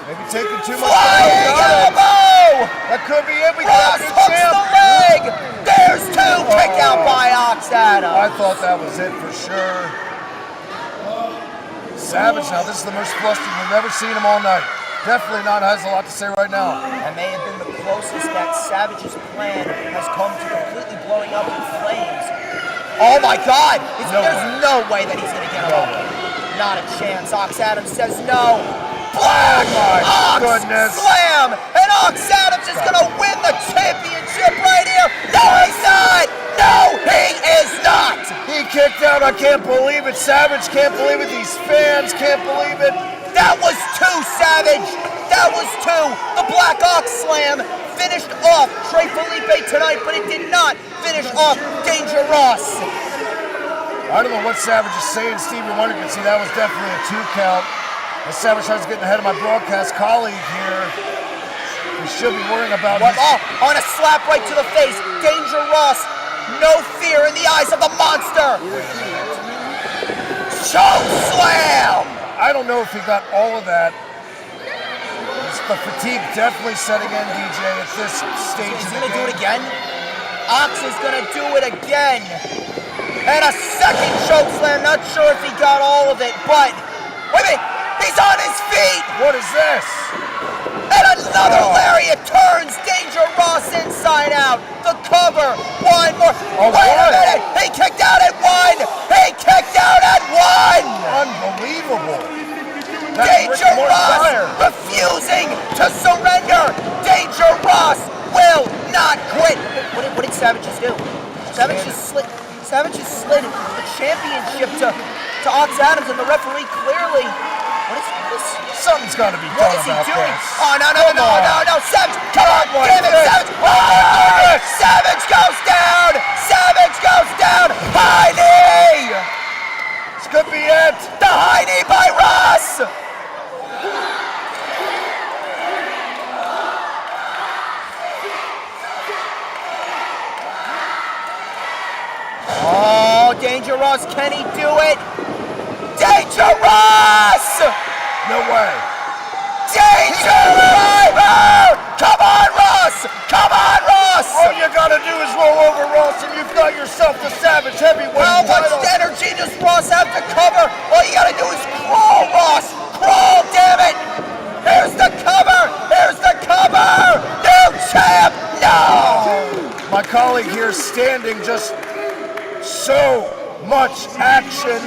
Maybe taking too much. Flying elbow! That could be it. We Ross got the hooks champ. the leg. There's 2. Kick out by Ox Adams. I thought that was it for sure. Savage now. This is the most flustered we've ever seen him all night. Definitely not has a lot to say right now. And may have been the closest that Savage's plan has come to completely blowing up in flames. Oh my God! There's no way that he's going to get him over. Not a chance. Ox Adams says no. Black Oh my Ox goodness. Slam! And And Ox Adams is going to win the championship right here. No, he's not. No, he is not. He kicked out. I can't believe it. Savage can't believe it. These fans can't believe it. That was two, Savage. That was two. The Black Ox Slam finished off Trey Felipe tonight, but it did not finish off Danger Ross. I don't know what Savage is saying. Stevie Wonder can see that was definitely a 2 count. As Savage tries to get ahead of my broadcast colleague here. We should be worrying about what? On a slap right to the face. Danger Ross. No fear in the eyes of the monster. Choke slam. I don't know if he got all of that. The fatigue definitely setting in, DJ, at this stage of the game. He's going to do it again? Ox is going to do it again. And a second choke slam. Not sure if he got all of it, but... Wait a minute! He's on his feet! What is this? And another lariat turns Danger Ross inside out. The cover. One more. Wait a minute! He kicked out at 1! He kicked out at 1! Unbelievable. Danger Ross refusing to surrender. Danger Ross will not quit. What did Savage just do? Savage just slid the championship to Ox Adams, and the referee clearly. What is something's got to be done about this. Oh no! Savage, come on, damn it, Savage! Oh, Savage goes down. Savage goes down. High knee. This could be it. The high knee by Ross. Oh, Danger Ross, can he do it? Danger Ross! No way. Danger Driver! Come on, Ross! Come on, Ross! All you gotta do is roll over Ross and you've got yourself the Savage Heavyweight How much title. energy does Ross have to cover? All you gotta do is crawl, Ross! Crawl, damn it! Here's the cover! Here's the cover! New champ! No! My colleague here standing, just so much action.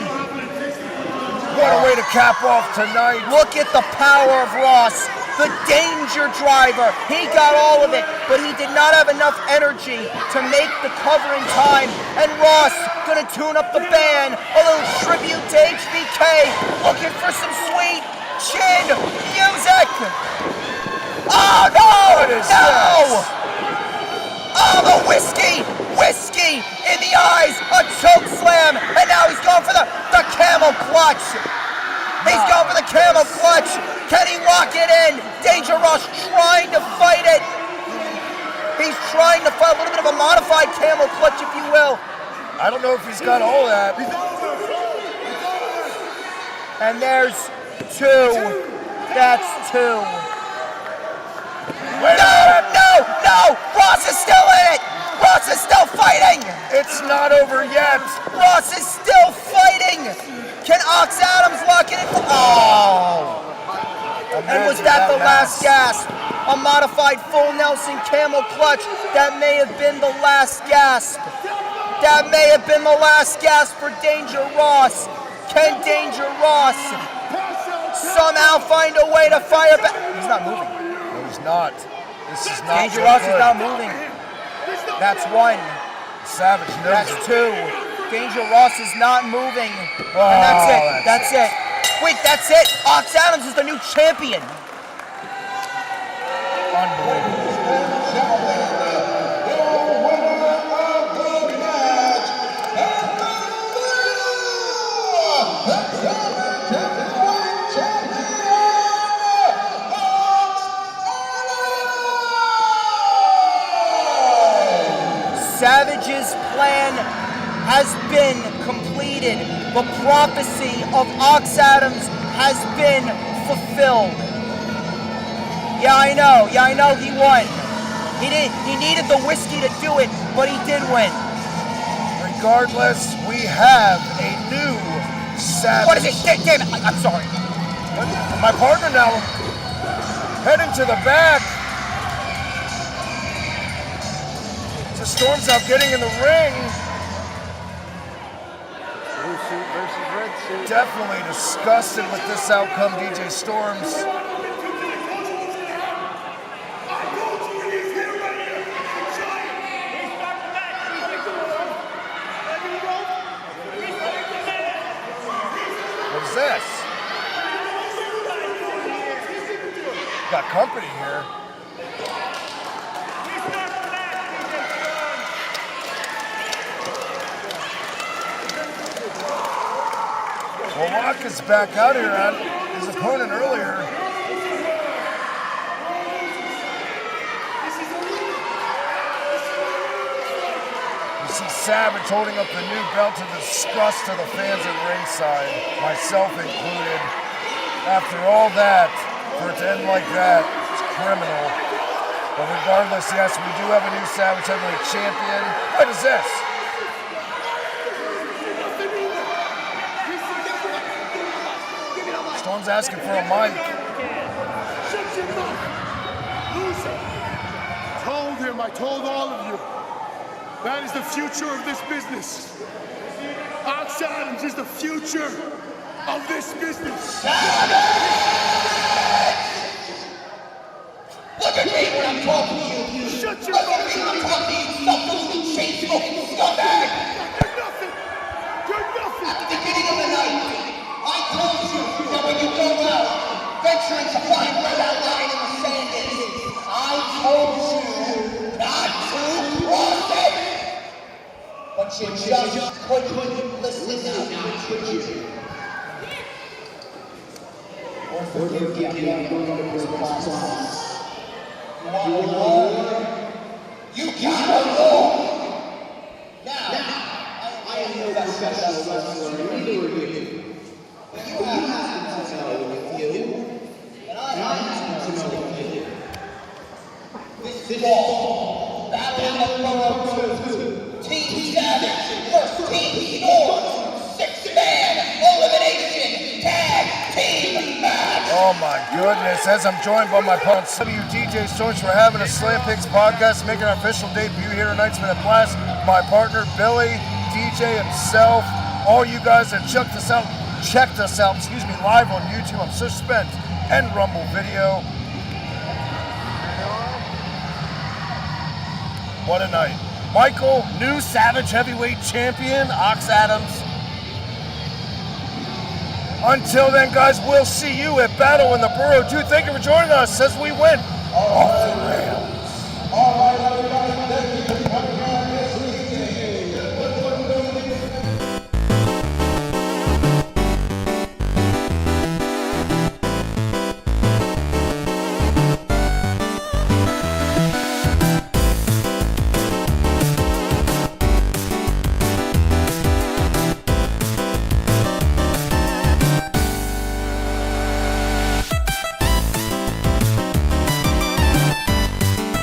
What a way to cap off tonight. Look at the power of Ross. The Danger Driver. He got all of it, but he did not have enough energy to make the cover in time. And Ross gonna tune up the band. A little tribute to HBK. Looking for some sweet chin music. Oh no! What is no! this? Oh, the whiskey in the eyes, a choke slam, and now he's going for the camel clutch. He's going for the camel clutch. Can he lock it in? Danger Ross trying to fight it. He's trying to fight a little bit of a modified camel clutch, if you will. I don't know if he's got all that. And there's 2. That's 2. No! Ross is still in it! Ross is still fighting! It's not over yet. Ross is still fighting! Can Ox Adams lock it in? Oh! And was that the last gasp? A modified full Nelson camel clutch. That may have been the last gasp. That may have been the last gasp for Danger Ross. Can Danger Ross somehow find a way to fire back? He's not moving. No, he's not. This is not Danger Ross is not moving. That's 1. Savage knows That's it. 2. Danger Ross is not moving. And that's it. That's it. Wait, that's it. Ox Adams is the new champion. Unbelievable. Savage's plan has been completed. The prophecy of Ox Adams has been fulfilled. Yeah, I know he won. He needed the whiskey to do it, but he did win. Regardless, we have a new Savage. What is it? Damn it, I'm sorry. My partner now heading to the back. The Storm's out getting in the ring. Blue suit versus red suit. Definitely disgusted with this outcome, DJ Storms. is this? Got company here. Well, Locke is back out here at his opponent earlier. You see Savage holding up the new belt to the disgust of the fans at ringside, myself included. After all that, for it to end like that, it's criminal. But regardless, yes, we do have a new Savage Heavyweight Champion. What is this? Storm's asking for a mic. Shut your mouth! Loser! Told him, I told all of you. That is the future of this business. Ox Adams is the future of this business. Look at me when I'm talking to you. Shut your Look at mouth! me when I'm talking to you, self-deluded, chain-smoking scumbag. You're nothing! You're nothing! At the beginning of the night, I told you that when you go out, venturing to find where that line in the sand is, I told you not to cross it. But you just couldn't listen now, could you? Or forgive me, I'm going to break promise. You want war? You got a war! Now, I am no professional wrestler, neither are you. But you have to know with you, and I have to know with you. This fall, Battle of Borough 2, Team Savage versus Team Thorn, 6-man elimination tag team match. Oh my goodness, as I'm joined by my opponent, DJ Storms, for having a Slam Pigs podcast, making our official debut here tonight. It's been a blast. My partner, Billy, DJ himself, all you guys that checked us out, live on YouTube. I'm so spent. And Rumble video. What a night. Michael, new Savage Heavyweight Champion, Ox Adams. Until then, guys, we'll see you at Battle in the Borough 2. Thank you for joining us as we win.